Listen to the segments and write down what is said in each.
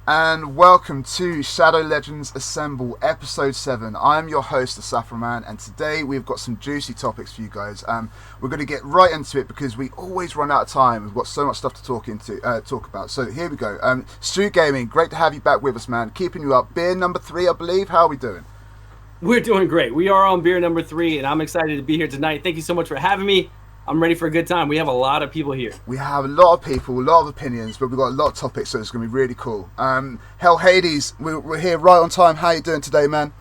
And welcome to Shadow Legends Assemble, Episode 7. I'm your host, the Saffron, and today we've got some juicy topics for you guys. We're going to get right into it because we always run out of time. We've got so much stuff to talk about. So here we go. Stu Gaming, great to have you back with us, man. Keeping you up. Beer number 3, I believe. How are we doing? We're doing great. We are on beer number 3, and I'm excited to be here tonight. Thank you so much for having me. I'm ready for a good time. We have a lot of people here. We have a lot of people, a lot of opinions, but we've got a lot of topics, so it's going to be really cool. Hell, Hades, we're here right on time. How are you doing today, man?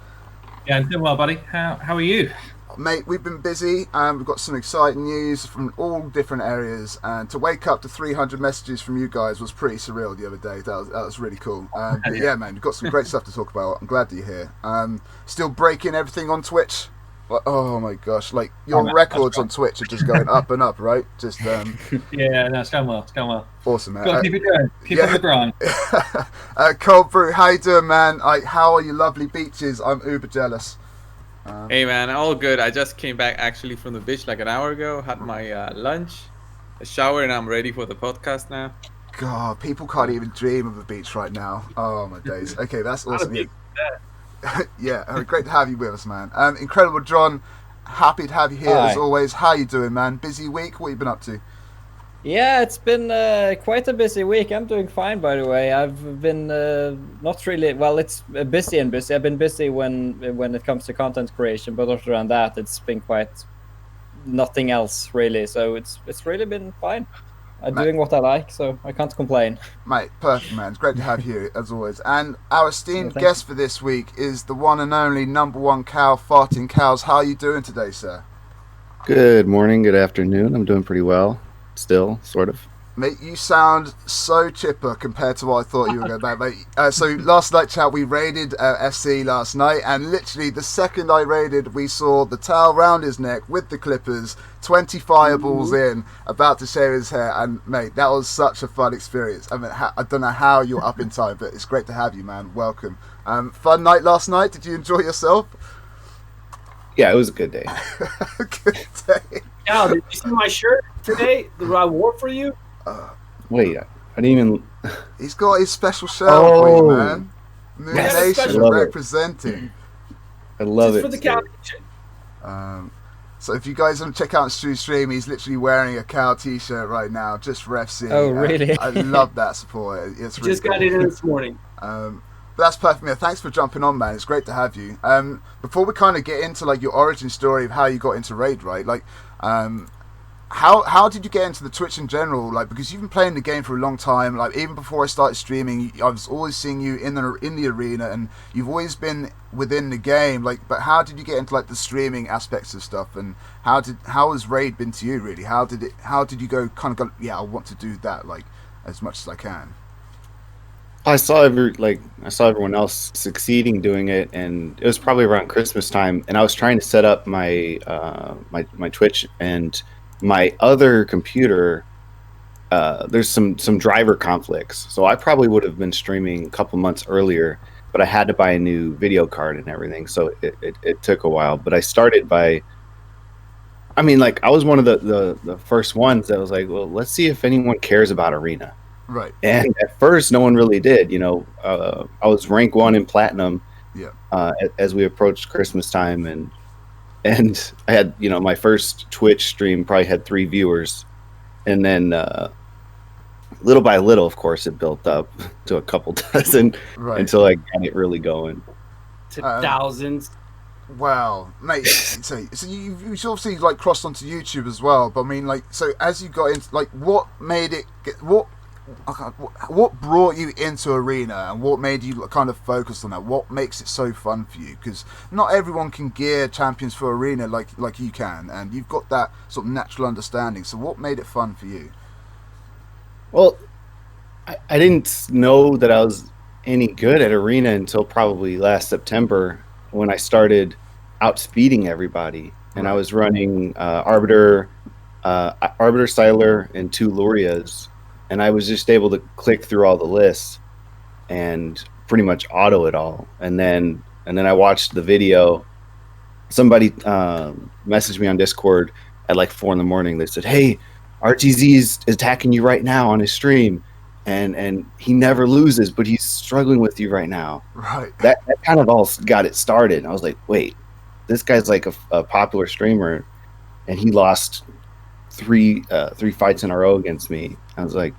Yeah, I'm doing well, buddy. How are you? Mate, we've been busy. We've got some exciting news from all different areas, and to wake up to 300 messages from you guys was pretty surreal the other day. That was really cool. But yeah, man, we've got some great stuff to talk about. I'm glad that you're here. Still breaking everything on Twitch. Oh my gosh! Like your records on Twitch are just going up and up, right? Just yeah, no, it's going well. It's going well. Awesome, man. Got to keep it going. Keep on the grind. Cold Brew, how you doing, man? How are your lovely beaches? I'm uber jealous. Hey man, all good. I just came back actually from the beach like an hour ago. Had my lunch, a shower, and I'm ready for the podcast now. God, people can't even dream of a beach right now. Oh my days. Okay, that's awesome. Yeah, great to have you with us, man. Incredible John, happy to have you here as always. How you doing, man? Busy week? What you been up to? Yeah, it's been quite a busy week. I'm doing fine, by the way. I've been not really well. It's busy and busy. I've been busy when it comes to content creation, but other than that, it's been quite nothing else really. So it's really been fine. I'm doing what I like, so I can't complain. Mate, perfect, man. It's great to have you, as always. And our esteemed guest for this week is the one and only number one cow, Fartingcows. How are you doing today, sir? Good morning, good afternoon. I'm doing pretty well. Still, sort of. Mate, you sound so chipper compared to what I thought you were going to be, mate. So last night, chat, we raided FC last night, and literally the second I raided, we saw the towel round his neck with the clippers, 20 fireballs in, about to shave his hair, and mate, that was such a fun experience. I mean, I don't know how you're up in time, but it's great to have you, man. Welcome. Fun night last night. Did you enjoy yourself? Yeah, it was a good day. Good day. Cal, did you see my shirt today that I wore for you? Wait, I didn't even... He's got his special shirt for you, man. Moon Nation representing. I love just it. For the Cal Nation. So if you guys want to check out Stu's stream, he's literally wearing a cow t-shirt right now, just for FC. Oh, really? I love that support. It's really just got it in this morning. But that's perfect, man. Thanks for jumping on, man. It's great to have you. Before we kind of get into like your origin story of how you got into Raid, right? Like, how did you get into the Twitch in general? Like, because you've been playing the game for a long time. Like, even before I started streaming, I was always seeing you in the arena, and you've always been within the game. Like, but how did you get into like the streaming aspects of stuff? And how has Raid been to you, really? How did you go? Yeah, I want to do that like as much as I can. I saw everyone else succeeding doing it, and it was probably around Christmas time, and I was trying to set up my my Twitch, and my other computer, there's some driver conflicts, so I probably would have been streaming a couple months earlier, but I had to buy a new video card and everything, so it took a while. But I started by, I mean, like, I was one of the first ones that was like, well, let's see if anyone cares about Arena. Right. And at first, no one really did. You know, I was rank 1 in platinum. Yeah. As we approached Christmas time, and I had, you know, my first Twitch stream probably had 3 viewers, and then little by little, of course, it built up to a couple dozen until I got it really going. To thousands. Wow, mate. so you obviously like crossed onto YouTube as well. But I mean, like, so as you got into, like, what made it what brought you into Arena, and what made you kind of focus on that? What makes it so fun for you? Because not everyone can gear champions for Arena like you can, and you've got that sort of natural understanding. So what made it fun for you? Well, I didn't know that I was any good at Arena until probably last September, when I started outspeeding everybody, and I was running Arbiter, Styler, and 2 Lurias. And I was just able to click through all the lists and pretty much auto it all. And then I watched the video. Somebody messaged me on Discord at like 4 a.m. They said, "Hey, RGZ is attacking you right now on his stream. and he never loses, but he's struggling with you right now. Right. That kind of all got it started. And I was like, wait, this guy's like a popular streamer, and he lost three fights in a row against me. I was like,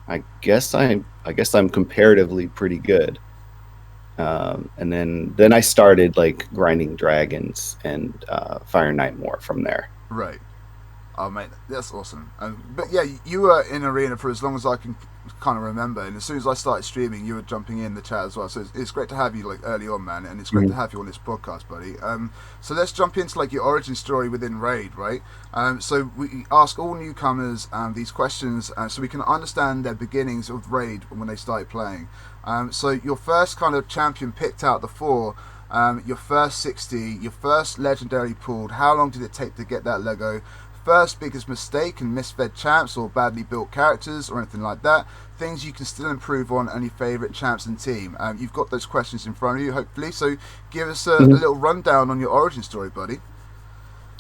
I guess I'm comparatively pretty good. And then I started like grinding dragons and Fire Knight more from there. Right. Oh, mate, that's awesome. But yeah, you were in Arena for as long as I can kind of remember, and as soon as I started streaming, you were jumping in the chat as well. So it's great to have you like early on, man, and it's great to have you on this podcast, buddy. So let's jump into like your origin story within Raid, right? So we ask all newcomers these questions so we can understand their beginnings of Raid when they started playing. So your first kind of champion picked out the 4. Your first 60, your first legendary pulled. How long did it take to get that Lego? First biggest mistake and misfed champs or badly built characters or anything like that. Things you can still improve on and your favourite champs and team. You've got those questions in front of you, hopefully. So give us a little rundown on your origin story, buddy.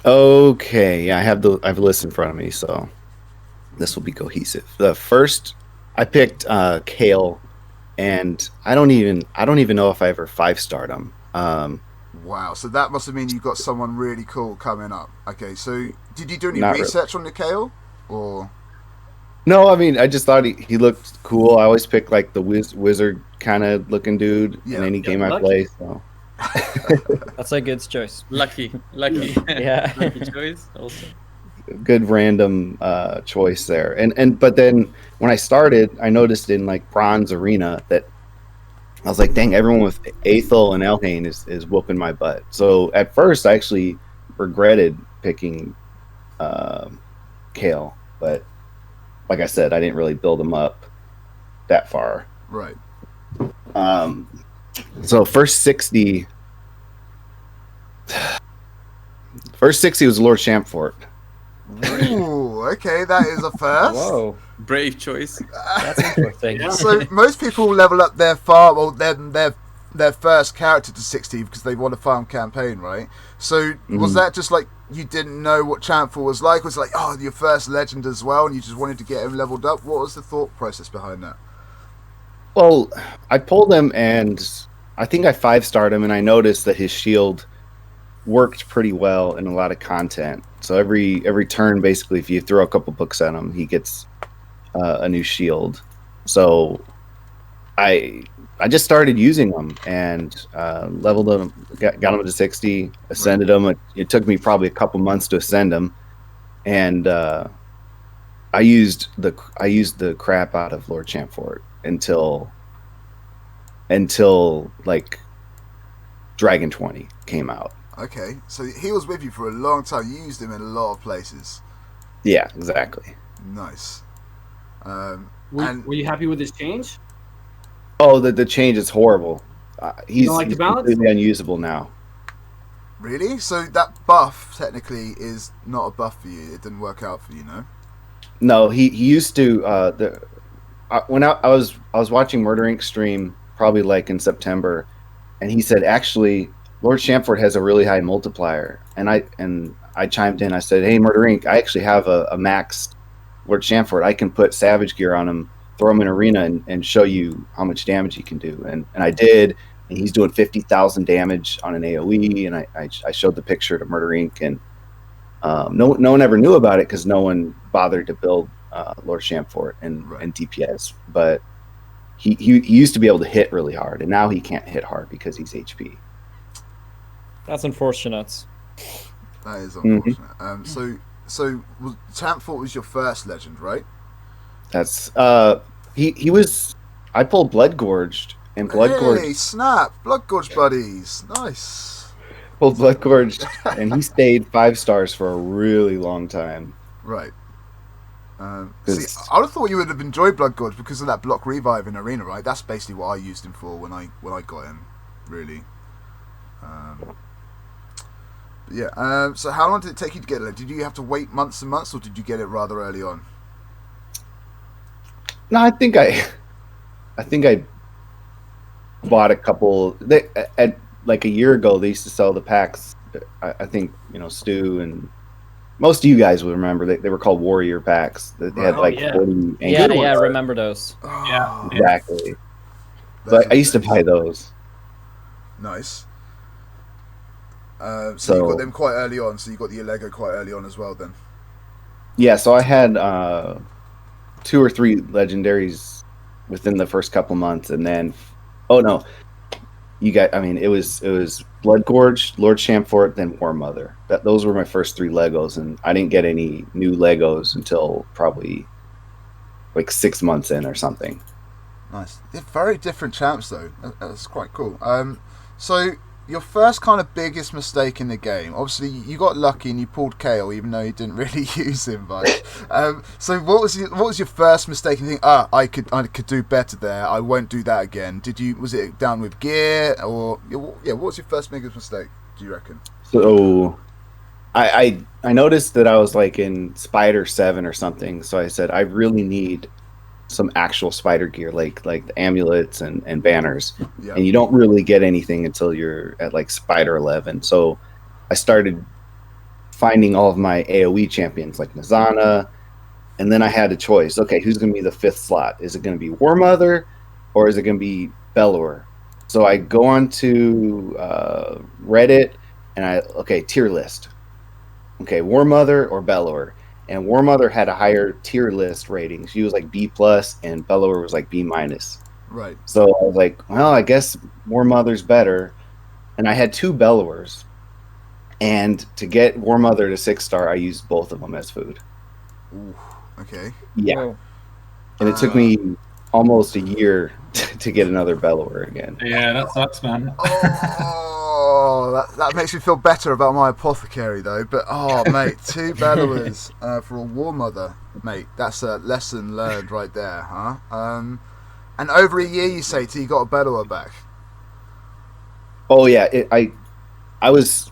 Okay, yeah, I have a list in front of me, so this will be cohesive. The first, I picked Kale, and I don't even know if I ever 5-starred him. Wow, so that must have mean you got someone really cool coming up. Okay, so did you do any Not research on the Kale? Or No, I mean, I just thought he looked cool. I always pick like the wizard kind of looking dude in any game I play. So That's a good choice. Lucky. Yeah. Lucky choice. Also. good random choice there. But then when I started, I noticed in like Bronze Arena that I was like, dang, everyone with Aethel and Elhain is whooping my butt. So at first, I actually regretted picking Kale, but like I said, I didn't really build him up that far. right. So first 60 was Lord Champfort. Ooh, okay, that is a first. Whoa, Brave choice. that's interesting. So most people level up their their first character to 60 because they want a farm campaign, right? So was that just like you didn't know what Champfort was like? Was it like, oh, your first legend as well, and you just wanted to get him leveled up? What was the thought process behind that? Well, I pulled him and I think I 5-starred him, and I noticed that his shield worked pretty well in a lot of content. So every turn, basically, if you throw a couple books at him, he gets a new shield. So I just started using them and leveled him, got him to 60, ascended him. It took me probably a couple months to ascend him, and I used the crap out of Lord Champfort until like Dragon 20 came out. Okay, so he was with you for a long time. You used him in a lot of places. Yeah, exactly. Nice. Were you happy with this change? Oh, the change is horrible. He's like the balance? completely unusable now. Really? So that buff technically is not a buff for you. It didn't work out for you, no? No, he used to. When I was watching Murder Inc. stream probably like in September, and he said actually Lord Champfort has a really high multiplier, and I chimed in. I said, hey, Murder Inc., I actually have a maxed Lord Champfort. I can put Savage Gear on him, throw him in arena, and show you how much damage he can do. And I did, and he's doing 50,000 damage on an AoE, and I showed the picture to Murder Inc., and no one ever knew about it because no one bothered to build Lord Champfort and DPS. But he used to be able to hit really hard, and now he can't hit hard because he's HP. That's unfortunate. That is unfortunate. So Champfort was your first legend, right? That's he was. I pulled Blood Gorged, and Blood Hey, Gorged snap! Blood Gorge buddies. Nice. pulled Blood Gorged, and he stayed 5 stars for a really long time. Right. See, I would have thought you would have enjoyed Blood Gorge because of that block revive in Arena, right? That's basically what I used him for when I got him, really. Yeah. So how long did it take you to get it? Did you have to wait months and months, or did you get it rather early on? No, I think I bought a couple. At like a year ago, they used to sell the packs. I think Stu and most of you guys will remember they were called warrior packs. They had Right. like yeah. 40 Yeah, angry I ones. remember those. Oh, Exactly. So those I used to are buy those. nice. So you got So them quite early on. So you got the Lego quite early on as well. Then. yeah, so I had 2 or 3 legendaries within the first couple months, and then oh no, you got. I mean, it was Blood Gorge, Lord Champfort, then War Mother. Those were my first 3 Legos, and I didn't get any new Legos until probably like 6 months in or something. Nice. They're very different champs though. That's quite cool. So your first kind of biggest mistake in the game. Obviously, you got lucky and you pulled Kale, even though you didn't really use him much. So what was your first mistake? You think, I could do better there. I won't do that again. Was it down with gear or What was your first biggest mistake? Do you reckon? So I noticed that I was like in Spider 7 or something. So I said I really need some actual spider gear, like the amulets and banners. Yeah. And you don't really get anything until you're at like Spider 11. So I started finding all of my AoE champions like Nazana, and then I had a choice. Okay, who's going to be the 5th slot? Is it going to be War Mother or is it going to be Bellower? So I go on to Reddit and tier list. Okay, War Mother or Bellower. And War Mother had a higher tier list rating. She was like B+, and Bellower was like B-. Right. So I was like, well, I guess War Mother's better. And I had 2 Bellowers. And to get War Mother to 6-star, I used both of them as food. Ooh, okay. Yeah. Whoa. And it took me almost a year to get another Bellower again. Yeah, that sucks, man. Oh, that makes me feel better about my apothecary though. But mate, 2 Bellowers for a War Mother, mate. That's a lesson learned right there, huh? And over a year, you say, till you got a Bellower back. Oh yeah, I was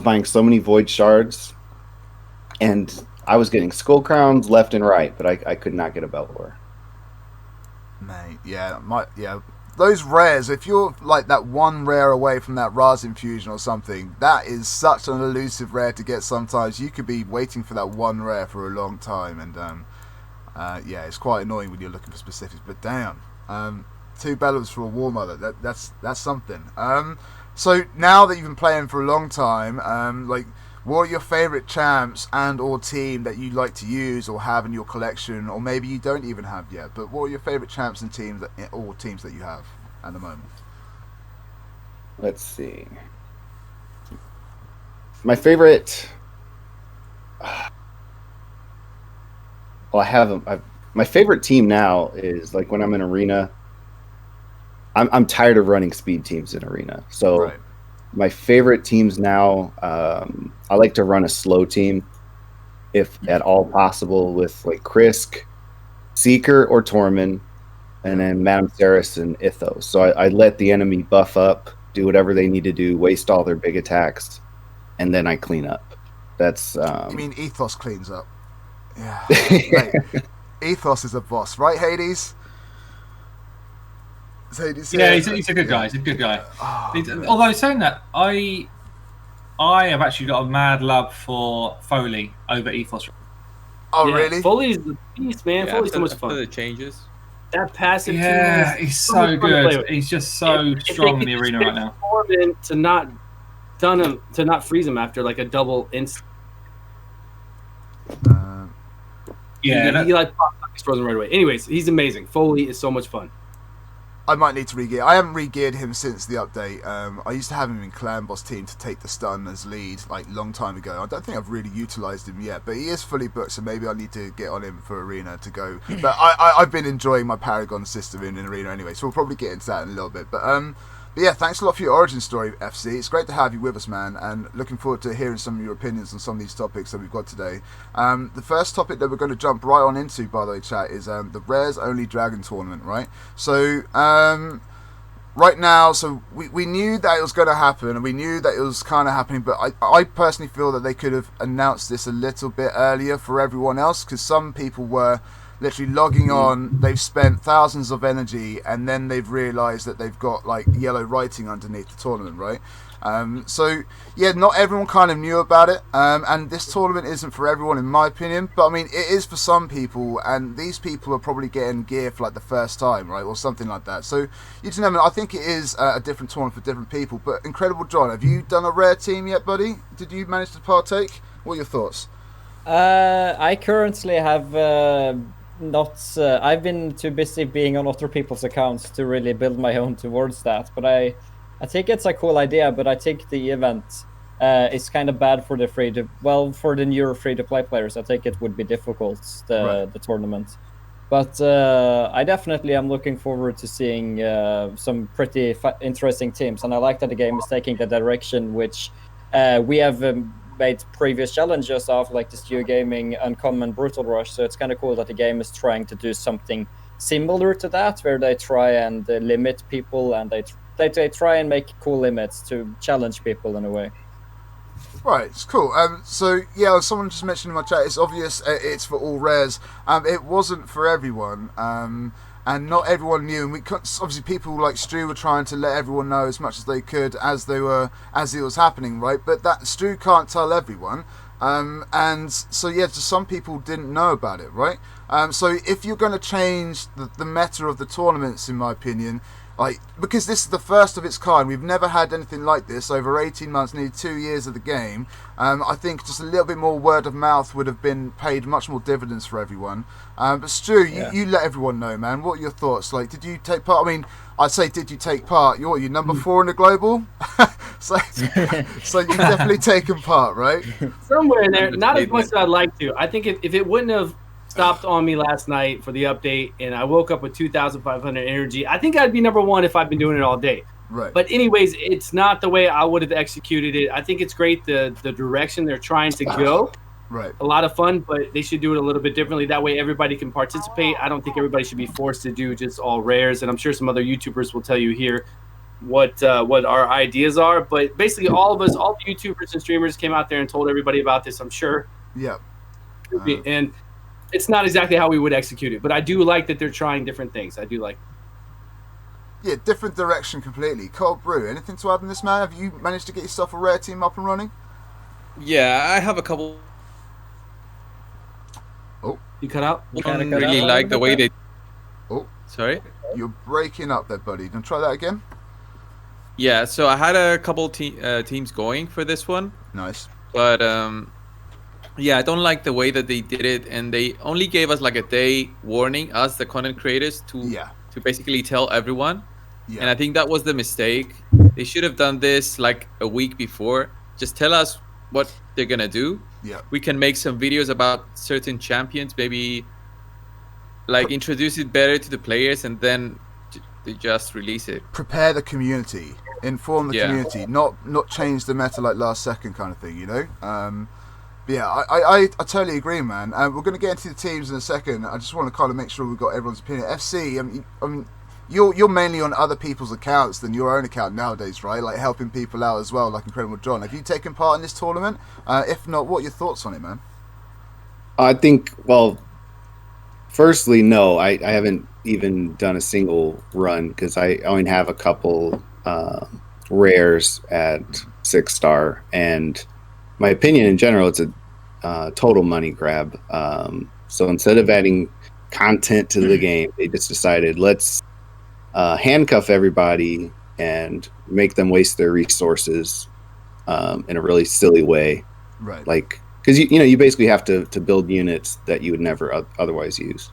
buying so many Void Shards, and I was getting Skull Crowns left and right, but I could not get a Bellower. Mate, those rares, if you're like that one rare away from that Raz infusion or something, that is such an elusive rare to get sometimes. You could be waiting for that one rare for a long time, and it's quite annoying when you're looking for specifics, but damn, 2 Bellowers for a War Mother, that's something. So now that you've been playing for a long time, what are your favourite champs and or team that you like to use or have in your collection, or maybe you don't even have yet, but what are your favourite champs and teams that you have at the moment? Let's see. My favorite... Well, my favorite team now is like when I'm in Arena. I'm tired of running speed teams in Arena. So Right. My favorite teams now, I like to run a slow team, if at all possible, with like Krisk, Seeker, or Tormund, and then Madame Ceres and Ithos. So I let the enemy buff up, do whatever they need to do, waste all their big attacks, and then I clean up. That's You mean Ethos cleans up? Yeah. Mate, Ethos is a boss, right, Hades? Is Hades Yeah, here? he's a good guy. He's a good guy. Oh, man. Although saying that, I have actually got a mad love for Foley over Ethos. Oh, Yeah, really? Foley's the beast, man. Yeah, Foley's so much after fun. the changes. That passive Yeah, too is he's so so much fun to play good. with. He's just so If they strong in could the just arena pick right now. Tormund to not freeze him after like a double instant. Yeah, he like pops frozen right away. Anyways, he's amazing. Foley is so much fun. I might need to re-gear. I haven't re-geared him since the update. I used to have him in Clan Boss team to take the stun as lead, like long time ago. I don't think I've really utilised him yet, but he is fully booked, so maybe I need to get on him for Arena to go. But I've been enjoying my Paragon system in Arena anyway, so we'll probably get into that in a little bit. But yeah, thanks a lot for your origin story, FC. It's great to have you with us, man, and looking forward to hearing some of your opinions on some of these topics that we've got today. The first topic that we're going to jump right on into, by the way, chat, is the Rares Only Dragon Tournament, right? So, right now, so we knew that it was going to happen, and we knew that it was kind of happening, but I personally feel that they could have announced this a little bit earlier for everyone else, because some people were literally logging on. They've spent thousands of energy, and then they've realised that they've got like yellow writing underneath the tournament, right? So yeah, not everyone kind of knew about it, and this tournament isn't for everyone, in my opinion. But I mean, it is for some people, and these people are probably getting gear for like the first time, right, or something like that. So you know, I think it is a different tournament for different people. But Incredible John, have you done a rare team yet, buddy? Did you manage to partake? What are your thoughts? I currently have not. I've been too busy being on other people's accounts to really build my own towards that. But I think it's a cool idea. But I think the event is kind of bad for the for the newer free-to-play players. I think it would be difficult the tournament. But I definitely am looking forward to seeing some pretty interesting teams, and I like that the game is taking the direction which we have made previous challenges of, like the Stew Gaming, Uncommon, Brutal Rush. So it's kind of cool that the game is trying to do something similar to that, where they try and limit people, and they try and make cool limits to challenge people in a way. Right, it's cool. So yeah, someone just mentioned in my chat, it's obvious it's for all rares. It wasn't for everyone, and not everyone knew. And obviously people like Stu were trying to let everyone know as much as they could as it was happening, right? But that Stu can't tell everyone, and so yeah, just some people didn't know about it, right? So if you're going to change the meta of the tournaments, in my opinion. Like, because this is the first of its kind, we've never had anything like this over 18 months, nearly 2 years of the game. I think just a little bit more word of mouth would have been paid much more dividends for everyone. But Stu, you let everyone know, man. What are your thoughts? Like, did you take part? I mean, I'd say, did you take part? You're number 4 in the global, so you've definitely taken part, right? Somewhere in there, not as much as I'd like to. I think if it wouldn't have stopped on me last night for the update, and I woke up with 2,500 energy, I think I'd be number 1 if I'd been doing it all day. Right. But anyways, it's not the way I would have executed it. I think it's great the direction they're trying to go. Right. A lot of fun, but they should do it a little bit differently. That way everybody can participate. I don't think everybody should be forced to do just all rares, and I'm sure some other YouTubers will tell you here what our ideas are. But basically all of us, all the YouTubers and streamers came out there and told everybody about this, I'm sure. Yeah. And it's not exactly how we would execute it, but I do like that they're trying different things. I do like. Yeah, different direction completely. Cold Brew, anything to add on this, man? Have you managed to get yourself a rare team up and running? Yeah, I have a couple. Oh, you cut out. I don't really like the way they. Oh, sorry. You're breaking up there, buddy. Can try that again? Yeah, so I had a couple teams going for this one. Nice. But yeah, I don't like the way that they did it, and they only gave us like a day warning, us the content creators, to basically tell everyone. Yeah. And I think that was the mistake. They should have done this like a week before. Just tell us what they're gonna do. Yeah. We can make some videos about certain champions, maybe like introduce it better to the players, and then they just release it. Prepare the community, inform the community, not change the meta like last second kind of thing, you know. Yeah, I totally agree, man. We're going to get into the teams in a second. I just want to kind of make sure we've got everyone's opinion. FC, I mean, you're mainly on other people's accounts than your own account nowadays, right? Like helping people out as well, like Incredible John. Have you taken part in this tournament? If not, what are your thoughts on it, man? I think, well, firstly, no, I haven't even done a single run because I only have a couple rares at 6-star, and my opinion in general, it's a total money grab. So instead of adding content to the game, they just decided, let's handcuff everybody and make them waste their resources in a really silly way. Right. Like, because you basically have to build units that you would never otherwise use.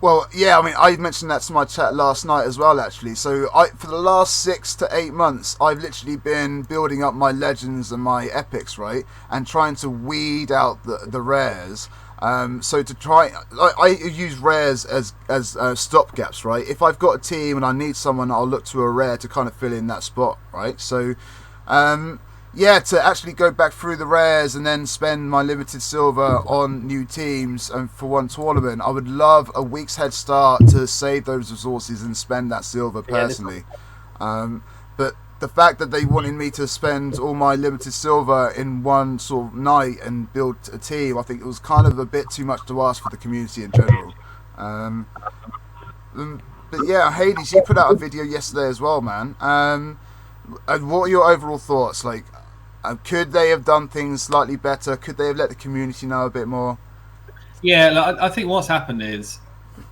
Well, yeah, I mean, I mentioned that to my chat last night as well, actually. So for the last 6 to 8 months, I've literally been building up my legends and my epics, right? And trying to weed out the rares. So to try, I use rares as stopgaps, right? If I've got a team and I need someone, I'll look to a rare to kind of fill in that spot, right? So, yeah, to actually go back through the rares and then spend my limited silver on new teams and for one tournament, I would love a week's head start to save those resources and spend that silver personally. But the fact that they wanted me to spend all my limited silver in one sort of night and build a team, I think it was kind of a bit too much to ask for the community in general. But yeah, Hades, you put out a video yesterday as well, man. And what are your overall thoughts? Like, could they have done things slightly better? Could they have let the community know a bit more? Yeah, like, I think what's happened is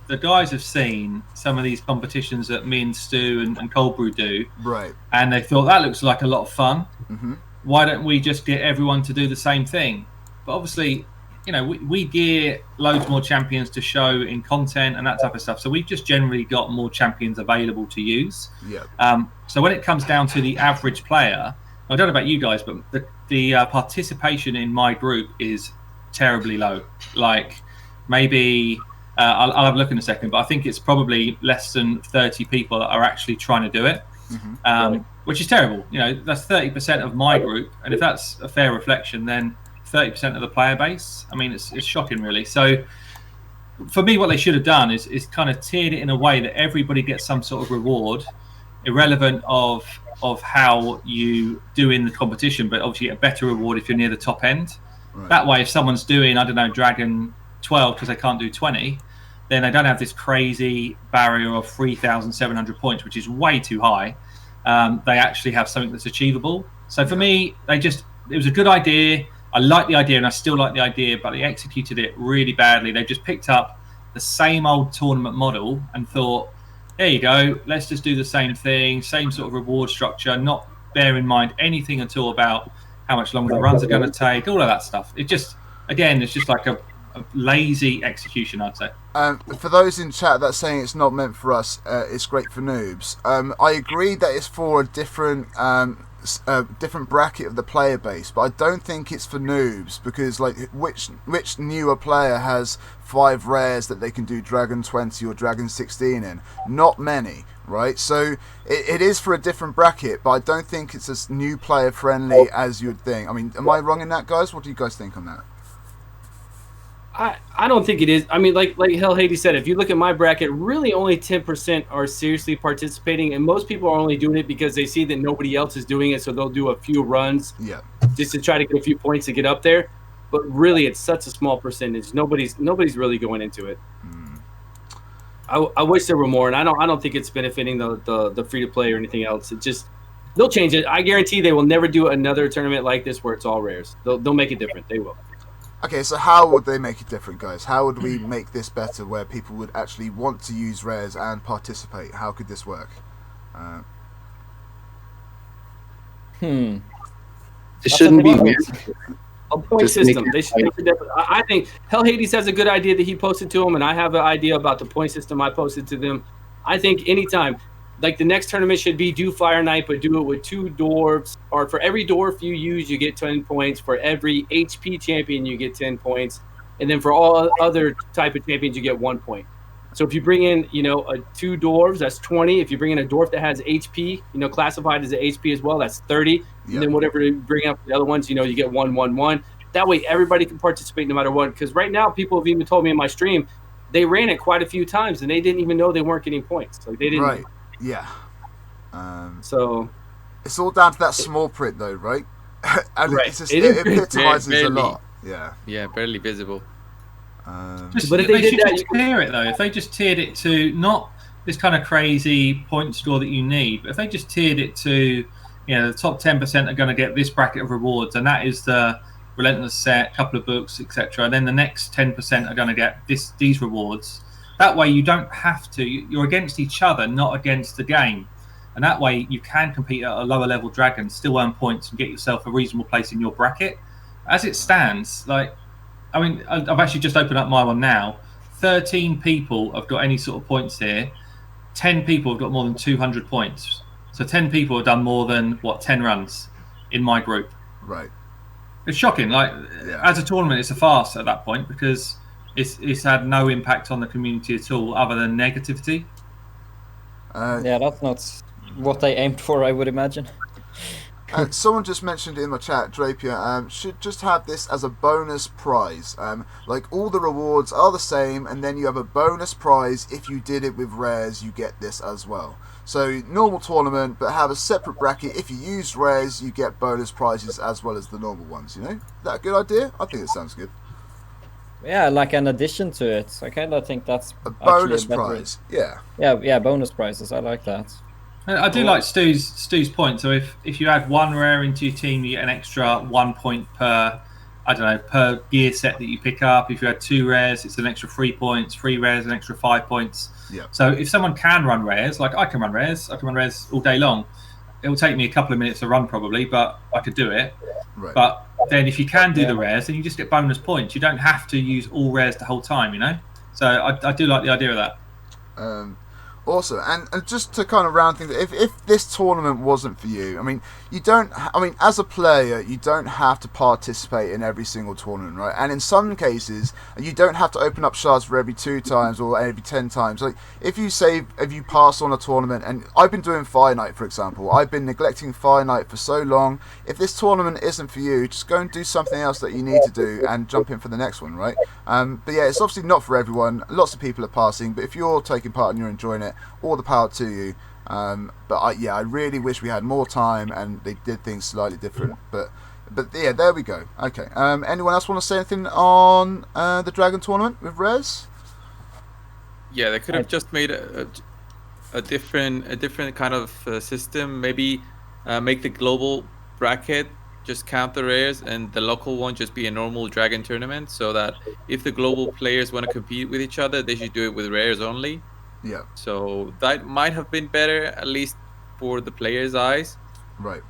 the guys have seen some of these competitions that me and Stu and Cold Brew do, right? And they thought that looks like a lot of fun. Mm-hmm. Why don't we just get everyone to do the same thing? But obviously, we gear loads more champions to show in content and that type of stuff. So we've just generally got more champions available to use. Yeah. So when it comes down to the average player, I don't know about you guys, but the participation in my group is terribly low. Like maybe I'll have a look in a second, but I think it's probably less than 30 people that are actually trying to do it. Mm-hmm. Which is terrible. That's 30% of my group, and if that's a fair reflection, then 30% of the player base. I mean, it's shocking, really. So, for me, what they should have done is kind of tiered it in a way that everybody gets some sort of reward, irrelevant of how you do in the competition, but obviously a better reward if you're near the top end. Right. That way, if someone's doing, I don't know, Dragon 12 because they can't do 20, then they don't have this crazy barrier of 3,700 points, which is way too high. They actually have something that's achievable. So for me, it was a good idea. I like the idea and I still like the idea, but they executed it really badly. They just picked up the same old tournament model and thought, there you go, let's just do the same thing, same sort of reward structure, not bear in mind anything at all about how much longer the runs are going to take, all of that stuff. It just, again, it's just like a lazy execution, I'd say. For those in chat that's saying it's not meant for us, it's great for noobs. I agree that it's for a different bracket of the player base, but I don't think it's for noobs because, like, which newer player has 5 rares that they can do Dragon 20 or Dragon 16 in? Not many, right? So it is for a different bracket, but I don't think it's as new player friendly as you'd think. I mean, am I wrong in that, guys? What do you guys think on that? I don't think it is. I mean, like Hell Hades said, if you look at my bracket, really only 10% are seriously participating, and most people are only doing it because they see that nobody else is doing it, so they'll do a few runs just to try to get a few points to get up there. But really, it's such a small percentage. Nobody's really going into it. I wish there were more, and I don't think it's benefiting the free to play or anything else. It just they'll change it. I guarantee they will never do another tournament like this where it's all rares. They'll make it different. They will. Okay, so how would they make it different, guys? How would we make this better where people would actually want to use rares and participate? How could this work? It shouldn't be weird. A point system. I think Hell Hades has a good idea that he posted to him, and I have an idea about the point system I posted to them. I think anytime, like the next tournament should be do Fire Knight, but do it with 2 dwarves, or for every dwarf you use, you get 10 points. For every HP champion, you get 10 points. And then for all other type of champions, you get 1 point. So if you bring in, 2 dwarves, that's 20. If you bring in a dwarf that has HP, classified as an HP as well, that's 30. Yep. And then whatever you bring up the other ones, you get 1, 1, 1. That way everybody can participate no matter what. Because right now, people have even told me in my stream, they ran it quite a few times, and they didn't even know they weren't getting points. Like they didn't. Right. Yeah. So it's all down to that small print, though, right? And right. It epitomizes a lot. Yeah. Yeah, barely visible. But if they should just tier it, though. If they just tiered it to not this kind of crazy point score that you need, but if they just tiered it to, the top 10% are going to get this bracket of rewards, and that is the Relentless set, couple of books, etc. And then the next 10% are going to get these rewards. That way, you don't have to. You're against each other, not against the game. And that way, you can compete at a lower level dragon, still earn points, and get yourself a reasonable place in your bracket. As it stands, I've actually just opened up my one now. 13 people have got any sort of points here. 10 people have got more than 200 points. So 10 people have done more than 10 runs in my group. Right. It's shocking. As a tournament, it's a farce at that point because it's had no impact on the community at all, other than negativity. That's not what they aimed for, I would imagine. Someone just mentioned in my chat, Drapier, should just have this as a bonus prize. All the rewards are the same, and then you have a bonus prize. If you did it with rares, you get this as well. So normal tournament, but have a separate bracket. If you use rares, you get bonus prizes as well as the normal ones. Is that a good idea? I think it sounds good. Yeah, like an addition to it. I kind of think that's a bonus prize. Yeah, bonus prizes. I like that. I do like Stu's point. So if you add one rare into your team, you get an extra 1 point per, I don't know, per gear set that you pick up. If you add 2 rares, it's an extra 3 points. 3 rares, an extra 5 points. Yeah. So if someone can run rares, like I can run rares all day long. It will take me a couple of minutes to run probably, but I could do it. Right. But then if you can do the rares, then you just get bonus points. You don't have to use all rares the whole time, you know? So I do like the idea of that. Awesome, and just to kind of round things, if this tournament wasn't for you, I mean, as a player, you don't have to participate in every single tournament, right? And in some cases, you don't have to open up shards for every 2 times or every 10 times. Like, if you pass on a tournament, and I've been doing Fire Night, for example, I've been neglecting Fire Night for so long. If this tournament isn't for you, just go and do something else that you need to do and jump in for the next one, right? But yeah, it's obviously not for everyone. Lots of people are passing, but if you're taking part and you're enjoying it, all the power to you. But I really wish we had more time and they did things slightly different. But yeah, there we go. Okay. Anyone else want to say anything on the Dragon tournament with Rez? Yeah, they could have just made a different kind of system. Maybe make the global bracket just count the rares and the local one just be a normal Dragon tournament, so that if the global players want to compete with each other, they should do it with rares only. Yeah. So that might have been better, at least for the players' eyes. Right.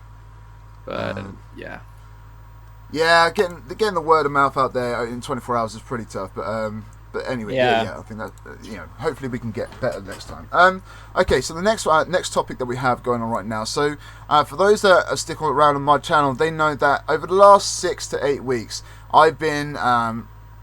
But yeah. Yeah, getting the word of mouth out there in 24 hours is pretty tough. But anyway, yeah, I think that hopefully we can get better next time. Okay, so the next topic that we have going on right now. So for those that are sticking around on my channel, they know that over the last 6 to 8 weeks, I've been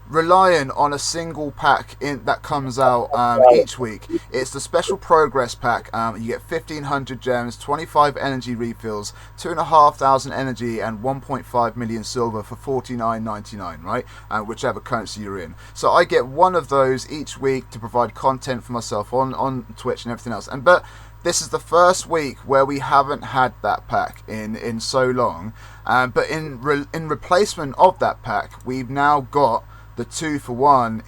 relying on a single pack that comes out each week. It's the special progress pack. You get 1,500 gems, 25 energy refills, 2,500 energy, and 1.5 million silver for $49.99, right? Whichever currency you're in. So I get one of those each week to provide content for myself on Twitch and everything else. But this is the first week where we haven't had that pack in so long. But in replacement of that pack, we've now got the 2-for-1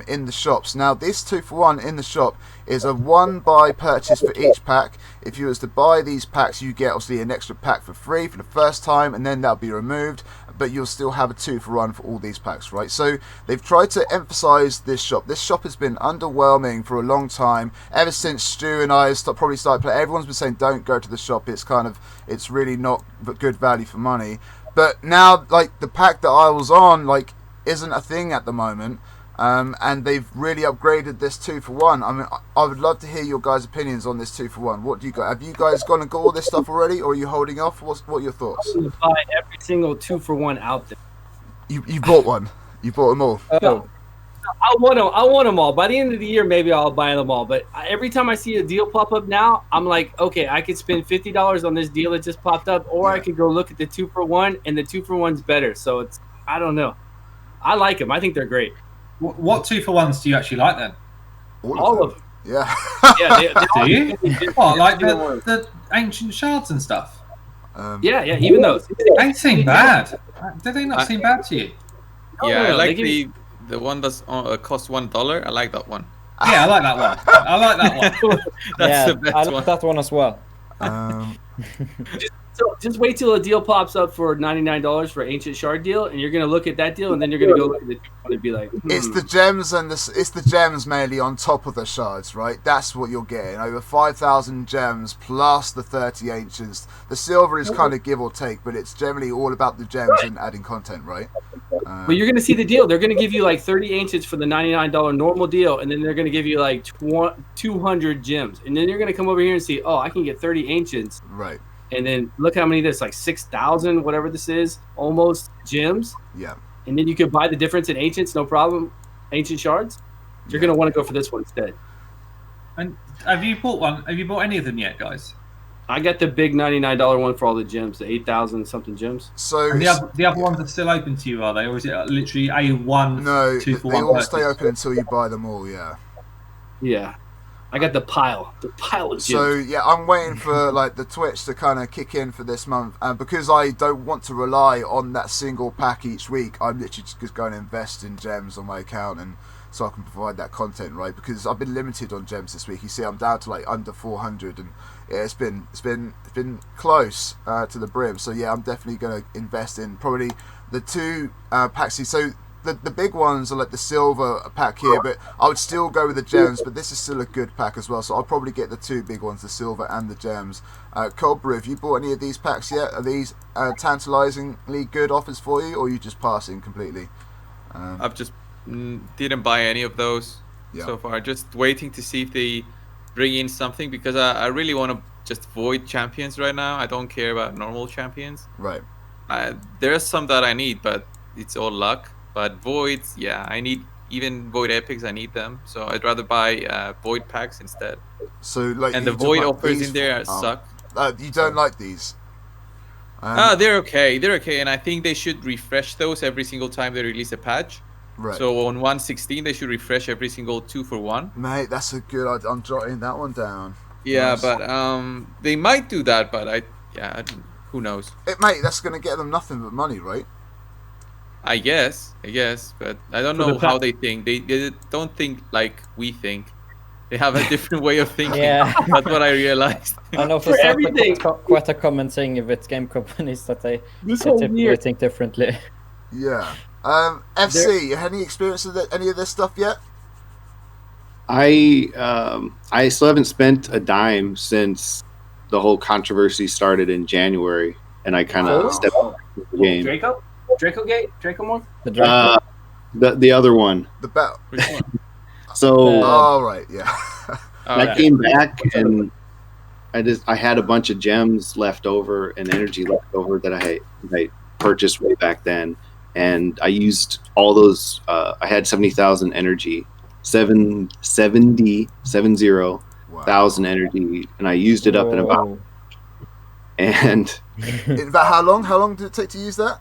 in the shops. Now this 2-for-1 in the shop is a 1-buy purchase for each pack. If you was to buy these packs, you get obviously an extra pack for free for the first time, and then that'll be removed, but you'll still have a 2-for-1 for all these packs, right? So they've tried to emphasize this shop. This shop has been underwhelming for a long time, ever since Stu and I probably started playing. Everyone's been saying don't go to the shop, it's really not good value for money. But now, like, the pack that I was on, like, isn't a thing at the moment, and they've really upgraded this 2-for-1. I mean, I would love to hear your guys' opinions on this 2-for-1. What do you got? Have you guys gone and got all this stuff already, or are you holding off? What are your thoughts? I'm gonna buy every single 2-for-1 out there. You bought one? You bought them all? No, I want them all. By the end of the year, maybe I'll buy them all. But every time I see a deal pop up now, I'm like, okay, I could spend $50 on this deal that just popped up, or I could go look at the 2-for-1, and the 2-for-1's better. So I don't know. I like them. I think they're great. What 2-for-1s do you actually like then? All of them. Yeah. Yeah. Do you? What, like the ancient shards and stuff? Yeah. Even those. They seem bad. Did they not seem bad to you? Yeah, I like the one that's cost $1. I like that one. Yeah, I like that one. That's the best I like one. that one as well. Just wait till a deal pops up for $99 for Ancient Shard deal, and you're gonna look at that deal, and then you're gonna go look at the one and be like, It's the gems it's the gems mainly on top of the shards, right? That's what you're getting. Over 5,000 gems plus the 30 ancients. The silver is kind of give or take, but it's generally all about the gems and adding content, right? But you're gonna see the deal. They're gonna give you like 30 ancients for the $99 normal deal, and then they're gonna give you like 200 gems, and then you're gonna come over here and see, oh, I can get 30 ancients, right? And then look how many this, like 6,000, whatever this is, almost gems. Yeah. And then you could buy the difference in ancients, no problem. Ancient shards. You're gonna want to go for this one instead. And have you bought one? Have you bought any of them yet, guys? I got the big $99 one for all the gems, the 8,000 something gems. So and the other ones are still open to you, are they, or is it literally a one? No, 2-for-1 they all purchase? stay open until you buy them all. Yeah. Yeah. I got the pile of gems. So yeah, I'm waiting for like the Twitch to kind of kick in for this month, and because I don't want to rely on that single pack each week, I'm literally just going to invest in gems on my account, and so I can provide that content, right? Because I've been limited on gems this week. You see, I'm down to like under 400, and yeah, it's been close to the brim. So yeah, I'm definitely going to invest in probably the two packs. So the big ones are like the silver pack here, but I would still go with the gems, but this is still a good pack as well, so I'll probably get the two big ones, the silver and the gems. Cold Brew, have you bought any of these packs yet? Are these tantalizingly good offers for you, or are you just passing completely? I've just didn't buy any of those so far, just waiting to see if they bring in something, because I really want to just void champions right now. I don't care about normal champions. Right. There are some that I need, but it's all luck. But voids, yeah, I need even void epics. I need them, so I'd rather buy void packs instead. So like, and the void offers in there suck. You don't like these? They're okay. They're okay, and I think they should refresh those every single time they release a patch. Right. So on 1.16, they should refresh every single 2-for-1. Mate, that's a good. I'm jotting that one down. Yeah, nice. But they might do that, but who knows? Mate, that's gonna get them nothing but money, right? I guess, but I don't know how they think. They don't think like we think. They have a different way of thinking. Yeah. That's what I realized. I know for everything. Quite a common thing with game companies that they typically think differently. Yeah. FC, you had any experience with any of this stuff yet? I still haven't spent a dime since the whole controversy started in January, and I kind of stepped out of the game. Draco Gate? Draco more? The other one. The battle. Which one? So. Right, yeah. I came back and I had a bunch of gems left over and energy left over that I purchased way back then, and I used all those. I had 70,000 energy, 70,000 energy, and I used it up in about. And in about how long? How long did it take to use that?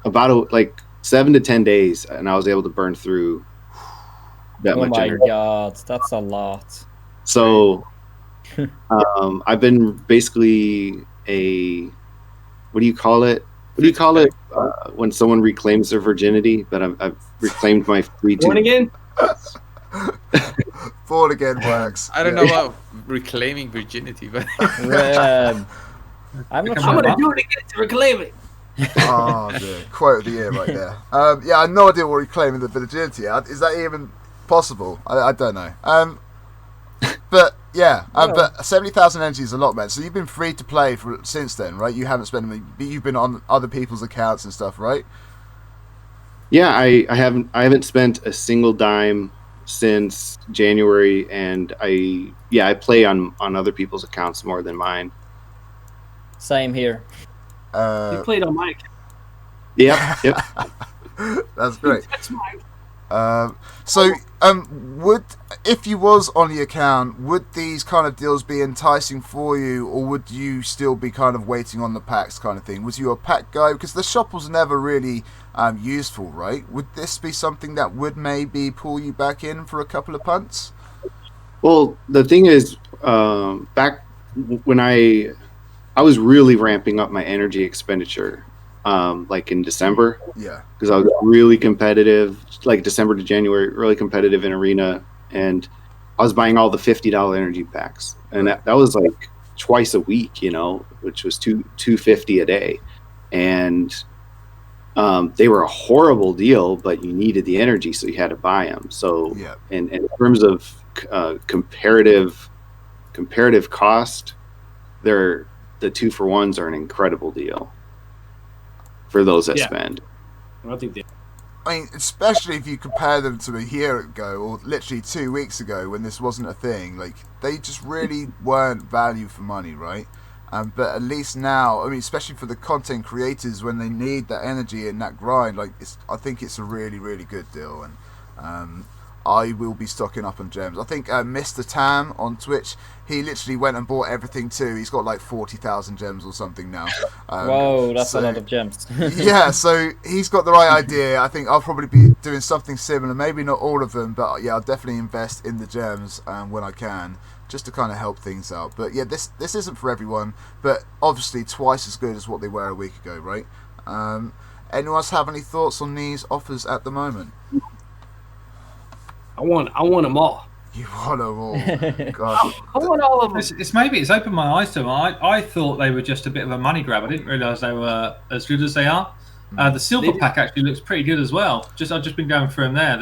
About like 7 to 10 days, and I was able to burn through that much energy. Oh my god, that's a lot. So I've been basically what do you call it when someone reclaims their virginity? But I've reclaimed my free Born again? Born again works. I don't know about reclaiming virginity, but I'm gonna do it again to reclaim it. Oh, dear. Quote of the year right there. Yeah, I have no idea what reclaiming the virginity. Is that even possible? I don't know. But yeah, but 70,000 energy is a lot, man. So you've been free to play since then, right? You haven't spent any. You've been on other people's accounts and stuff, right? Yeah, I haven't spent a single dime since January, and I play on other people's accounts more than mine. Same here. You played on my account. Yep. That's great. That's mine. So, if you was on the account, would these kind of deals be enticing for you, or would you still be kind of waiting on the packs kind of thing? Was you a pack guy? Because the shop was never really useful, right? Would this be something that would maybe pull you back in for a couple of punts? Well, the thing is, back when I was really ramping up my energy expenditure, like in December. Yeah. Because I was really competitive, like December to January, really competitive in Arena, and I was buying all the $50 energy packs, and that was like twice a week, which was $250 a day, and they were a horrible deal, but you needed the energy, so you had to buy them. So, yeah. In terms of comparative cost, the 2-for-1s are an incredible deal for those that spend. I mean, especially if you compare them to a year ago or literally 2 weeks ago when this wasn't a thing, like they just really weren't value for money, right? But at least now, I mean, especially for the content creators when they need that energy and that grind, like I think it's a really, really good deal. And I will be stocking up on gems. I think Mr. Tam on Twitch, he literally went and bought everything too. He's got like 40,000 gems or something now. Whoa, that's a lot of gems. Yeah, so he's got the right idea. I think I'll probably be doing something similar. Maybe not all of them, but yeah, I'll definitely invest in the gems when I can, just to kind of help things out. But yeah, this isn't for everyone, but obviously twice as good as what they were a week ago, right? Anyone else have any thoughts on these offers at the moment? I want them all. You want them all? Gosh. I want all of them. It's opened my eyes to them. I thought they were just a bit of a money grab. I didn't realise they were as good as they are. The silver pack actually looks pretty good as well. I've just been going through them there.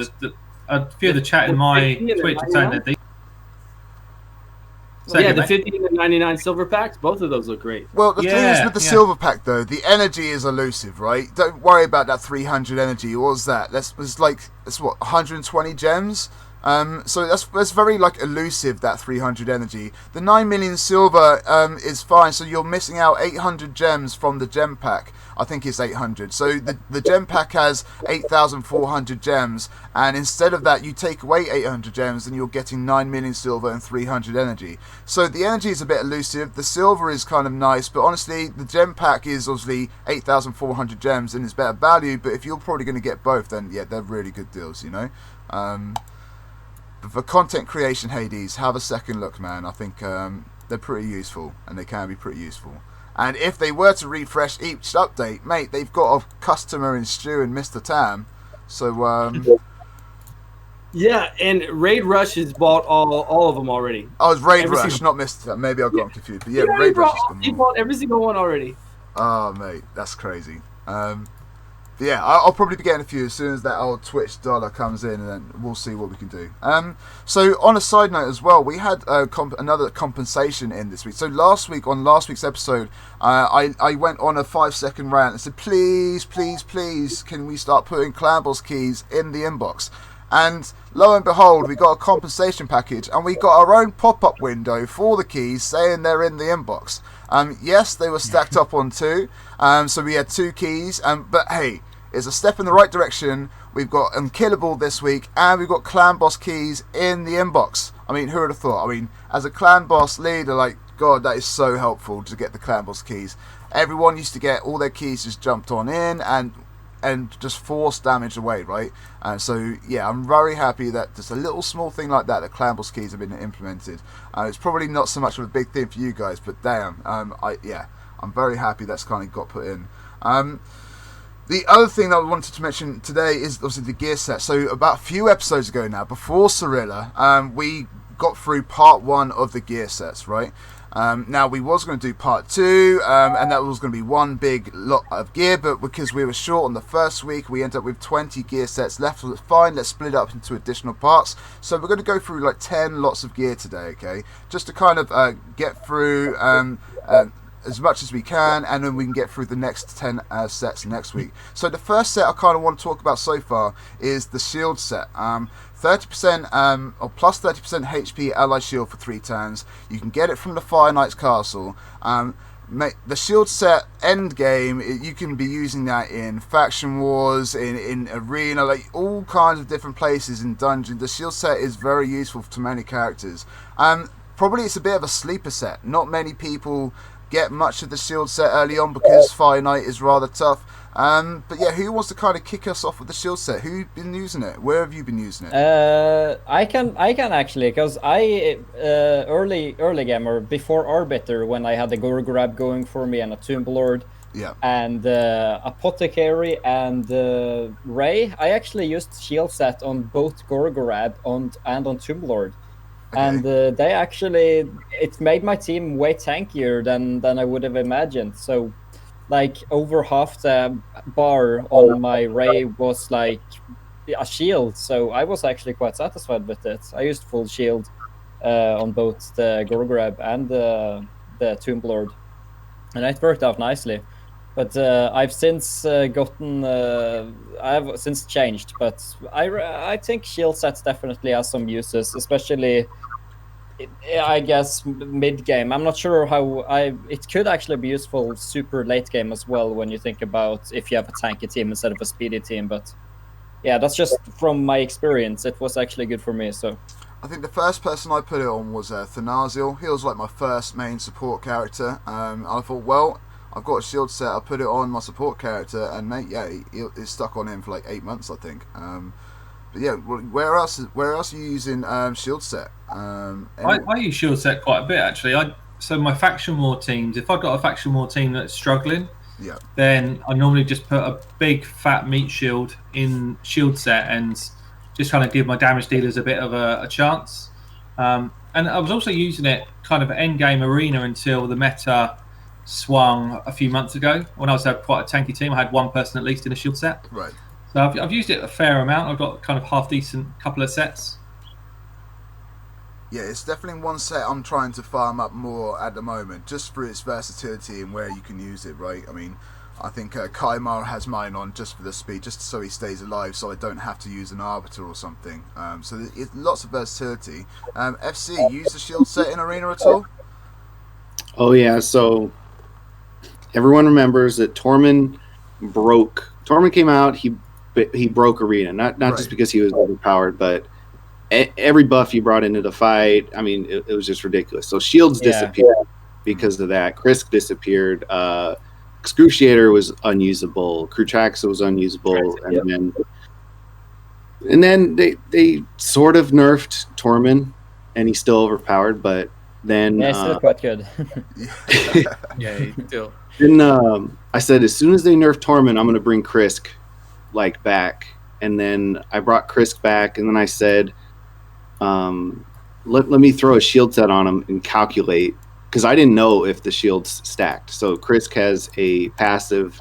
A few of the chat in my Twitch are saying they're decent. Yeah, the 50 and the 99 silver packs, both of those look great. Well, the thing is with the silver pack, though, the energy is elusive, right? Don't worry about that 300 energy. What was that? That's what, 120 gems? So that's very like elusive, that 300 energy. The 9 million silver is fine, so you're missing out 800 gems from the gem pack. I think it's 800. So the gem pack has 8,400 gems, and instead of that you take away 800 gems and you're getting 9 million silver and 300 energy. So the energy is a bit elusive. The silver is kind of nice, but honestly the gem pack is obviously 8,400 gems and it's better value, but if you're probably going to get both, then yeah, they're really good deals, you know. But for content creation, Hades, have a second look, man. I think they're pretty useful, and they can be pretty useful. And if they were to refresh each update, mate, they've got a customer in Stu and Mr. Tam. So, yeah, and Raid Rush has bought all of them already. Oh, it's Raid Rush, not Mr. Tam. Maybe I got him confused. But yeah, Raid Rush has been. He bought every single one already. Oh, mate, that's crazy. Yeah, I'll probably be getting a few as soon as that old Twitch dollar comes in, and then we'll see what we can do. So on a side note as well, we had another compensation in this week. So last week's episode, I went on a 5-second rant and said, please, can we start putting Clan Boss keys in the inbox? And lo and behold, we got a compensation package, and we got our own pop-up window for the keys saying they're in the inbox. Yes, they were stacked up on 2, so we had 2 keys, but hey, it's a step in the right direction. We've got Unkillable this week, and we've got Clan Boss keys in the inbox. I mean, who would have thought? I mean, as a Clan Boss leader, like, God, that is so helpful to get the Clan Boss keys. Everyone used to get all their keys just jumped on in and just force damage away, right? So yeah, I'm very happy that just a little small thing like that, the Clan Boss keys have been implemented. It's probably not so much of a big thing for you guys, but damn, I'm very happy that's kind of got put in. The other thing that I wanted to mention today is obviously the gear set. So about a few episodes ago now, before Cirilla, we got through part 1 of the gear sets, right? Now we was going to do part 2, and that was going to be one big lot of gear, but because we were short on the first week, we ended up with 20 gear sets left. So fine, let's split it up into additional parts. So we're going to go through like 10 lots of gear today, okay? Just to kind of get through as much as we can, and then we can get through the next 10 sets next week. So the first set I kind of want to talk about so far is the shield set. 30% or plus 30% HP ally shield for 3 turns. You can get it from the Fire Knight's castle. The shield set end game, you can be using that in faction wars, in arena, like all kinds of different places in dungeons. The shield set is very useful to many characters. Probably it's a bit of a sleeper set. Not many people get much of the shield set early on because Fire Knight is rather tough. But yeah, who wants to kind of kick us off with the shield set? Who's been using it? Where have you been using it? I can actually, because I early game or before Arbiter, when I had the Gorgrab going for me and a Tomb Lord, yeah, and Apothecary and Ray, I actually used shield set on both Gorgrab and on Tomb Lord. Okay. And they actually, it made my team way tankier than I would have imagined. So, like, over half the bar on my Ray was like a shield. So I was actually quite satisfied with it. I used full shield on both the Gorgrab and the Tomb Lord, and it worked out nicely. But I've since I've since changed. But I think shield sets definitely has some uses, especially, I guess, mid game. I'm not sure how it could actually be useful super late game as well when you think about if you have a tanky team instead of a speedy team. But yeah, that's just from my experience. It was actually good for me. So I think the first person I put it on was Thanazil. He was like my first main support character. I thought, well, I've got a shield set. I put it on my support character, and mate, yeah, it's stuck on him for like 8 months, I think. But yeah, where else are you using shield set? I use shield set quite a bit actually. So my faction war teams, if I've got a faction war team that's struggling, then I normally just put a big fat meat shield in shield set and just kind of give my damage dealers a bit of a chance. And I was also using it kind of end game arena until the meta swung a few months ago when I was quite a tanky team. I had one person at least in a shield set. Right. So I've used it a fair amount. I've got kind of half decent couple of sets. Yeah, it's definitely one set I'm trying to farm up more at the moment, just for its versatility and where you can use it, right? I mean, I think Kaimar has mine on just for the speed, just so he stays alive, so I don't have to use an Arbiter or something. So it's lots of versatility. FC, use the shield set in Arena at all? Oh yeah, so everyone remembers that Tormund came out, he broke Arena, not right. Just because he was overpowered, but every buff he brought into the fight, I mean, it was just ridiculous. So shields disappeared because of that. Krisk disappeared. Excruciator was unusable. Kruchaxa was unusable, and then they sort of nerfed Tormund, and he's still overpowered. But then he's still quite good. Yeah, he's still. Then I said, as soon as they nerf Tormund, I'm going to bring Krisk back. And then I brought Krisk back, and then I said, let me throw a shield set on him and calculate, because I didn't know if the shields stacked. So Krisk has a passive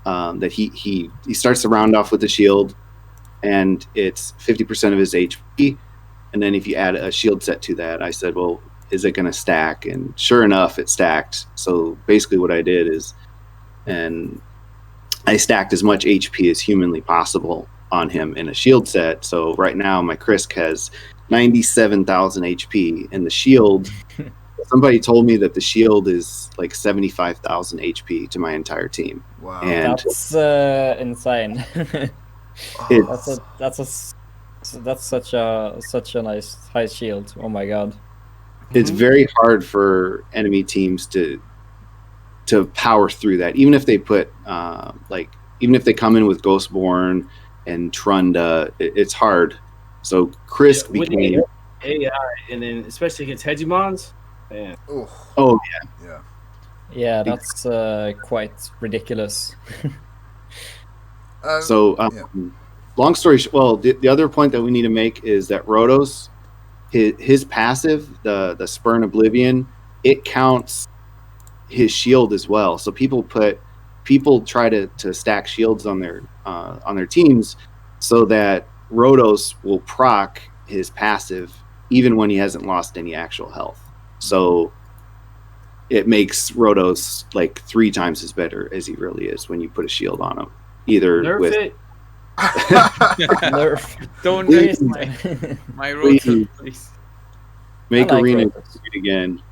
that he starts the round off with the shield, and it's 50% of his HP. And then if you add a shield set to that, I said, well, is it going to stack? And sure enough, it stacked. So basically what I did is, and I stacked as much HP as humanly possible on him in a shield set. So right now my Krisk has 97,000 HP, and the shield, somebody told me that the shield is like 75,000 HP to my entire team. Wow. And that's insane. That's such a nice high shield. Oh my god. It's very hard for enemy teams to power through that, even if they put even if they come in with Ghostborn and Trunda, it's hard. So Krisk became AI, and then especially against Hegemons. Man. Oh yeah, that's quite ridiculous. Long story short, the other point that we need to make is that Rotos, his passive, the Spurn Oblivion, it counts his shield as well. So people try to stack shields on their teams so that Rotos will proc his passive even when he hasn't lost any actual health. So it makes Rotos like 3 times as better as he really is when you put a shield on him. Either Nerf with it. Nerf. Don't raise my Rotos, please. Make Arena great again.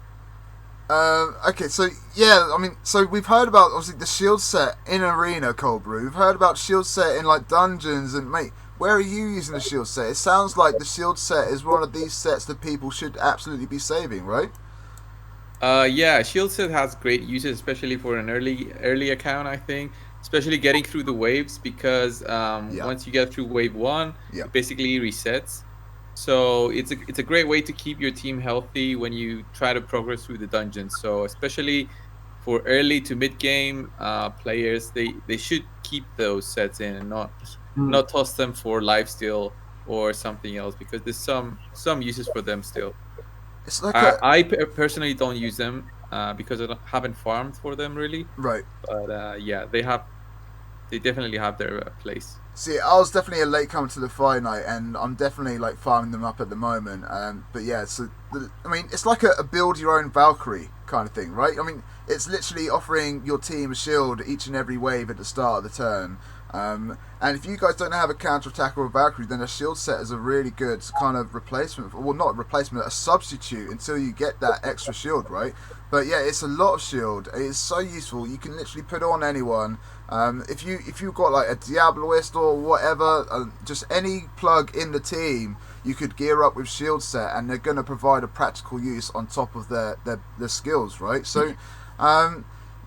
Okay, so yeah, I mean, so we've heard about obviously the shield set in Arena, Cold Brew. We've heard about shield set in like dungeons, and mate, where are you using the shield set? It sounds like the shield set is one of these sets that people should absolutely be saving, right? Yeah, shield set has great uses, especially for an early account, I think. Especially getting through the waves, because once you get through wave 1, it basically resets. So it's a great way to keep your team healthy when you try to progress through the dungeons. So especially for early to mid game players, they should keep those sets in and not toss them for lifesteal or something else, because there's some uses for them still. It's like I personally don't use them because I haven't farmed for them really. Right. But yeah, they definitely have their place. See, I was definitely a late comer to the Fire Night, and I'm definitely like farming them up at the moment. But yeah, so I mean, it's like a build your own Valkyrie kind of thing, right? I mean, it's literally offering your team a shield each and every wave at the start of the turn. And if you guys don't have a counter-attack or a Valkyrie, then a shield set is a really good kind of replacement. Well, not a replacement, a substitute until you get that extra shield, right? But yeah, it's a lot of shield. It's so useful. You can literally put it on anyone. If you've got like a Diabloist or whatever, just any plug in the team, you could gear up with shield set, and they're going to provide a practical use on top of their skills, right? So,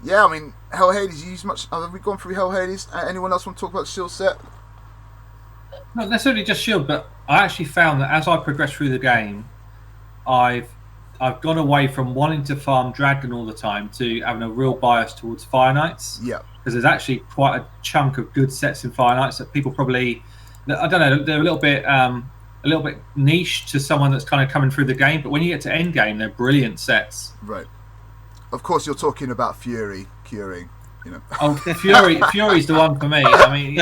yeah, I mean, Hell Hades, you use much? Have we gone through Hell Hades? Anyone else want to talk about shield set? Not necessarily just shield, but I actually found that as I progressed through the game, I've gone away from wanting to farm Dragon all the time to having a real bias towards Fire Knights. Yeah. Because there's actually quite a chunk of good sets in Fire Knights that people probably, I don't know, they're a little bit niche to someone that's kind of coming through the game. But when you get to end game, they're brilliant sets. Right. Of course, you're talking about Fury curing. You know. Oh, Fury's the one for me. I mean,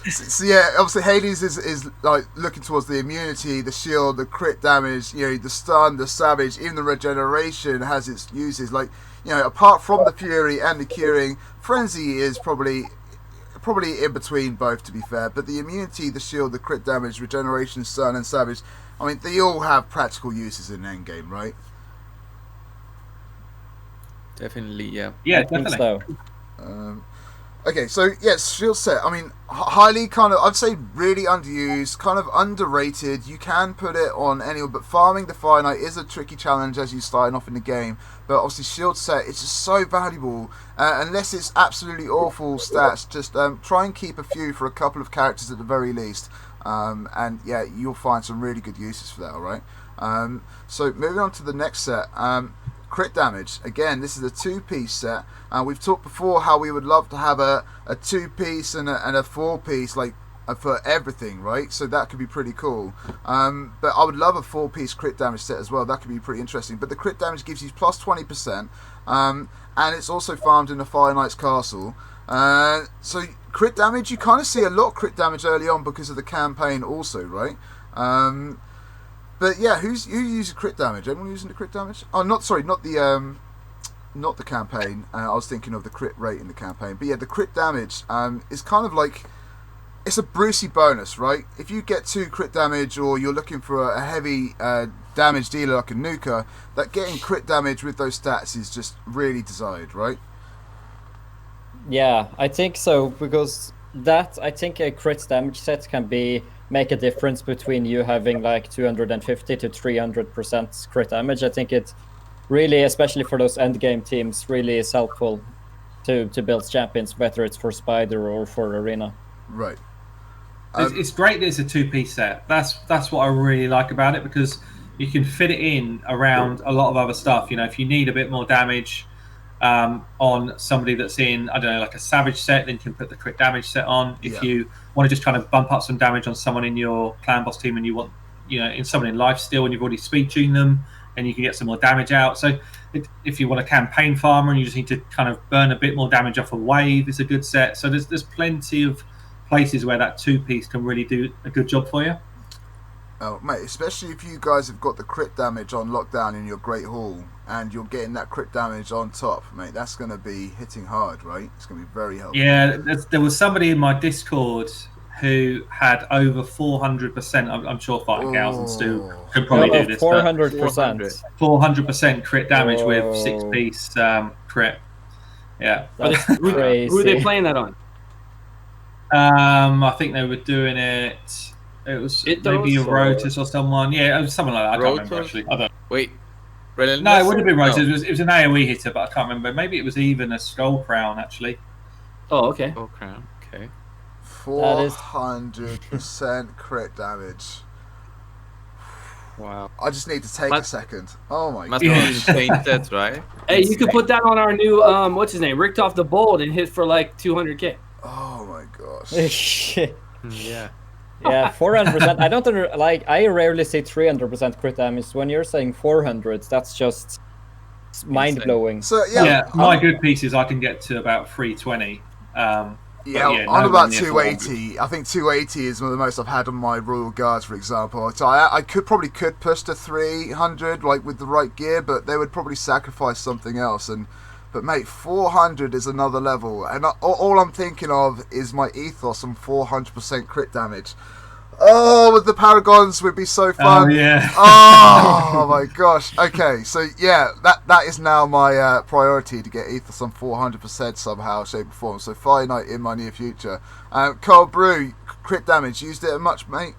so yeah, obviously Hades is like looking towards the immunity, the shield, the crit damage, you know, the stun, the savage, even the regeneration has its uses. Like, you know, apart from the Fury and the curing, Frenzy is probably in between both, to be fair. But the immunity, the shield, the crit damage, regeneration, stun, and savage, I mean, they all have practical uses in endgame, right? Definitely, yeah. Yeah, definitely. So. Okay, so yes, shield set. I mean, highly kind of, I'd say really underused, kind of underrated. You can put it on anyone, but farming the Fire Knight is a tricky challenge as you starting off in the game. But obviously, shield set, it's just so valuable. Unless it's absolutely awful stats, just try and keep a few for a couple of characters at the very least. And yeah, you'll find some really good uses for that. All right. So moving on to the next set. Crit damage. Again, this is a 2-piece set. We've talked before how we would love to have a 2-piece and a 4-piece, like for everything, right? So that could be pretty cool. But I would love a 4-piece crit damage set as well. That could be pretty interesting. But the crit damage gives you plus 20%, and it's also farmed in the Fire Knight's castle. So crit damage, you kind of see a lot of crit damage early on because of the campaign also, right? But yeah, who uses crit damage? Anyone using the crit damage? Oh, not the campaign. I was thinking of the crit rate in the campaign. But yeah, the crit damage is kind of like, it's a Brucey bonus, right? If you get 2 crit damage, or you're looking for a heavy damage dealer like a Nuka, that getting crit damage with those stats is just really desired, right? Yeah, I think so, because I think a crit damage set can make a difference between you having like 250 to 300% crit damage. I think it really, especially for those end game teams, really is helpful to build champions, whether it's for Spider or for Arena. Right. It's great that it's a 2-piece set. That's what I really like about it, because you can fit it in around a lot of other stuff. You know, if you need a bit more damage on somebody that's in, I don't know, like a Savage set, then you can put the crit damage set on. If you want to just kind of bump up some damage on someone in your clan boss team, and you want, you know, in someone in lifesteal and you've already speed tuned them, and you can get some more damage out. So if you want a campaign farmer and you just need to kind of burn a bit more damage off a wave, it's a good set. So there's plenty of places where that 2-piece can really do a good job for you. Oh, mate, especially if you guys have got the crit damage on lockdown in your Great Hall, and you're getting that crit damage on top, mate, that's going to be hitting hard, right? It's going to be very helpful. Yeah, there was somebody in my Discord who had over 400%. I'm sure Fartingcows and Stu could probably do this. 400%. 400% crit damage with 6-piece crit. Yeah. That's crazy. Who are they playing that on? I think they were doing it. It was maybe a Rotus or someone. Yeah, it was something like that. I can't remember actually. I don't. Wait. No, it would have been Rotus. No. It was an AoE hitter, but I can't remember. Maybe it was even a Skull Crown actually. Oh, okay. Skull Crown. Okay. 400% crit damage. Wow. I just need to take a second. Oh my god. Must be insane sets, right? Hey, you could put that on our new what's his name? Richtoff the Bold, and hit for like 200k. Oh my gosh. Yeah. Yeah, 400%. I don't like. I rarely see 300% crit damage. When you're saying 400, that's just mind blowing. So my good pieces I can get to about 320. I'm about 280. I think 280 is one of the most I've had on my Royal Guards, for example. So I could push to 300, like with the right gear, but they would probably sacrifice something else. And But mate, 400 is another level, and all I'm thinking of is my ethos and 400% crit damage. Oh, with the Paragons would be so fun. Oh, yeah. Oh, my gosh. Okay, so yeah, that is now my priority, to get ethos on 400% somehow, shape or form. So Fire Knight in my near future. Cold Brew, crit damage, used it much, mate?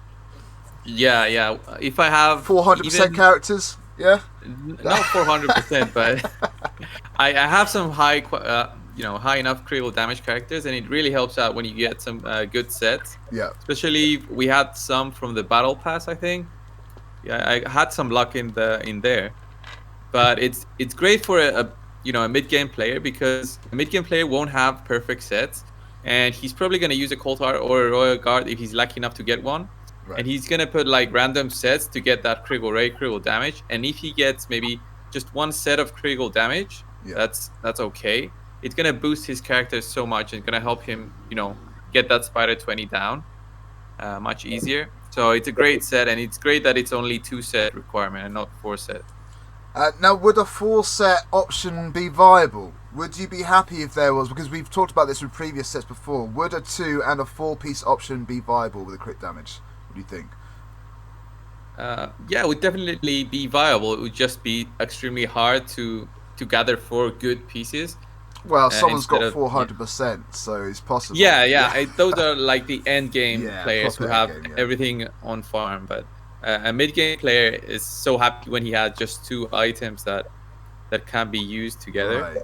Yeah. If I have 400% characters, yeah? Not 400%, but I have some high enough critical damage characters, and it really helps out when you get some good sets. Yeah. Especially we had some from the battle pass, I think. Yeah, I had some luck in there, but it's great for a mid game player, because a mid game player won't have perfect sets, and he's probably going to use a Cold Heart or a Royal Guard if he's lucky enough to get one. Right. And he's gonna put like random sets to get that critical rate, critical damage. And if he gets maybe just one set of critical damage, that's okay. It's gonna boost his character so much, and gonna help him, get that Spider 20 down much easier. So it's a great set, and it's great that it's only 2 set requirement and not 4 set. Now, would a 4 set option be viable? Would you be happy if there was, because we've talked about this with previous sets before, would a 2 and a 4 piece option be viable with a crit damage? What do you think? Yeah, it would definitely be viable. It would just be extremely hard to gather 4 good pieces. Well, someone's got 400%, so it's possible. Yeah. Those are like the end game players who have everything on farm. But a mid game player is so happy when he has just 2 items that can be used together. Right.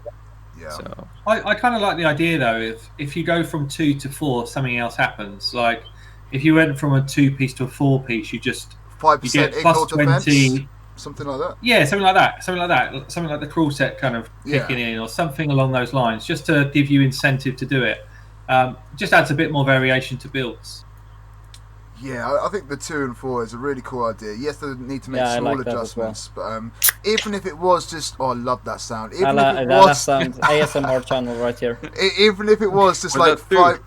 Yeah. So I kind of like the idea though. If you go from 2 to 4, something else happens. Like if you went from a 2-piece to a 4-piece, you just 5% plus 20, defense, something like that. Yeah, something like that. Something like the cruel set kind of kicking in, or something along those lines, just to give you incentive to do it. Just adds a bit more variation to builds. Yeah, I think the 2 and 4 is a really cool idea. Yes, they need to make small adjustments, but even if it was just, I love that sound. Even if it was, that sound ASMR channel right here. Even if it was just like 5.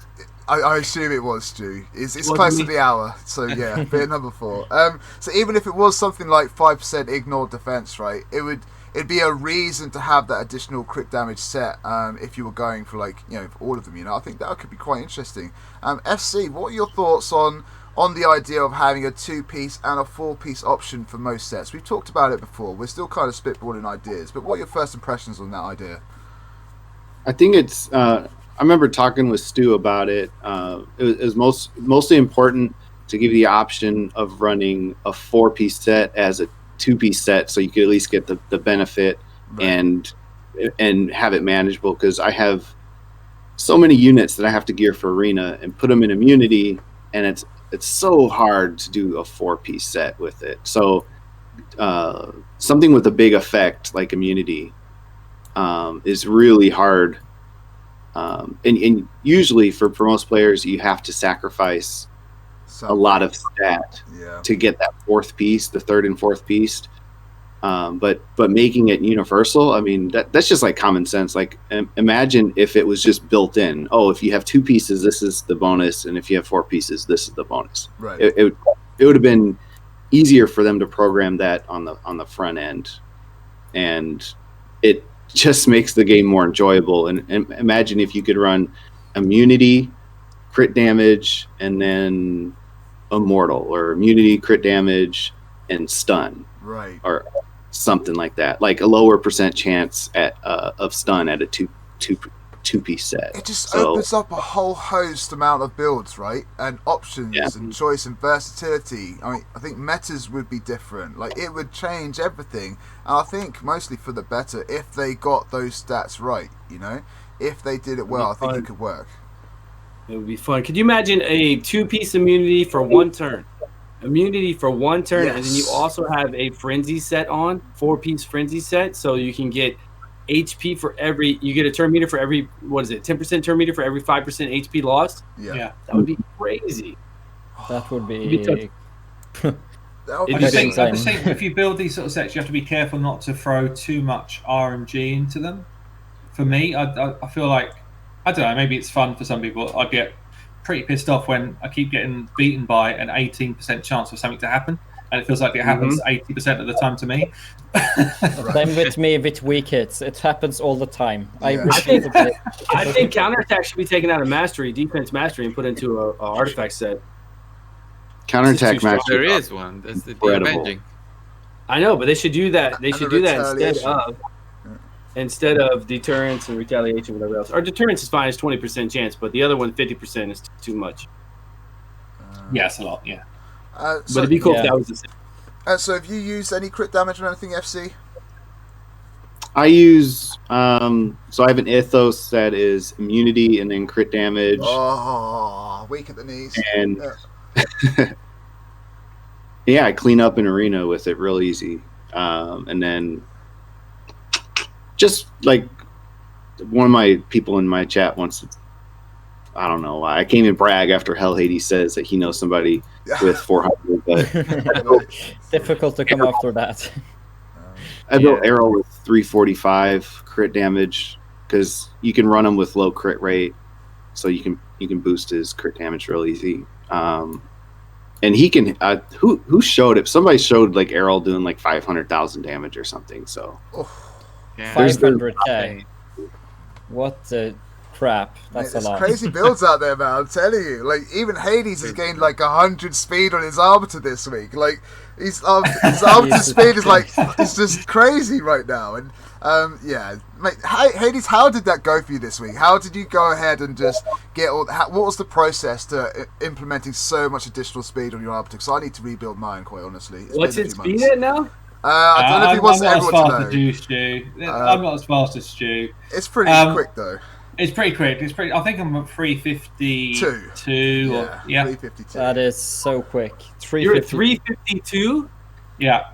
I assume it was, Stu. It's close to the hour, so yeah, bit number 4. So even if it was something like 5% ignored defense, right? It'd be a reason to have that additional crit damage set. If you were going for for all of them, I think that could be quite interesting. FC, what are your thoughts on the idea of having a 2-piece and a 4-piece option for most sets? We've talked about it before. We're still kind of spitballing ideas, but what are your first impressions on that idea? I think it's. I remember talking with Stu about it. It was mostly important to give the option of running a 4-piece set as a 2-piece set, so you could at least get the benefit and have it manageable. Because I have so many units that I have to gear for arena and put them in immunity, and it's so hard to do a 4-piece set with it. So something with a big effect like immunity is really hard. And usually for most players, you have to sacrifice a lot of stat to get that 4th piece, the 3rd and 4th piece. But making it universal, I mean, that's just like common sense. Like imagine if it was just built in. Oh, if you have 2 pieces, this is the bonus, and if you have 4 pieces, this is the bonus. Right. It would have been easier for them to program that on the front end, and it just makes the game more enjoyable. And imagine if you could run immunity, crit damage, and then immortal, or immunity, crit damage, and stun, right, or something like that, like a lower % chance of stun at a two-piece set. It just opens up a whole host amount of builds, right, and options and choice and versatility. I mean, I think metas would be different. Like, it would change everything, and I think mostly for the better if they got those stats right. If they did it well, I think it could work. It would be fun. Could you imagine a 2-piece immunity for 1 turn? Immunity for 1 turn, and then you also have a frenzy set on, 4-piece frenzy set, so you can get HP for every. You get a turn meter for every. 10% turn meter for every 5% HP lost. Yeah, that would be crazy. That would be. I just think if you build these sort of sets, you have to be careful not to throw too much RNG into them. For me, I feel like, I don't know, maybe it's fun for some people. I get pretty pissed off when I keep getting beaten by an 18% chance of something to happen, and it feels like it happens 80% of the time to me. Same with me with weak hits. It happens all the time. Yeah. I think counterattack should be taken out of mastery, defense mastery, and put into a artifact set. Counterattack mastery. There is one. That's the avenging. I know, but they should do that. They should do that instead of deterrence and retaliation, whatever else. Or deterrence is fine; it's 20% chance, but the other one, 50%, is too much. Yeah, it's a lot. Yeah, but it'd be cool if that was the same. So, have you used any crit damage or anything, FC? I use so I have an ethos that is immunity and then crit damage. Oh, weak at the knees. And yeah, I clean up an arena with it real easy. And then just like one of my people in my chat wants to, I don't know why, I can't even brag after Hell Hades says that he knows somebody with 400, but difficult to come after that. I built Arrow with 345 crit damage because you can run him with low crit rate, so you can boost his crit damage real easy. And he can. Who showed it? Somebody showed like Errol doing like 500,000 damage or something. So 500k. What the crap? That's a lot. Crazy builds out there, man. I'm telling you. Like even Hades has gained like 100 speed on his Arbiter this week. Like his Arbiter speed is like it's just crazy right now. And yeah, mate, Hades, how did that go for you this week? How did you go ahead and just get all? What was the process to implementing so much additional speed on your Arbiter? Because I need to rebuild mine, quite honestly. What's its speed at now? I don't know if he wants everyone to know. Stu. I'm not as fast as Stu. It's pretty quick though. It's pretty quick. I think I'm at 352. Yeah, 352. That is so quick. You're at 352. Yeah.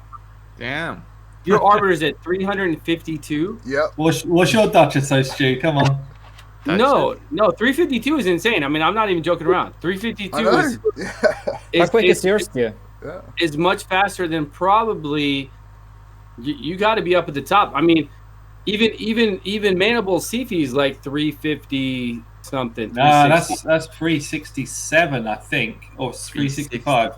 Damn. Your Arbiter's at 352. Yep. What's your Duchess, though, Stu? Come on. No, 352 is insane. I mean, I'm not even joking around. 352 is. How quick is yours, Stu? Yeah. Is much faster than probably. You got to be up at the top. I mean, even Manable Sifi is like 350 something. No, that's 367, I think, or 365.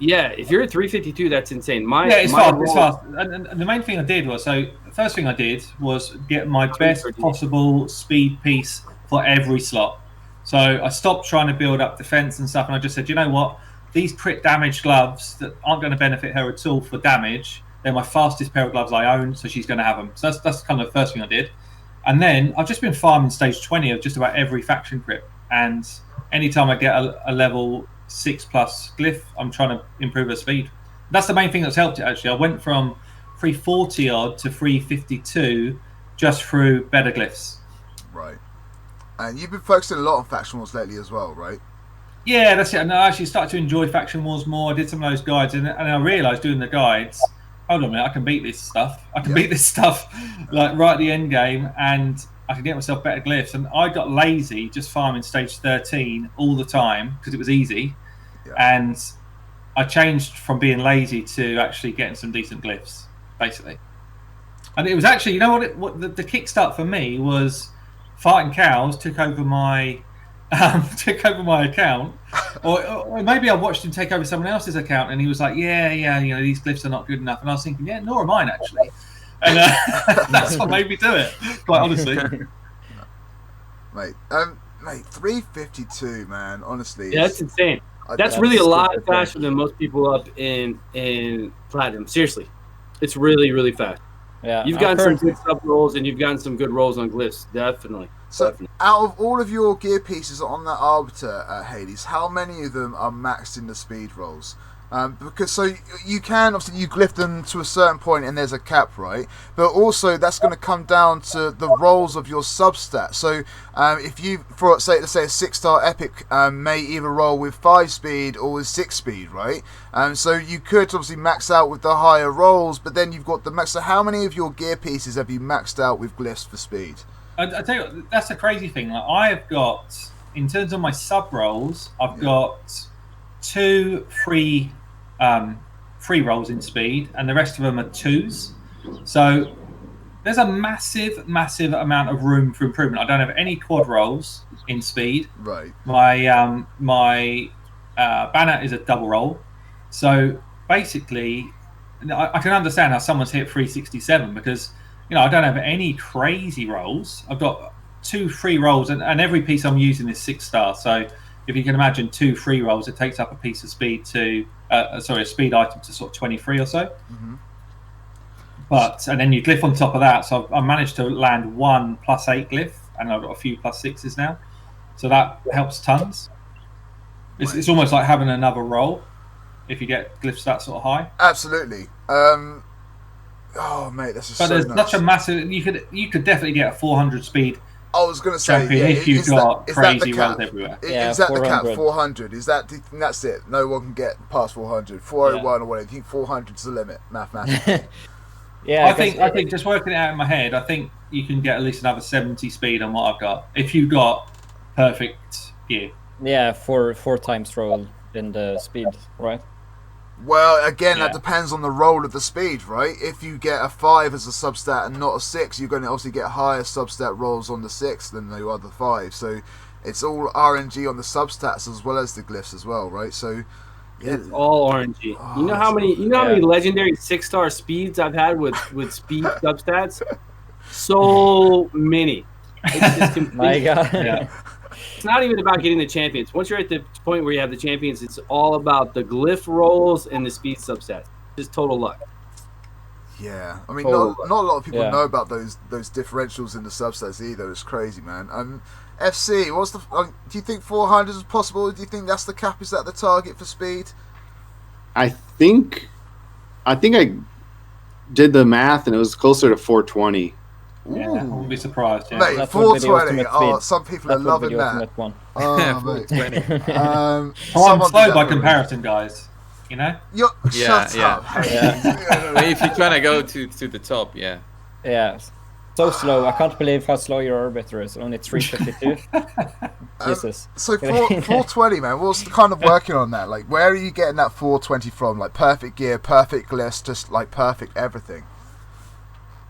Yeah, if you're at 352, that's insane. It's fast. And the main thing I did was, the first thing I did was get my best possible speed piece for every slot. So I stopped trying to build up defense and stuff, and I just said, you know what? These crit damage gloves that aren't going to benefit her at all for damage, they're my fastest pair of gloves I own, so she's going to have them. So that's kind of the first thing I did. And then I've just been farming stage 20 of just about every faction crit. And anytime I get a level 6+ glyph, I'm trying to improve her speed. That's the main thing that's helped it, actually. I went from 340 odd to 352 just through better glyphs. Right. And you've been focusing a lot on faction wars lately as well, right? Yeah, that's it. And I actually started to enjoy faction wars more. I did some of those guides, and I realised doing the guides, hold on a minute, I can beat this stuff. Like right at the end game, and I can get myself better glyphs. And I got lazy just farming stage 13 all the time because it was easy. Yeah. And I changed from being lazy to actually getting some decent glyphs, basically. And it was actually, you know what the kickstart for me was Fartingcows took over my account, or maybe I watched him take over someone else's account, and he was like, yeah, you know, these glyphs are not good enough. And I was thinking, yeah, nor are mine, actually. And that's what made me do it, quite honestly. Mate, 352, man, honestly. Yeah, that's insane. That's really a lot faster than most people up in Platinum. Seriously. It's really, really fast. Yeah, you've gotten some good sub rolls, and you've gotten some good rolls on glyphs. Definitely. So, out of all of your gear pieces on that Arbiter, Hades, how many of them are maxed in the speed rolls? Because so you can obviously you glyph them to a certain point, and there's a cap, right? But also that's going to come down to the rolls of your substat. So if you, let's say a 6-star epic may either roll with 5 speed or with 6 speed, right? So you could obviously max out with the higher rolls, but then you've got the max. So how many of your gear pieces have you maxed out with glyphs for speed? I tell you what, that's the crazy thing. Like, I have got, in terms of my sub rolls, I've got 2 free rolls in speed, and the rest of them are 2s. So there's a massive amount of room for improvement. I don't have any quad rolls in speed. Right. My banner is a double roll. So basically, I can understand how someone's hit 367 because I don't have any crazy rolls. I've got 2 free rolls, and every piece I'm using is 6-star. So if you can imagine 2 free rolls, it takes up a piece of speed a speed item to sort of 23 or so. Mm-hmm. And then you glyph on top of that. So I managed to land 1 +8 glyph, and I've got a few +6s now. So that helps tons. It's almost like having another roll if you get glyphs that sort of high. Absolutely. Oh mate, this is. But there's such a massive. You could definitely get a 400 speed. I was going to say, if you've got crazy rolls everywhere. Is that the cap? 400. Is that? That's it. No one can get past 400. 401 or whatever. You think 400 is the limit mathematically? Yeah, I think just working it out in my head, I think you can get at least another 70 speed on what I've got if you've got perfect gear. Yeah, 4 times roll in the speed, right? Well, again, that depends on the roll of the speed, right? If you get a 5 as a substat and not a 6, you're going to obviously get higher substat rolls on the 6 than the other 5. So it's all RNG on the substats as well as the glyphs as well, right? So yeah, it's all RNG. You know how many legendary 6-star speeds I've had with speed substats? So many. It's just my God. Yeah. It's not even about getting the champions. Once you're at the point where you have the champions, it's all about the glyph rolls and the speed substats. Just total luck. Yeah, I mean, not a lot of people know about those differentials in the subsets either. It's crazy, man. FC, what's the? Do you think 400 is possible? Do you think that's the cap? Is that the target for speed? I think I did the math and it was closer to 420. Yeah, I wouldn't be surprised. Yeah. Mate, 420. Oh, some people are loving that. Oh, mate. 420. I'm slow by comparison, guys. You know? Shut up. If you're trying to go to the top, yeah. Yeah. So slow. I can't believe how slow your arbiter is. Only 352. Jesus. So 420, man. What's the kind of working on that? Like, where are you getting that 420 from? Like, perfect gear, perfect glyphs, just like perfect everything.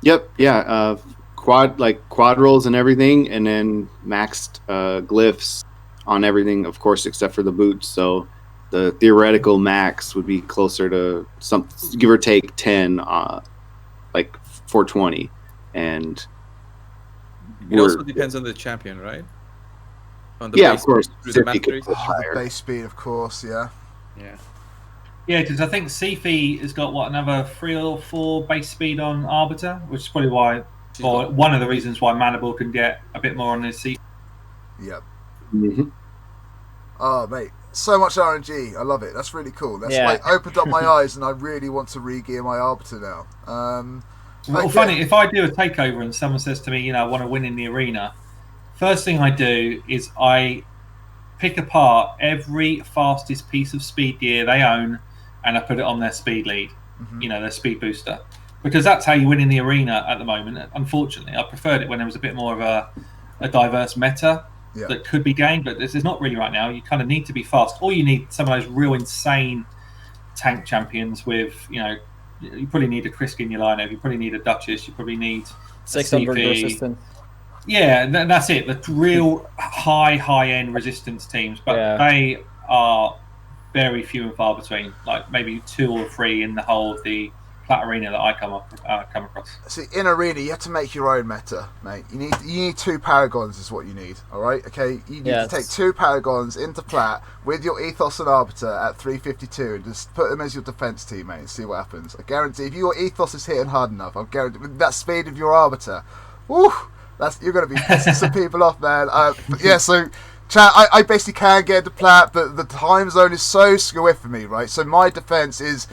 Yep. Yeah. Quad rolls and everything, and then maxed glyphs on everything, of course, except for the boots. So the theoretical max would be closer to some, give or take 10, like 420, and it also depends on the champion, right? On the of course. The mastery. The base speed, of course. Yeah. Yeah, because I think Sifi has got another 3 or 4 base speed on Arbiter, which is probably why, or one of the reasons why Manable can get a bit more on his Sifi. Yep. Mm-hmm. Oh, mate, so much RNG. I love it. That's really cool. That's like opened up my eyes, and I really want to re-gear my Arbiter now. Funny, if I do a takeover and someone says to me, I want to win in the arena, first thing I do is I pick apart every fastest piece of speed gear they own, and I put it on their speed lead, their speed booster, because that's how you win in the arena at the moment. Unfortunately, I preferred it when there was a bit more of a diverse meta that could be gained, but this is not really right now. You kind of need to be fast, or you need some of those real insane tank champions with, you probably need a Krisk in your lineup, you probably need a Duchess, you probably need 600 resistance. Yeah, that's it. The real high-end resistance teams, but they are very few and far between. Like maybe 2 or 3 in the whole of the Plat Arena that I come across. See, in arena, you have to make your own meta, mate. You need 2 Paragons is what you need. All right, okay. You need to take 2 Paragons into Plat with your Ethos and Arbiter at 352, and just put them as your defense team, mate, and see what happens. I guarantee, if your Ethos is hitting hard enough, I guarantee with that speed of your Arbiter, woo, you're going to be pissing some people off, man. So, chat, I basically can get into Plat, but the time zone is so squiff for me, right? So my defense is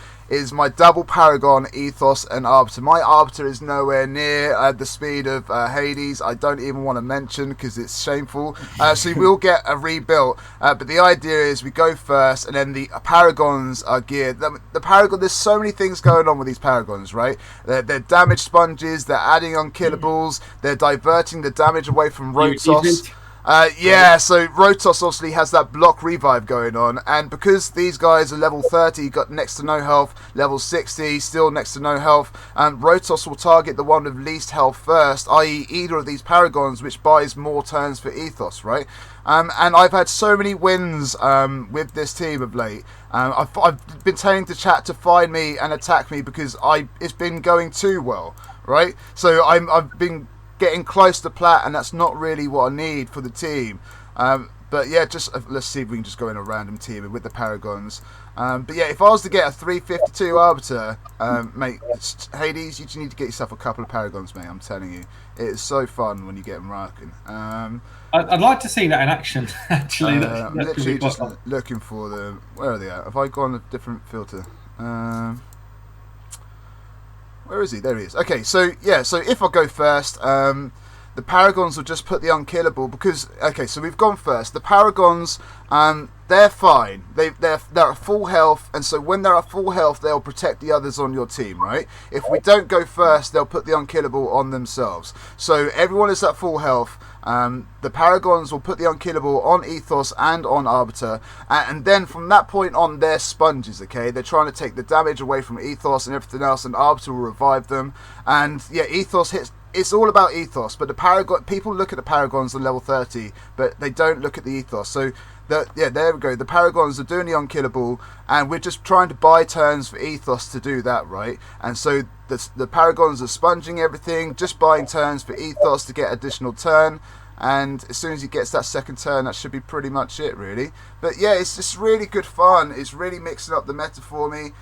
my double Paragon, Ethos, and Arbiter. My Arbiter is nowhere near the speed of Hades. I don't even want to mention because it's shameful. So we'll get a rebuilt. But the idea is we go first, and then the Paragons are geared. The Paragon, there's so many things going on with these Paragons, right? They're damage sponges. They're adding unkillables. They're diverting the damage away from Rotos. Yeah, so Rotos obviously has that block revive going on, and because these guys are level 30, got next to no health, level 60, still next to no health, Rotos will target the one with least health first, i.e. either of these Paragons, which buys more turns for Ethos, right? And I've had so many wins with this team of late. I've been telling the chat to find me and attack me because it's been going too well, right? So I've been getting close to plat, and that's not really what I need for the team. But yeah, just let's see if we can just go in a random team with the Paragons. But yeah, if I was to get a 352 Arbiter, mate, Hades, you just need to get yourself a couple of Paragons, mate. I'm telling you, it is so fun when you get them rocking. I'd like to see that in action. Actually, I'm literally just looking for them. Where are they at? Have I gone a different filter? Where is he? There he is. Okay, so yeah, so if I go first, the Paragons will just put the unkillable because okay, so we've gone first. The Paragons, they're fine. They're at full health, and so when they're at full health, they'll protect the others on your team, right? If we don't go first, they'll put the unkillable on themselves. So everyone is at full health. The Paragons will put the unkillable on Ethos and on Arbiter, and then from that point on, they're sponges, okay? They're trying to take the damage away from Ethos and everything else, and Arbiter will revive them. And yeah, Ethos hits. It's all about Ethos, but the people look at the Paragons on level 30, but they don't look at the Ethos. So yeah, there we go. The Paragons are doing the unkillable, and we're just trying to buy turns for Ethos to do that, right? And so the Paragons are sponging everything, just buying turns for Ethos to get additional turn. And as soon as he gets that second turn, that should be pretty much it, really. But yeah, it's just really good fun. It's really mixing up the meta for me.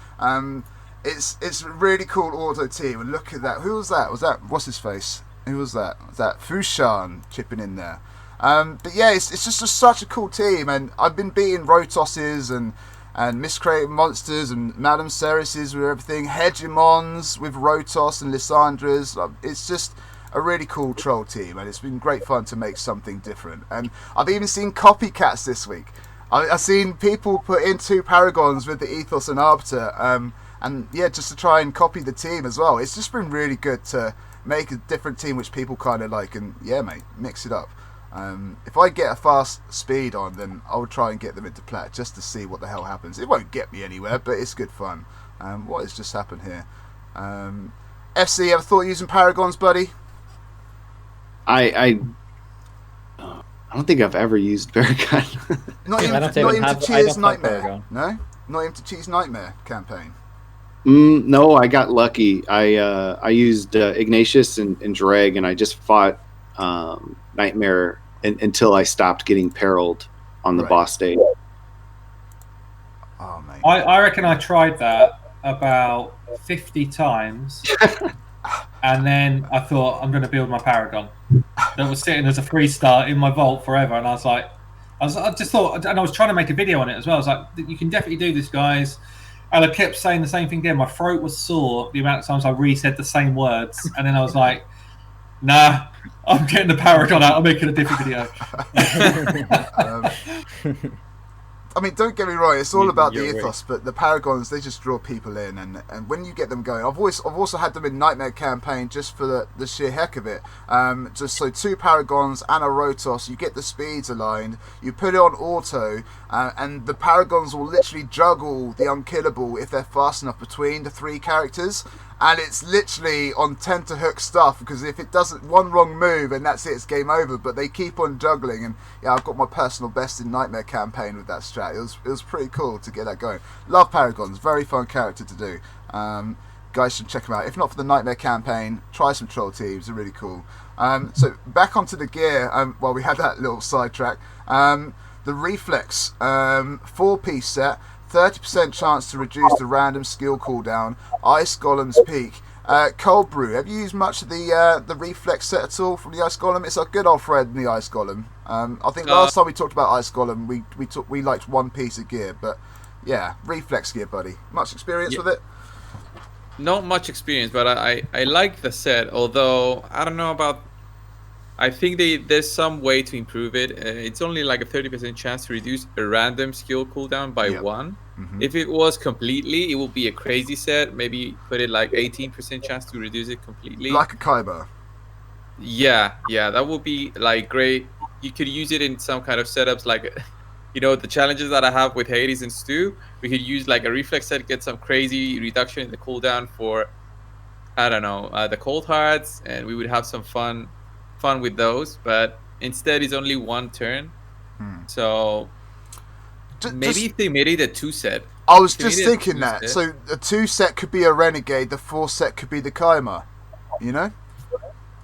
It's a really cool auto team, and look at that. Who was that? What's his face? Who was that? Was that Fushan chipping in there? But yeah, it's just such a cool team, and I've been beating Rotoses and Miscreated Monsters and Madame Cereses with everything, Hegemons with Rotos and Lysandras. It's just a really cool troll team, and it's been great fun to make something different. And I've even seen copycats this week. I've seen people put in 2 Paragons with the Ethos and Arbiter, and yeah, just to try and copy the team as well. It's just been really good to make a different team which people kind of like, and yeah, mate, mix it up. If I get a fast speed on, then I would try and get them into plat just to see what the hell happens. It won't get me anywhere, but it's good fun. What has just happened here? FC, ever thought of using Paragons, buddy? I don't think I've ever used Paragon. not even to Cheers Nightmare. No, not even to Cheese Nightmare campaign. No, I got lucky. I used Ignatius and Dreg, and I just fought Nightmare until I stopped getting perilled on the boss stage. Oh man! I reckon I tried that about 50 times. And then I thought, I'm going to build my Paragon that was sitting as a 3-star in my vault forever. And I just thought, and I was trying to make a video on it as well. I was like, you can definitely do this, guys. And I kept saying the same thing again. My throat was sore the amount of times I resaid the same words. And then I was like, nah, I'm getting the Paragon out. I'm making a different video. I mean, don't get me wrong, it's all about the ethos, but the Paragons, they just draw people in, and when you get them going, I've also had them in Nightmare campaign just for the sheer heck of it. Just so 2 Paragons and a Rotos, you get the speeds aligned, you put it on auto, and the Paragons will literally juggle the unkillable if they're fast enough between the 3 characters. And it's literally on tenterhook stuff, because if it doesn't, one wrong move and that's it, it's game over. But they keep on juggling, and yeah, I've got my personal best in Nightmare campaign with that strat. It was pretty cool to get that going. Love Paragons, very fun character to do. Guys should check them out. If not for the Nightmare campaign, try some troll teams. They're really cool. So back onto the gear. While we had that little sidetrack, the Reflex 4-piece set. 30% chance to reduce the random skill cooldown. Ice Golem's Peak. Cold Brew, have you used much of the Reflex set at all from the Ice Golem? It's a good old friend in the Ice Golem. I think last time we talked about Ice Golem, we liked 1 piece of gear, but yeah, Reflex gear, buddy. Much experience with it? Not much experience, but I like the set, although I don't know about... I think there's some way to improve it. It's only like a 30% chance to reduce a random skill cooldown by 1. Mm-hmm. If it was completely, it would be a crazy set. Maybe put it like 18% chance to reduce it completely. Like a Kaiba. Yeah, that would be like great. you could use it in some kind of setups, like, you know, the challenges that I have with Hades and Stu. We could use like a reflex set, get some crazy reduction in the cooldown for, I don't know, the cold hearts, and we would have some fun with those. But instead, it's only one turn. So maybe if they made it a 2-set. I was just thinking that. So a 2-set could be a Renegade, the 4-set could be the Kaima, you know?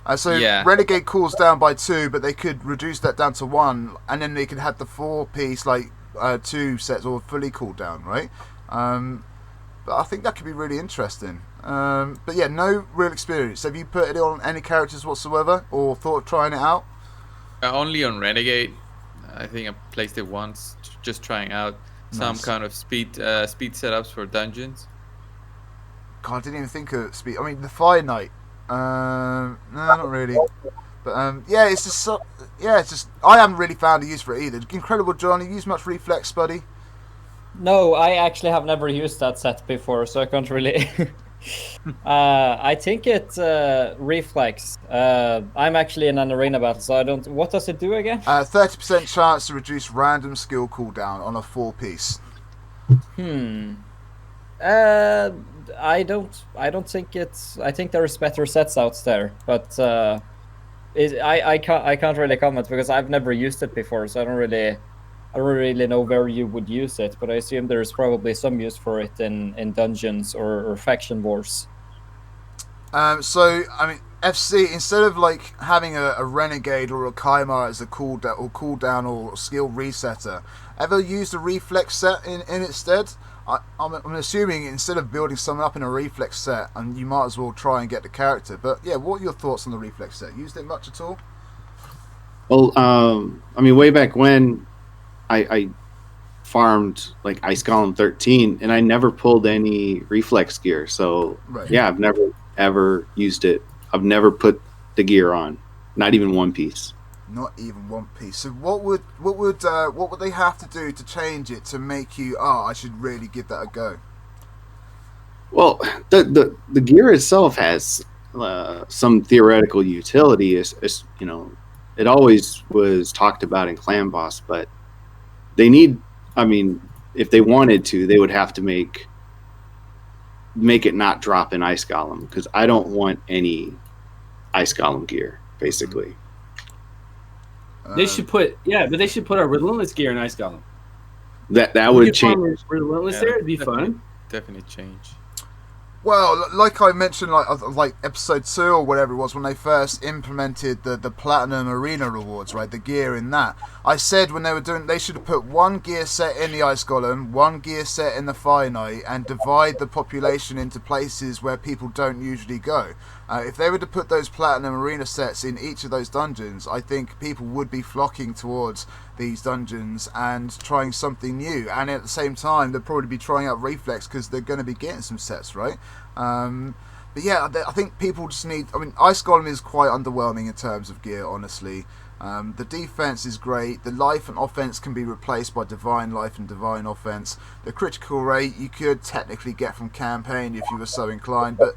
Renegade cools down by 2, but they could reduce that down to 1, and then they could have the 4-piece, like 2 sets or fully cooled down, right? But I think that could be really interesting. But yeah, no real experience. Have you put it on any characters whatsoever, or thought of trying it out? Only on Renegade. I think I placed it once, just trying out some kind of speed setups for dungeons. God, I didn't even think of speed. I mean, the Fire Knight. No, not really. But it's just I haven't really found a use for it either. Incredible John, you use much reflex, buddy? No, I actually have never used that set before, so I can't really. I think it's reflex. I'm actually in an arena battle, so I don't. What does it do again? 30% chance to reduce random skill cooldown on a 4-piece. I don't think it's. I think there's better sets out there, but I can't really comment because I've never used it before, so I don't really know where you would use it. But I assume there's probably some use for it in dungeons or faction wars. So I mean, FC, instead of like having a Renegade or a Kaima as a cooldown or skill resetter, ever used a reflex set in its stead? I'm assuming instead of building something up in a reflex set, and you might as well try and get the character. But yeah, what are your thoughts on the reflex set? Used it much at all? Well, I mean, way back when I farmed like Ice Golem 13, and I never pulled any reflex gear. So yeah, I've never ever used it. I've never put the gear on, not even 1 piece. Not even 1 piece. So what would they have to do to change it to make you? I should really give that a go. Well, the gear itself has some theoretical utility. Is you know, it always was talked about in Clan Boss, but they need. I mean, if they wanted to, they would have to make it not drop in Ice Golem, because I don't want any Ice Golem gear, basically. They should put they should put a Relentless gear in Ice Golem. That would change. Relentless there, it'd be fun. Definitely change. Well, like I mentioned, like episode 2 or whatever it was, when they first implemented the Platinum Arena rewards, right? The gear in that. I said when they were doing, they should have put 1 gear set in the Ice Golem, 1 gear set in the Fire Knight, and divide the population into places where people don't usually go. If they were to put those Platinum Arena sets in each of those dungeons, I think people would be flocking towards these dungeons and trying something new. And at the same time, they'll probably be trying out Reflex because they're going to be getting some sets, right? But yeah, I think people just need... I mean, Ice Golem is quite underwhelming in terms of gear, honestly. The defense is great. The life and offense can be replaced by Divine Life and Divine Offense. The critical rate you could technically get from campaign if you were so inclined, but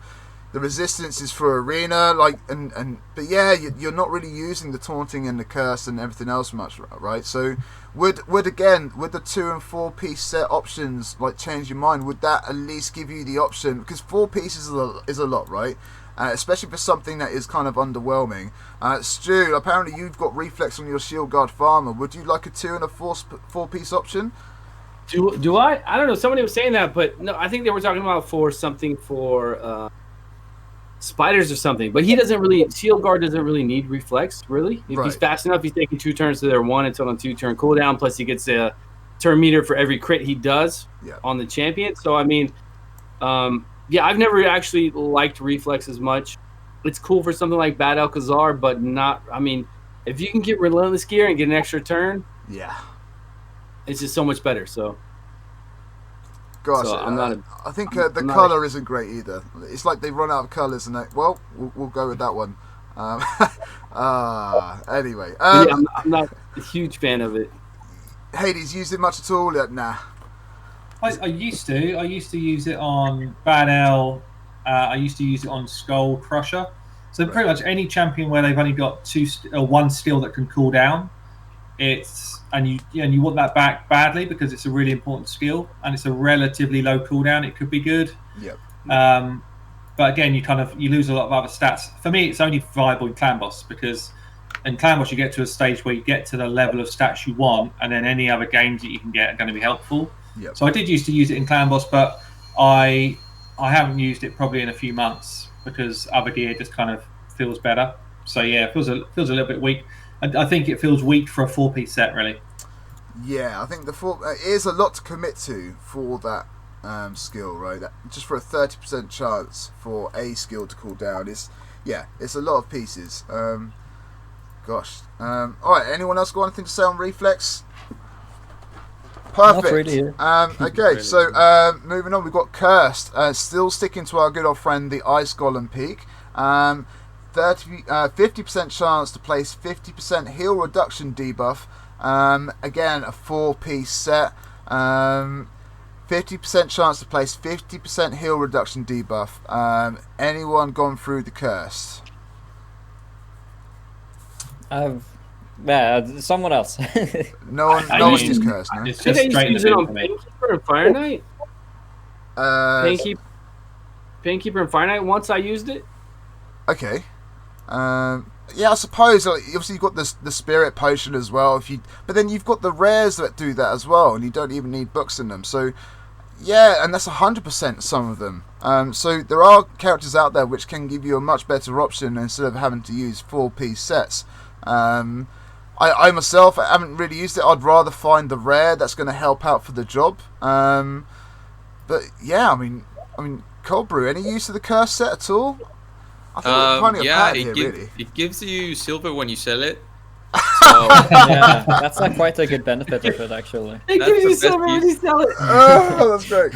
the resistance is for arena, but yeah, you're not really using the taunting and the curse and everything else much, right? So would the 2 and 4 piece set options like change your mind? Would that at least give you the option? Because 4 pieces is a lot, right? Especially for something that is kind of underwhelming. Stu, apparently you've got reflex on your shield guard farmer. Would you like a 2 and a 4 piece option? Do I? I don't know. Somebody was saying that, but no, I think they were talking about for spiders or something, but he doesn't really. Shield guard doesn't really need reflex, really. If he's fast enough, he's taking 2 turns to their 1 until on 2 turn cooldown. Plus, he gets a turn meter for every crit he does on the champion. So, I mean, I've never actually liked reflex as much. It's cool for something like Bad Alcazar, but not. I mean, if you can get Relentless gear and get an extra turn, it's just so much better. So. Gosh, so I think the colour isn't great either. It's like they run out of colours and we'll go with that one. Anyway. I'm not a huge fan of it. Hades, use it much at all? Nah. I used to use it on Bad L. I used to use it on Skull Crusher. So pretty much any champion where they've only got 1 skill that can cool down, and you want that back badly because it's a really important skill and it's a relatively low cooldown. It could be good. Yep. But again, you lose a lot of other stats. For me, it's only viable in Clan Boss because in Clan Boss you get to a stage where you get to the level of stats you want, and then any other games that you can get are going to be helpful. Yep. So I did used to use it in Clan Boss, but I haven't used it probably in a few months because other gear just kind of feels better. So yeah, it feels a little bit weak. I think it feels weak for a 4-piece set, really. Yeah, I think it is a lot to commit to for that skill, right? Just for a 30% chance for a skill to cool down it's a lot of pieces. Gosh. All right. Anyone else got anything to say on Reflex? Perfect. Not really. Okay, really. So moving on, we've got Cursed. Still sticking to our good old friend, the Ice Golem Peak. 50% chance to place 50% heal reduction debuff. Again, a 4-piece set. 50% chance to place 50% heal reduction debuff. Anyone gone through the Cursed? Someone else. No one used Cursed, no? It's I just think I straight used in to the use it bin on for me. Painkeeper and Fire Knight. Painkeeper and Fire Knight. Once I used it. Okay. Yeah, I suppose. Obviously, you've got the Spirit Potion as well. But then you've got the rares that do that as well, and you don't even need books in them. So, yeah, and that's 100% some of them. So there are characters out there which can give you a much better option instead of having to use 4-piece sets. I myself haven't really used it. I'd rather find the rare that's going to help out for the job. But yeah, I mean, Cold Brew, any use of the Curse set at all? I think we're finding a pattern here, really. It gives you silver when you sell it. So Yeah, that's quite a good benefit of it, actually. It That's gives the you best silver when you use. sell it. Oh, that's great.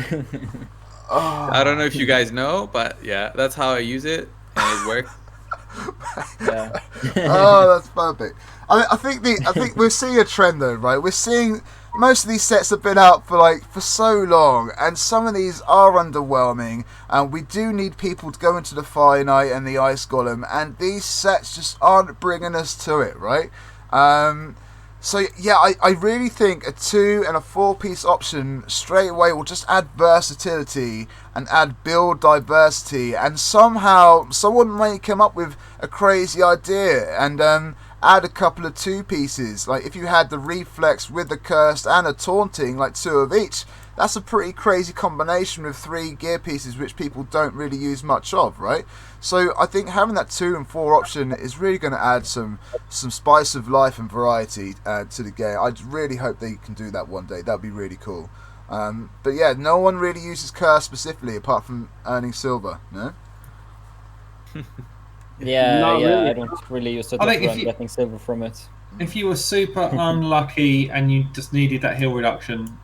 Oh. I don't know if you guys know, but yeah, that's how I use it, and it works. Yeah. Oh, that's perfect. I think we're seeing a trend though, right? We're seeing most of these sets have been out for so long, and some of these are underwhelming. And we do need people to go into the Fire Knight and the Ice Golem, and these sets just aren't bringing us to it, right? So yeah, I really think a 2 and a 4-piece option straight away will just add versatility and add build diversity, and somehow someone may come up with a crazy idea and add a couple of 2-pieces. Like if you had the Reflex with the Cursed and a Taunting, like 2 of each, that's a pretty crazy combination with 3 gear pieces which people don't really use much of, right? So I think having that 2 and 4 option is really going to add some spice of life and variety to the game. I really hope they can do that one day. That'd be really cool. But yeah, no one really uses Curse specifically apart from earning silver, no? Yeah, Not really. I don't really use it I think just if when you- getting silver from it. If you were super unlucky and you just needed that heal reduction,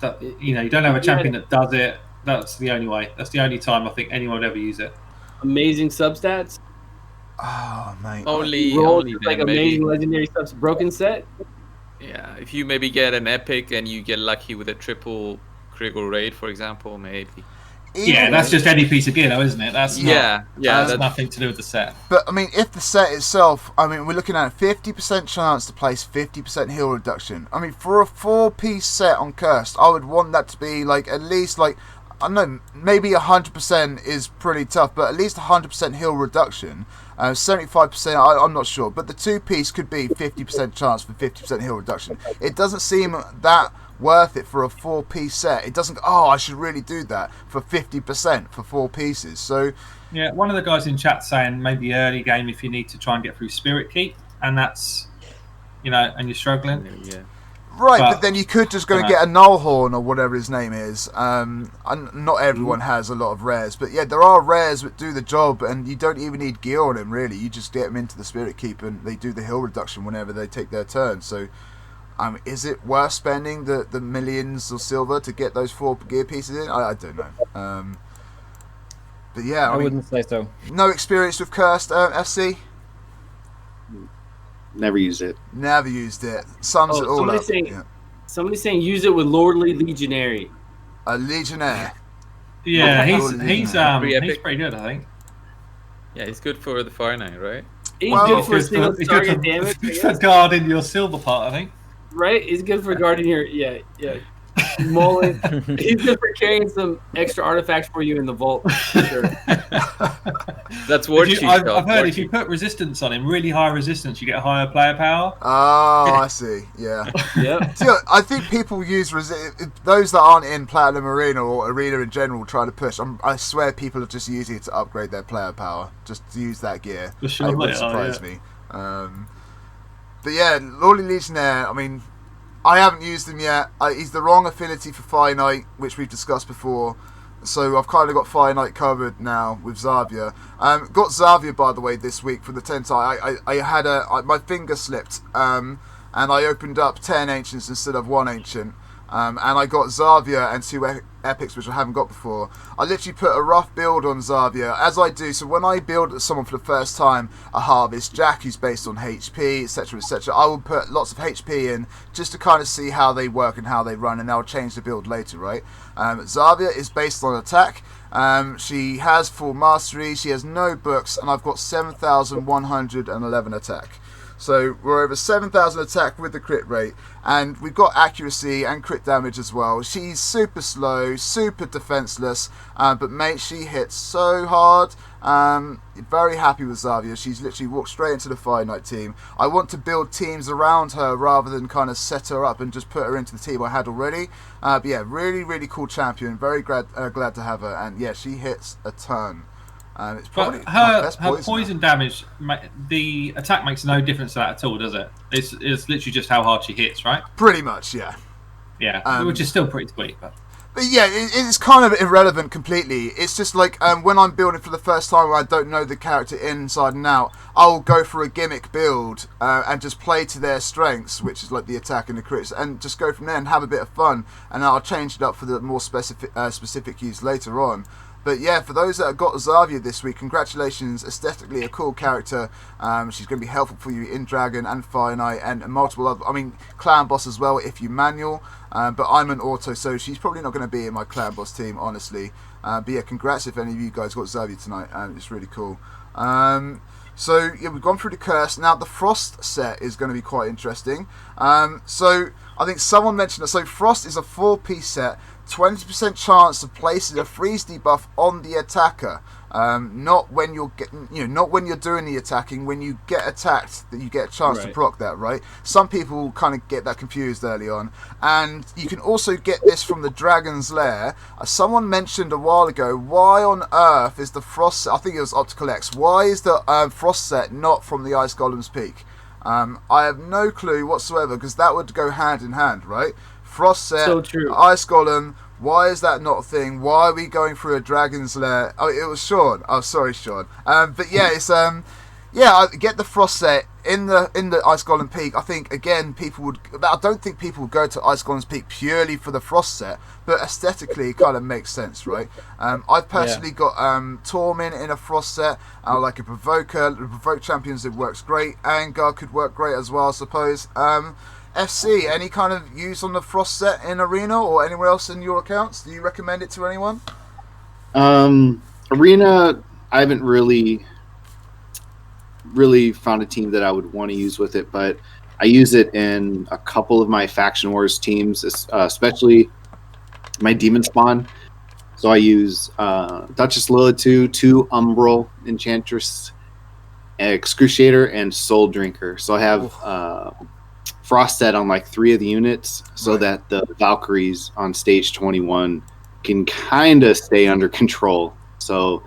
that you don't have a champion that does it. That's the only way. That's the only time I think anyone would ever use it. Amazing substats. Oh, mate. Only Like then, maybe. amazing legendary subs broken set. Yeah, if you maybe get an epic and you get lucky with a triple critical raid, for example, maybe. Yeah, that's just any piece of gear, though, isn't it? That's That's nothing to do with the set. But, I mean, if the set itself, we're looking at a 50% chance to place 50% heal reduction. I mean, for a 4-piece set on Cursed, I would want that to be, at least, I don't know, maybe 100% is pretty tough, but at least 100% heal reduction. 75%, I'm not sure. But the 2-piece could be 50% chance for 50% heal reduction. It doesn't seem that worth it for a 4-piece set. It doesn't, I should really do that for 50% for 4 pieces. So yeah, one of the guys in chat saying maybe early game if you need to try and get through Spirit Keep, and that's and you're struggling. Yeah. right, but then you could just go and get a Nullhorn or whatever his name is. And not everyone has a lot of rares, but yeah, there are rares that do the job, and you don't even need gear on them really. You just get them into the Spirit Keep, and they do the heal reduction whenever they take their turn. So is it worth spending the millions of silver to get those 4 gear pieces in? I don't know. But yeah, I wouldn't say so. No experience with Cursed, FC? Never used it. Never used it. Sums it all up. Somebody's saying use it with Lordly Legionary. A Legionnaire. Yeah, he's pretty pretty good, I think. Yeah, he's good for the Fire Knight, right? He's good for single target damage. He's for guarding your silver part, I think. Right? He's good for guarding your yeah. Mullet. He's good for carrying some extra artifacts for you in the vault. For sure. That's what I've heard if you put resistance on him, really high resistance, you get higher player power. Oh, I see. Yeah. Yeah. See, I think people use those that aren't in Platinum Arena or Arena in general try to push. I swear people are just using it to upgrade their player power, just to use that gear. Sure it would surprise me. But yeah, Lordly Legionnaire, I mean, I haven't used him yet. He's the wrong affinity for Finite, which we've discussed before. So I've kind of got Finite covered now with Xavier. Got Xavier, by the way, this week for the 10 tie. I had my finger slipped, and I opened up 10 Ancients instead of 1 Ancient. And I got Xavier and 2 Epics, which I haven't got before. I literally put a rough build on Xavier, as I do. So when I build someone for the first time, a Harvest Jack who's based on HP, etc., etc., I will put lots of HP in just to kind of see how they work and how they run, and I'll change the build later, right? Xavier is based on attack. She has full mastery, she has no books, and I've got 7,111 attack. So we're over 7,000 attack with the crit rate, and we've got accuracy and crit damage as well. She's super slow, super defenseless, but mate, she hits so hard. Very happy with Xavier. She's literally walked straight into the Finite team. I want to build teams around her rather than kind of set her up and just put her into the team I had already. But yeah, really, really cool champion. Very glad to have her, and yeah, she hits a ton. It's probably her poison damage, the attack makes no difference to that at all, does it? It's literally just how hard she hits, right? Pretty much, yeah. Yeah, which is still pretty sweet. But yeah, it's kind of irrelevant completely. It's just like when I'm building for the first time where I don't know the character inside and out, I'll go for a gimmick build and just play to their strengths, which is like the attack and the crits, and just go from there and have a bit of fun. And I'll change it up for the more specific use later on. But yeah, for those that have got Xavier this week, congratulations. Aesthetically a cool character. She's going to be helpful for you in Dragon and Finite and multiple other... I mean, Clan Boss as well if you manual. But I'm an auto, so she's probably not going to be in my Clan Boss team, honestly. But yeah, congrats if any of you guys got Xavier tonight. It's really cool. So yeah, we've gone through the curse. Now the Frost set is going to be quite interesting. So I think someone mentioned it. So Frost is a 4-piece set. 20% chance of placing a freeze debuff on the attacker. Not when you're getting, not when you're doing the attacking. When you get attacked, that you get a chance to proc that, right? Some people kind of get that confused early on, and you can also get this from the Dragon's Lair. Someone mentioned a while ago, why on earth is the Frost? I think it was Optical X. Why is the Frost set not from the Ice Golem's Peak? I have no clue whatsoever, because that would go hand in hand, right? Frost set, so true. Ice Golem. Why is that not a thing? Why are we going through a Dragon's Lair? Oh, it was Sean. Oh, sorry, Sean. But yeah, it's I get the Frost set in the Ice Golem Peak. I think again I don't think people would go to Ice Golem's Peak purely for the Frost set, but aesthetically it kind of makes sense, right? I've personally got Tormin in a Frost set. I like a Provoker. The Provoke Champions, it works great. Angar could work great as well, I suppose. FC, any kind of use on the Frost set in Arena or anywhere else in your accounts? Do you recommend it to anyone? Arena, I haven't really found a team that I would want to use with it, but I use it in a couple of my Faction Wars teams, especially my Demon Spawn. So I use Duchess Lilith 2 Umbral Enchantress, Excruciator, and Soul Drinker. So I have Frost set on like 3 of the units, so that the Valkyries on stage 21 can kind of stay under control. So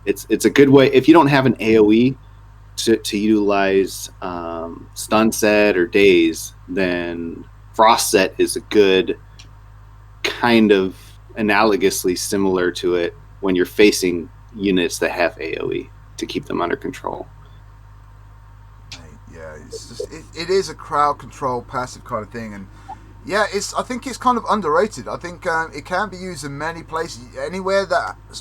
it's a good way if you don't have an AoE to utilize stun set or daze, then Frost set is a good kind of analogously similar to it when you're facing units that have AoE to keep them under control. Yeah, it's just it is a crowd control passive kind of thing, and yeah, I think it's kind of underrated. I think it can be used in many places. Anywhere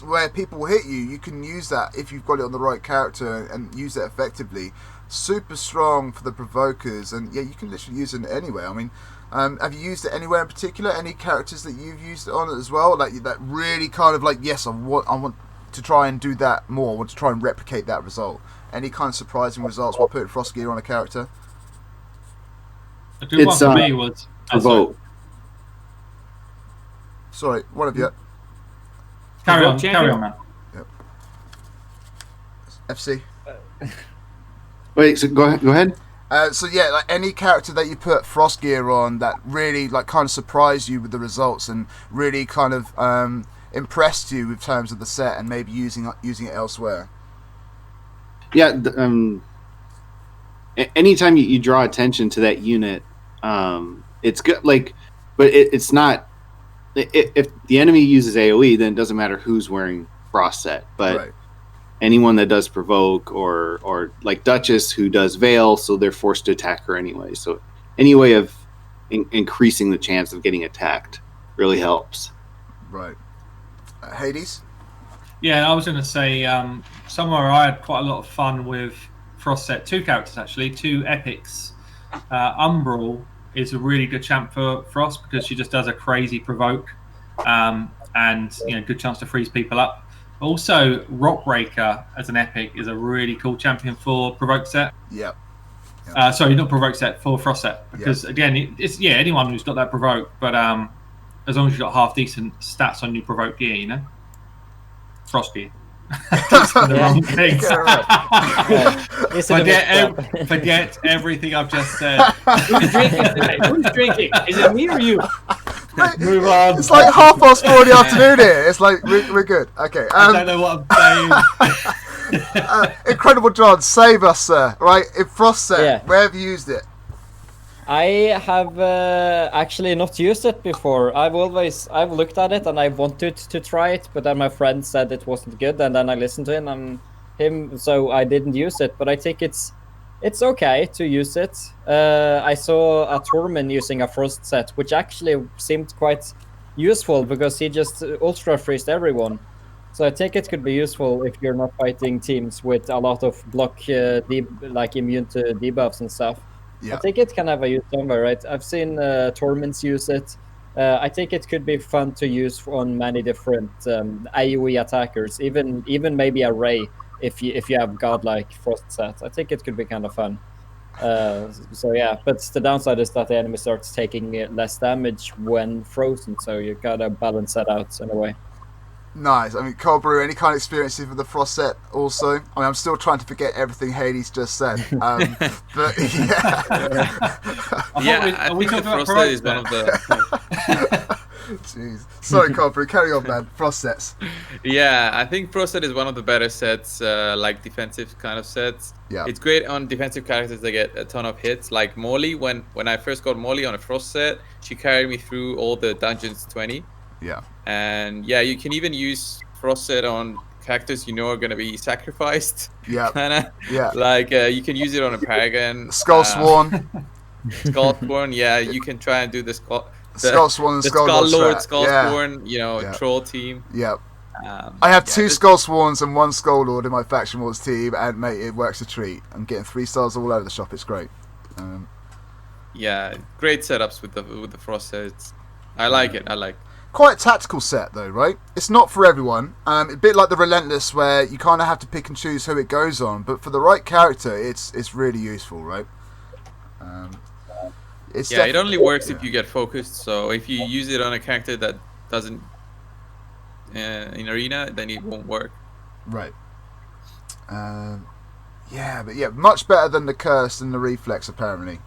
where people hit you, you can use that if you've got it on the right character and use it effectively. Super strong for the provokers, and yeah, you can literally use it anywhere. I mean, have you used it anywhere in particular? Any characters that you've used it on as well, like that really kind of like, yes, I want to try and do that more, or to try and replicate that result? Any kind of surprising results while putting frost gear on a character? A good one for me was provoke. Sorry, what have you? Carry on, man. Yep. FC. Wait, so go ahead. So yeah, like any character that you put frost gear on that really like kind of surprised you with the results and really kind of impressed you with terms of the set and maybe using it elsewhere. Yeah, anytime you draw attention to that unit, it's good. Like, but it's not. If the enemy uses AOE, then it doesn't matter who's wearing frost set. But right. Anyone that does provoke or like Duchess who does veil, so they're forced to attack her anyway. So any way of increasing the chance of getting attacked really helps. Right. Hades? Yeah, I was going to say somewhere I had quite a lot of fun with frost set. 2 characters actually, 2 epics. Umbral is a really good champ for frost because she just does a crazy provoke and good chance to freeze people up. Also, Rockbreaker as an epic is a really cool champion for provoke set. Yep. Sorry, not provoke set, for frost set. Because again, it's anyone who's got that provoke, but as long as you've got half decent stats on your provoke gear, frost gear. The wrong thing. Forget everything I've just said. Who's drinking tonight? Who's drinking? Is it me or you? Move on. It's like 4:30 in the afternoon here. It's like we're good. Okay. I don't know what I'm saying. Incredible John, save us, sir. Right, in frost set, where have you used it? I have actually not used it before. I've looked at it and I wanted to try it, but then my friend said it wasn't good, and then I listened to him, so I didn't use it. But I think it's okay to use it. I saw a Tormin using a frost set, which actually seemed quite useful because he just ultra freezed everyone. So I think it could be useful if you're not fighting teams with a lot of block, like immune to debuffs and stuff. Yeah. I think it can have a use somewhere, right? I've seen Torments use it. I think it could be fun to use on many different AoE attackers, even maybe a Ray if you have godlike frost set. I think it could be kind of fun. So yeah, but the downside is that the enemy starts taking less damage when frozen, so you gotta balance that out in a way. Nice. I mean, Cold Brew, any kind of experiences with the frost set also? I mean, I'm still trying to forget everything Hades just said. But yeah. I think the frost set is one of the... Jeez. Sorry, Cold Brew, carry on, man. Frost sets. Yeah, I think frost set is one of the better sets, like defensive kind of sets. Yeah. It's great on defensive characters that get a ton of hits. Like Molly, when I first got Molly on a frost set, she carried me through all the dungeons 20. Yeah. And yeah, you can even use frost set on characters you know are going to be sacrificed. Yeah. Kinda. Yeah. Like you can use it on a Paragon. Skullsworn. Skullsworn, yeah. You can try and do the Skullsworn and Skull-Lord, Skullsworn, troll team. Yeah. I have 2 Skullsworns and 1 Skull-Lord in my Faction Wars team, and mate, it works a treat. I'm getting 3 stars all over the shop. It's great. Yeah, great setups with the frost sets. I like it. Quite a tactical set though, right? It's not for everyone. A bit like the Relentless, where you kind of have to pick and choose who it goes on. But for the right character, it's really useful, right? It only works if you get focused. So if you use it on a character that doesn't in arena, then it won't work. Right. Much better than the Curse and the Reflex apparently.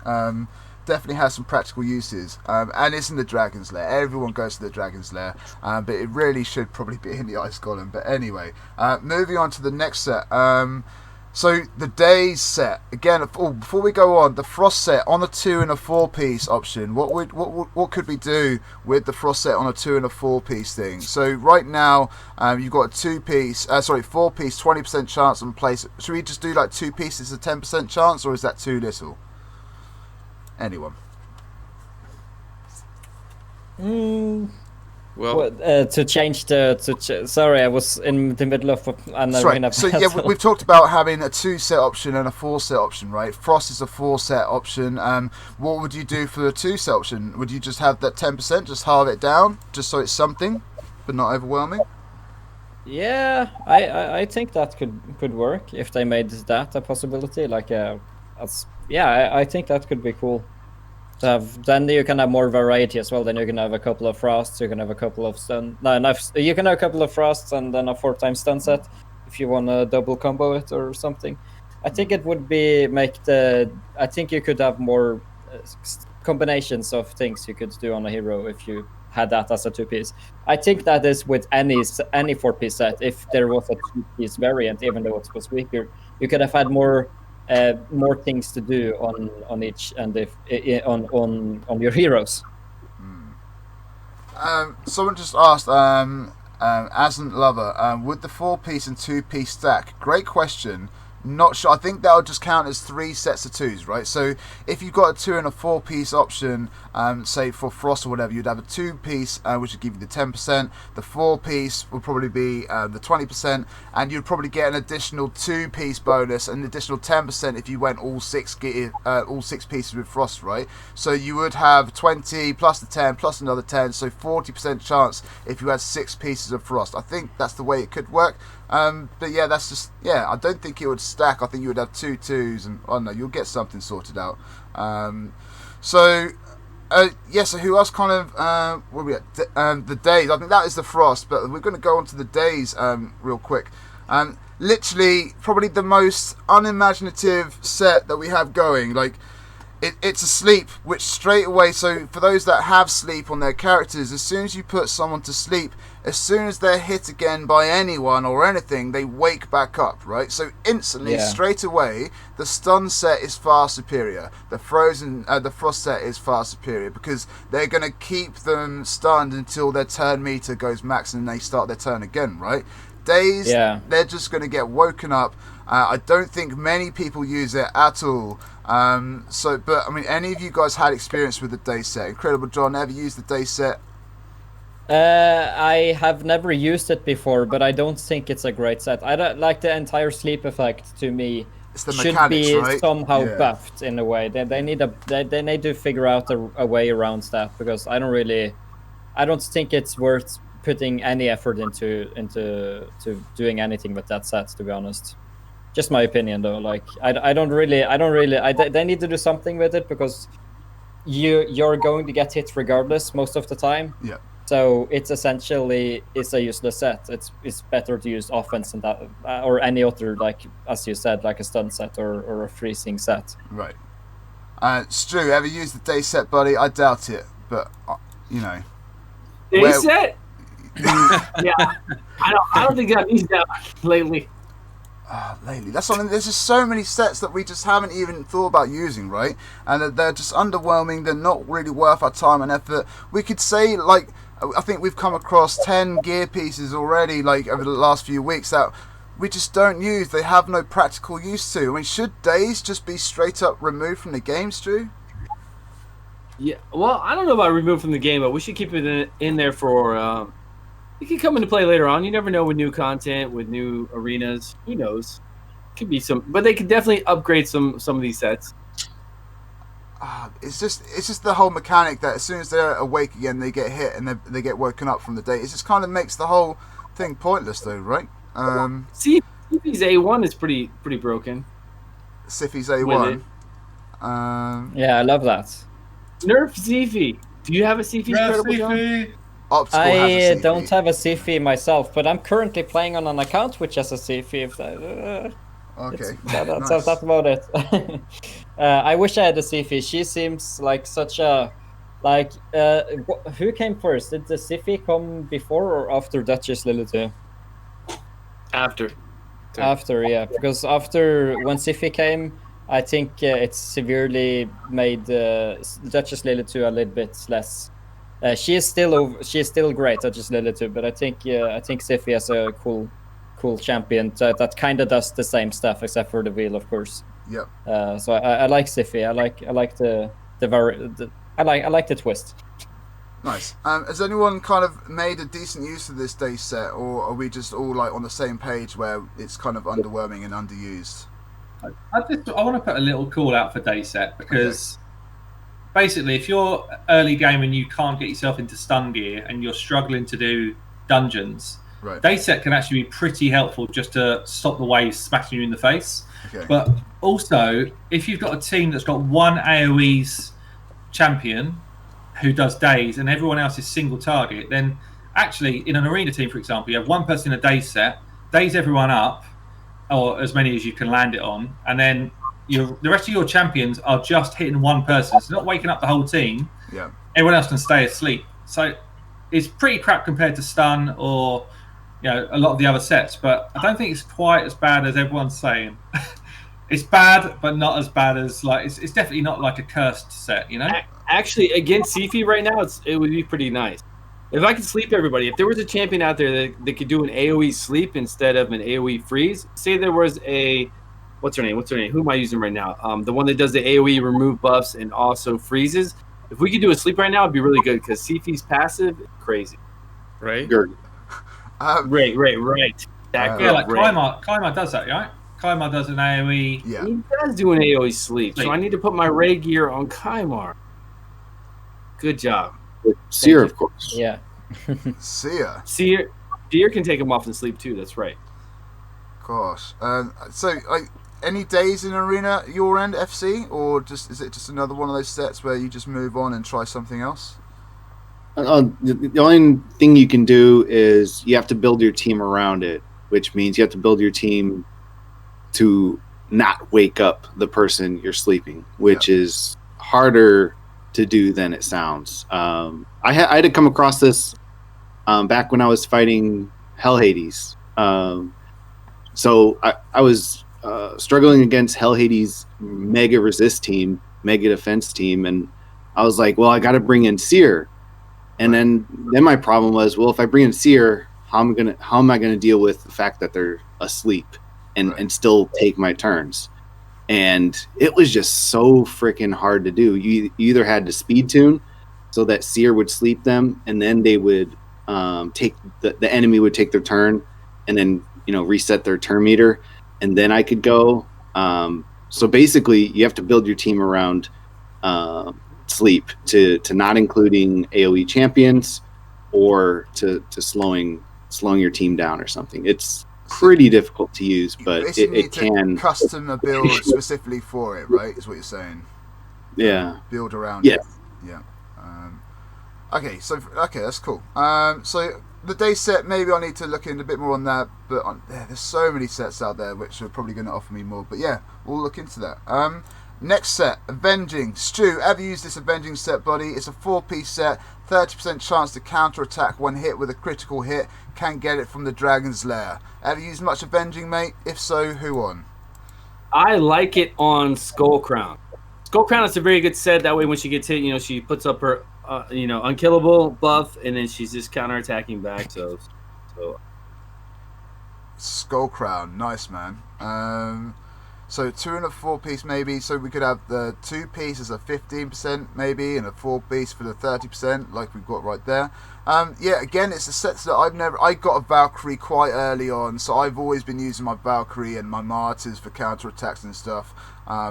Definitely has some practical uses, and it's in the Dragon's Lair. Everyone goes to the Dragon's Lair, but it really should probably be in the Ice Golem. But anyway, moving on to the next set. So the Days set again. Before we go on, the Frost set on a 2 and a 4 piece option. What could we do with the Frost set on a 2 and a 4 piece thing? So right now, you've got a 4 piece, 20% chance on place. Should we just do like 2 pieces, a 10% chance, or is that too little? Anyone? Well, to change sorry, I was in the middle of an arena. So yeah, we've talked about having a 2 set option and a 4 set option, right? Frost is a 4 set option. What would you do for the 2 set option? Would you just have that 10%, just halve it down, just so it's something, but not overwhelming? Yeah, I think that could work if they made that a possibility. Like, I think that could be cool. To have, then you can have more variety as well. Then you can have a couple of frosts. You can have a couple of stun. No, you can have a couple of frosts and then a 4-time stun set if you want to double combo it or something. I think it would be I think you could have more combinations of things you could do on a hero if you had that as a 2-piece. I think that is with any 4-piece set. If there was a 2-piece variant, even though it was weaker, you could have had more things to do on each and if on your heroes. Someone just asked, Aslan Lover, would the 4-piece and 2-piece stack? Great question. Not sure. I think that would just count as 3 sets of 2s, right? So if you've got a 2 and a 4-piece option, say for Frost or whatever, you'd have a 2-piece, which would give you the 10%. The 4-piece would probably be the 20%, and you'd probably get an additional 2-piece bonus, an additional 10% if you went all 6 pieces with Frost, right? So you would have 20 plus the 10 plus another 10, so 40% chance if you had 6 pieces of Frost. I think that's the way it could work. But yeah, that's just, I don't think it would stack. I think you would have 2 2s, and no, you'll get something sorted out. So who else kind of, where are we at? The days, I think that is the Frost, but we're going to go on to the days real quick. Literally, probably the most unimaginative set that we have going. Like, it's a sleep, which straight away, so for those that have sleep on their characters, as soon as you put someone to sleep, as soon as they're hit again by anyone or anything, they wake back up, right? So instantly, straight away, the stun set is far superior. The frost set is far superior, because they're going to keep them stunned until their turn meter goes max and they start their turn again, right? Days, they're just going to get woken up. I don't think many people use it at all. But I mean, any of you guys had experience with the day set? Incredible John, ever used the day set? I have never used it before, but I don't think it's a great set. I don't like the entire sleep effect. To me, it's the should mechanics, be right? somehow buffed in a way. They need to figure out a way around that, because I don't think it's worth putting any effort into doing anything with that set, to be honest. Just my opinion, though. Like, they need to do something with it, because you're going to get hit regardless most of the time. Yeah. So it's a useless set. It's better to use offense and that, or any other, like as you said, like a stun set or a freezing set. Right. Stu, ever used the day set, buddy? I doubt it, but Day set? Yeah, I don't think I've used that lately. Lately, that's something. There's just so many sets that we just haven't even thought about using, right? And they're just underwhelming. They're not really worth our time and effort. We could say, like, I think we've come across 10 gear pieces already, like over the last few weeks, that we just don't use. They have no practical use to. I mean, should days just be straight up removed from the game, Stu? Yeah, well, I don't know about removed from the game, but we should keep it in there for. It can come into play later on. You never know with new content, with new arenas. Who knows? Could be some, but they could definitely upgrade some of these sets. It's just the whole mechanic that as soon as they're awake again, they get hit and they get woken up from the day. It just kind of makes the whole thing pointless, though, right? Sifi's A1 is pretty broken. Sifi's A1. Yeah, I love that. Nerf Sifi. Do you have a Sifi? I don't have a Sifi myself, but I'm currently playing on an account which has a Sifi. Okay. That's about it. I wish I had a Sifi. She seems like such a who came first? Did the Sifi come before or after Duchess Lily 2? After, yeah. Because after when Sifi came, I think it severely made Duchess Lily 2 a little bit less. She is still great, Duchess Lily 2, but I think Sifi has a cool champion that kind of does the same stuff except for the wheel, of course. Yep. So I like Sifi. I like the twist. Nice. Has anyone kind of made a decent use of this day set, or are we just all like on the same page where it's kind of underwhelming and underused? I want to put a little call out for day set, because basically, if you're early game and you can't get yourself into stun gear and you're struggling to do dungeons, Right. Day set can actually be pretty helpful just to stop the waves smashing you in the face. Okay. But also, if you've got a team that's got one AoE's champion who does days and everyone else is single target, then actually in an arena team, for example, you have one person in a day set, days everyone up, or as many as you can land it on, and then the rest of your champions are just hitting one person. So not waking up the whole team. Yeah. Everyone else can stay asleep. So it's pretty crap compared to stun or a lot of the other sets, but I don't think it's quite as bad as everyone's saying. It's bad, but not as bad as it's definitely not like a cursed set, Actually, against Sifi right now, it would be pretty nice. If I could sleep everybody, if there was a champion out there that could do an AoE sleep instead of an AoE freeze, say there was a what's her name? Who am I using right now? The one that does the AoE remove buffs and also freezes. If we could do a sleep right now, it'd be really good because Sifi's passive is crazy. Right? Right. Kaimar does that, right? Kaimar does an AoE. Yeah. He does do an AoE sleep. So I need to put my Ray gear on Kaimar. Good job. Seer, of course. Yeah. Seer can take him off and sleep too. That's right. Gosh. So, any days in arena your end, FC, or is it just another one of those sets where you just move on and try something else? The only thing you can do is you have to build your team around it, which means you have to build your team to not wake up the person you're sleeping, which is harder to do than it sounds. I had to come across this back when I was fighting Hell Hades. So I was struggling against Hell Hades' mega resist team, mega defense team, and I was like, well, I got to bring in Seer. And then my problem was, well, if I bring in Seer, how am I gonna deal with the fact that they're asleep and still take my turns? And it was just so freaking hard to do. You either had to speed tune so that Seer would sleep them, and then they would take the enemy would take their turn, and then reset their turn meter, and then I could go. So basically, you have to build your team around sleep to not including AoE champions or to slowing your team down or something. It's pretty difficult to use, but it can custom a build specifically for it, right? Is what you're saying? Yeah. Build around it. Yeah. Okay, that's cool. So the day set, maybe I need to look in a bit more on that, but there's so many sets out there which are probably going to offer me more. But yeah, we'll look into that. Next set, Avenging. Stu, ever used this Avenging set, buddy? It's a 4-piece set, 30% chance to counter-attack when hit with a critical hit. Can get it from the Dragon's Lair. Ever used much Avenging, mate? If so, who on? I like it on Skullcrown. Skullcrown is a very good set. That way when she gets hit, she puts up her unkillable buff, and then she's just counter-attacking back. So Skullcrown, nice, man. So 2 and a 4-piece maybe. So we could have the 2-piece as a 15% maybe, and a 4-piece for the 30%, like we've got right there. Again, it's a set that I got a Valkyrie quite early on, so I've always been using my Valkyrie and my Martyrs for counter attacks and stuff.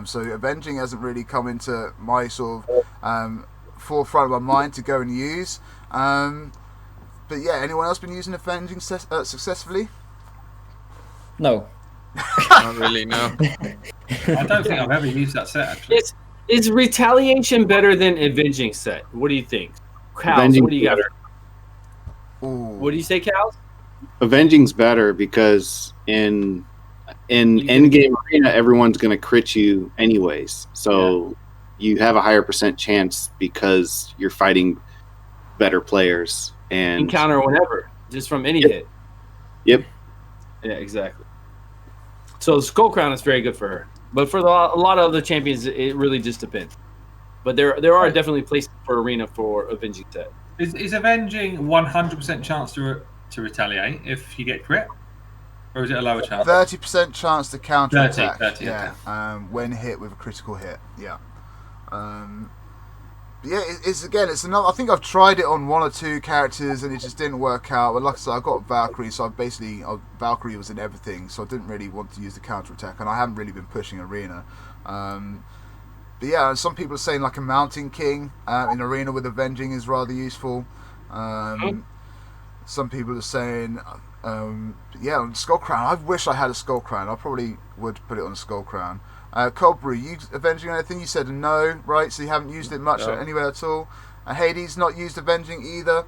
So Avenging hasn't really come into my sort of forefront of my mind to go and use. But yeah, anyone else been using Avenging successfully? No. Not really, no. I don't think I've ever used that set, actually. Is Retaliation better than Avenging set? What do you think? Cows, what do you got? What do you say, Cows? Avenging's better because in endgame arena, everyone's going to crit you anyways. So you have a higher % chance because you're fighting better players. And you can counter whenever, just from any hit. Yep. Yeah, exactly. So Skullcrown is very good for her, but for a lot of other champions, it really just depends. But there are definitely places for arena for Avenging set. Is Avenging 100% chance to retaliate if you get crit, or is it a lower chance? 30% chance to counter attack. 30, yeah, okay. When hit with a critical hit. Yeah. It's another. I think I've tried it on 1 or 2 characters and it just didn't work out. But like I said, I got Valkyrie, so Valkyrie was in everything, so I didn't really want to use the counter attack, and I haven't really been pushing arena. But yeah, some people are saying like a Mountain King in arena with Avenging is rather useful. Some people are saying Yeah, Skull Crown. I wish I had a Skull Crown. I probably would put it on a Skull Crown. Cold Brew, you Avenging anything? You said no, right? So you haven't used it much anywhere at all. Hades not used Avenging either.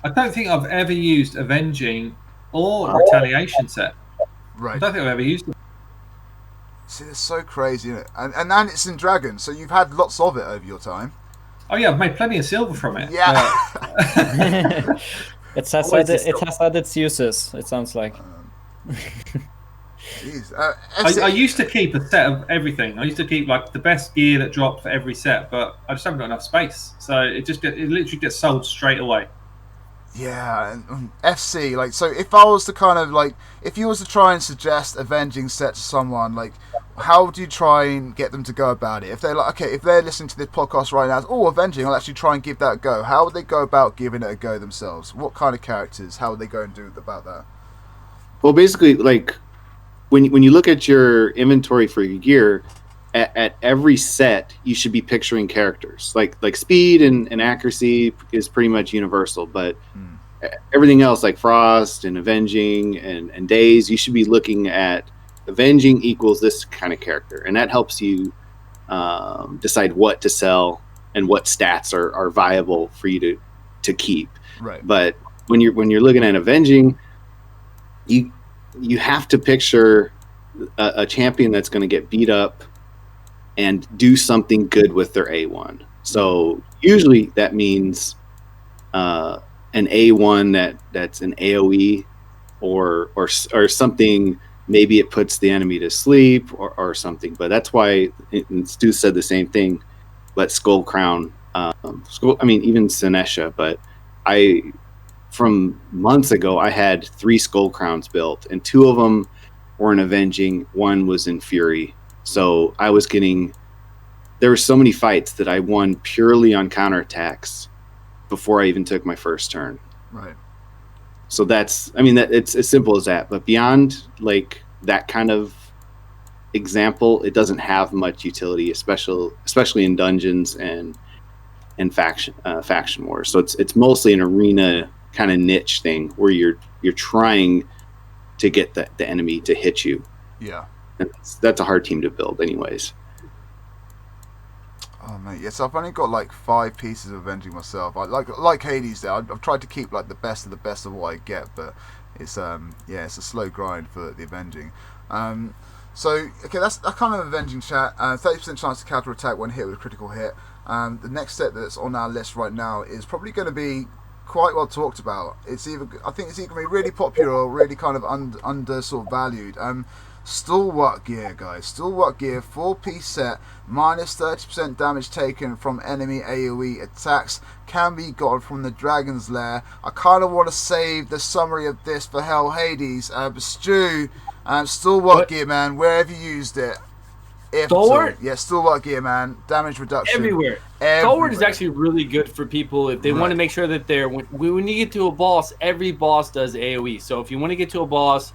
I don't think I've ever used Avenging or Retaliation set. Right. I don't think I've ever used them. See, it's so crazy, isn't it? And it's in Dragon, so you've had lots of it over your time. Oh yeah, I've made plenty of silver from it. Yeah. It has had its uses, it sounds like. I used to keep a set of everything. I used to keep like the best gear that dropped for every set, but I just haven't got enough space. So it literally gets sold straight away. Yeah, and FC, like, so if I was to kind of like, if you was to try and suggest Avenging set to someone, like, how would you try and get them to go about it? If they're like, okay, if they're listening to this podcast right now, Avenging, I'll actually try and give that a go. How would they go about giving it a go themselves? What kind of characters? How would they go and do about that? Well, basically, like, when you look at your inventory for your gear, at every set, you should be picturing characters. Like speed and accuracy is pretty much universal, but everything else, like Frost and Avenging and Days, you should be looking at Avenging equals this kind of character, and that helps you decide what to sell and what stats are viable for you to keep. Right. But when you're looking at Avenging, you have to picture a champion that's going to get beat up and do something good with their A1. So usually that means an A1 that's an AoE or something. Maybe it puts the enemy to sleep or something. But that's why Stu said the same thing. But Skull Crown, even Sinesha. But from months ago, I had 3 Skull Crowns built, and 2 of them were in Avenging. 1 was in Fury. So there were so many fights that I won purely on counterattacks before I even took my first turn. Right. So it's as simple as that. But beyond like that kind of example, it doesn't have much utility, especially in dungeons and faction wars. So it's mostly an arena kind of niche thing where you're trying to get the enemy to hit you. Yeah. And that's a hard team to build anyways. Oh mate, yes, I've only got like 5 pieces of Avenging myself. I like Hades there. I've tried to keep like the best of what I get, but it's it's a slow grind for the Avenging. So okay, that's that kind of Avenging chat. 30% chance to counter attack when hit with a critical hit. The next set that's on our list right now is probably going to be quite well talked about. I think it's either going to be really popular or really kind of under sort of valued. Stalwart gear, guys. Stalwart gear, 4-piece set, minus 30% damage taken from enemy AoE attacks, can be gotten from the Dragon's Lair. I kind of want to save the summary of this for Hell Hades. But Stu, Stalwart gear, man, where have you used it? Stalwart? Yeah, Stalwart gear, man. Damage reduction. Everywhere. Stalwart is actually really good for people if they want to make sure that when you get to a boss, every boss does AoE. So if you want to get to a boss,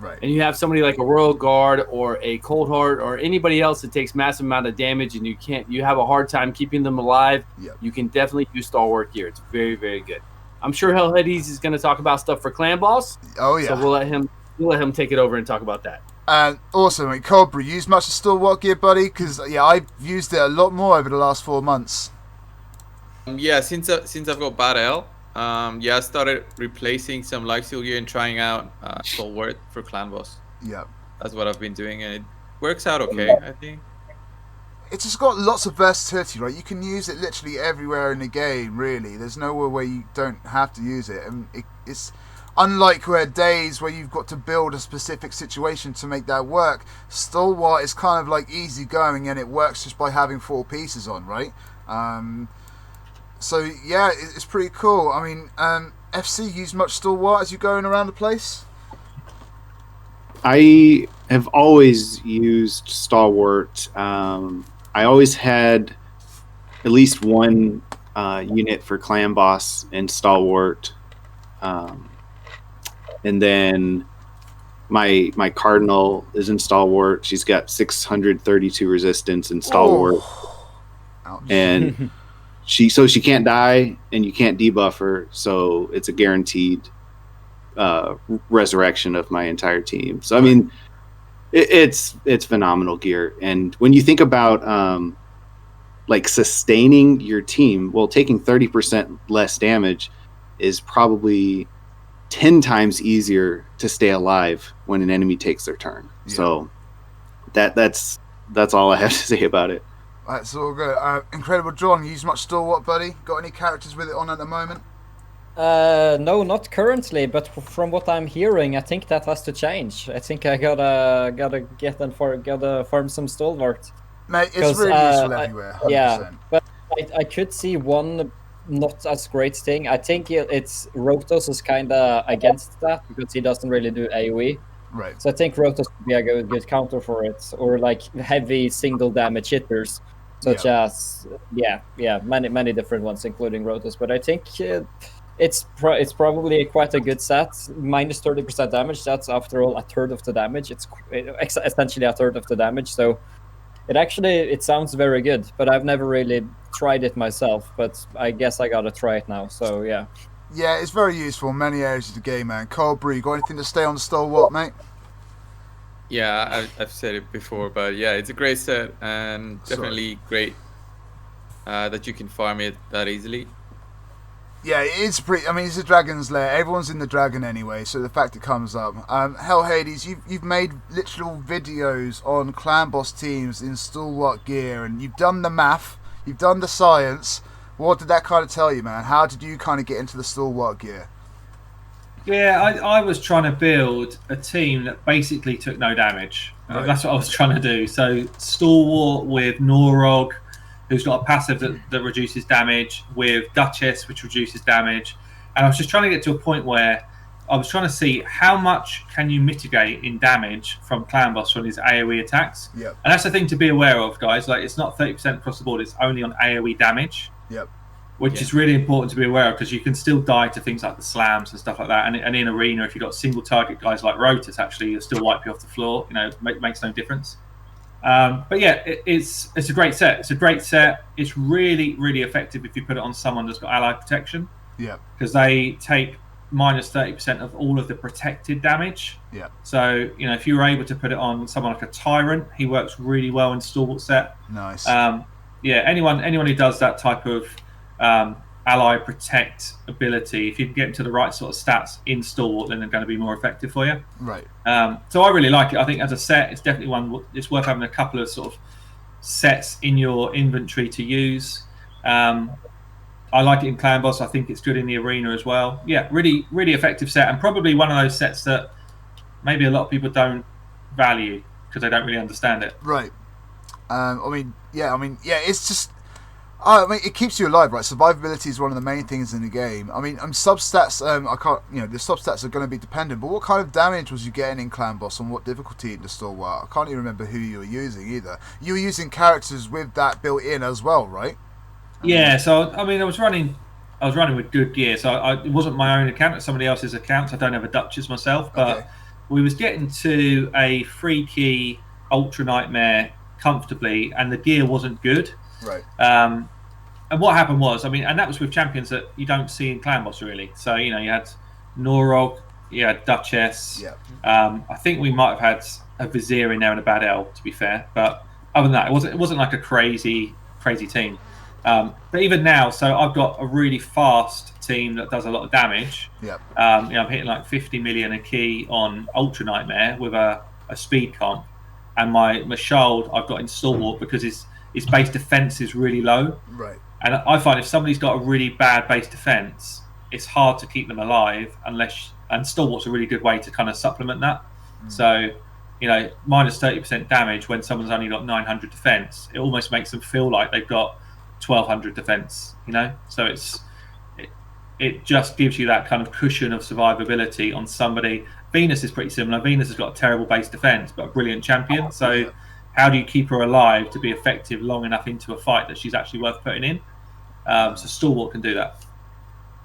right, and you have somebody like a Royal Guard or a Cold Heart or anybody else that takes massive amount of damage and you have a hard time keeping them alive, you can definitely use Stalwart gear. It's very, very good. I'm sure Hell Hades is going to talk about stuff for Clan Boss. Oh yeah. So we'll let him take it over and talk about that. Awesome, mate. Cold Brew, used much of Stalwart gear, buddy? Because I've used it a lot more over the last 4 months. Since I've got Bad L, I started replacing some lifesteal gear and trying out Stalwart for Clan Boss. Yeah, that's what I've been doing, and it works out okay, I think. It's just got lots of versatility, right? You can use it literally everywhere in the game, really. There's nowhere where you don't have to use it, and it's unlike days where you've got to build a specific situation to make that work. Stalwart is kind of like easy going, and it works just by having 4 pieces on, right? So yeah, it's pretty cool. I mean, FC, use much Stalwart as you're going around the place? I have always used Stalwart. I always had at least 1 unit for Clan Boss and Stalwart. And then my Cardinal is in Stalwart. She's got 632 resistance in Stalwart. Ouch. And she can't die, and you can't debuff her, so it's a guaranteed resurrection of my entire team. So I mean, it's phenomenal gear. And when you think about like sustaining your team, well, taking 30% less damage is probably 10 times easier to stay alive when an enemy takes their turn. Yeah. So that's all I have to say about it. That's all good. Incredible John, you use much Stalwart, buddy? Got any characters with it on at the moment? No, not currently, but from what I'm hearing, I think that has to change. I think I gotta farm some Stalwart. Mate, it's really useful everywhere. 100%. Yeah, but I could see one not as great thing. I think it's Rotos is kind of against that because he doesn't really do AoE. Right. So I think Rotos would be a good counter for it, or like heavy single damage hitters, such as many different ones, including Rotos. But I think it's probably quite a good set. Minus 30% damage. That's after all a third of the damage. It's essentially a third of the damage. So it sounds very good. But I've never really tried it myself. But I guess I gotta try it now. So yeah. Yeah, it's very useful in many areas of the game, man. Brew, you got anything to stay on the Stalwart, mate? Yeah, I've said it before, but yeah, it's a great set and definitely great that you can farm it that easily. Yeah, it's pretty. I mean, it's a Dragon's Lair. Everyone's in the Dragon anyway, so the fact it comes up. Hell, Hades, you've made literal videos on clan boss teams in Stalwart gear, and you've done the math, you've done the science. What did that kind of tell you, man? How did you kind of get into the Stalwart gear? Yeah, I was trying to build a team that basically took no damage. Right. That's what I was trying to do. So Stalwart with Norog, who's got a passive that reduces damage, with Duchess, which reduces damage. And I was just trying to get to a point where I was trying to see how much can you mitigate in damage from Clan Boss from his AoE attacks. Yep. And that's the thing to be aware of, guys. Like, it's not 30% across the board. It's only on AoE damage. Yep. Which is really important to be aware of, because you can still die to things like the slams and stuff like that. And in Arena, if you've got single target guys like Rotus, actually, you'll still wipe you off the floor. You know, makes no difference. But yeah, it's a great set. It's a great set. It's really, really effective if you put it on someone that's got ally protection. Yeah. Because they take minus 30% of all of the protected damage. Yeah. So, you know, if you were able to put it on someone like a Tyrant, he works really well in Stalwart set. Nice. Yeah, anyone who does that type of ally protect ability, if you can get into the right sort of stats in Stalwart, then they're going to be more effective for you. Right. So I really like it. I think as a set, it's definitely one. It's worth having a couple of sort of sets in your inventory to use. I like it in Clan Boss. I think it's good in the Arena as well. Yeah, really, really effective set, and probably one of those sets that maybe a lot of people don't value because they don't really understand it. Right. It's just. It keeps you alive, right? Survivability is one of the main things in the game. I mean, substats. The substats are going to be dependent. But what kind of damage was you getting in Clan Boss, and what difficulty in the Stalwart? I can't even remember who you were using either. You were using characters with that built in as well, right? Yeah. So I mean, I was running with good gear. So it wasn't my own account; it's somebody else's account. So I don't have a Duchess myself, but we was getting to a free key Ultra Nightmare comfortably, and the gear wasn't good. Right. And what happened was, I mean, and that was with champions that you don't see in Clan Boss really. So, you know, you had Norog, you had Duchess. Yeah. I think we might have had a Vizier in there and a Bad L, to be fair. But other than that, it wasn't like a crazy team. But even now, so I've got a really fast team that does a lot of damage. Yeah. I'm hitting like 50 million a key on Ultra Nightmare with a speed comp, and my Shold I've got in Stalwart because his base defense is really low. Right. And I find if somebody's got a really bad base defense, it's hard to keep them alive and Stalwart's a really good way to kind of supplement that. So, you know, minus 30% damage when someone's only got 900 defense, it almost makes them feel like they've got 1200 defense, you know? So it just gives you that kind of cushion of survivability on somebody. Venus is pretty similar. Venus has got a terrible base defense, but a brilliant champion. So how do you keep her alive to be effective long enough into a fight that she's actually worth putting in? So Stalwart can do that.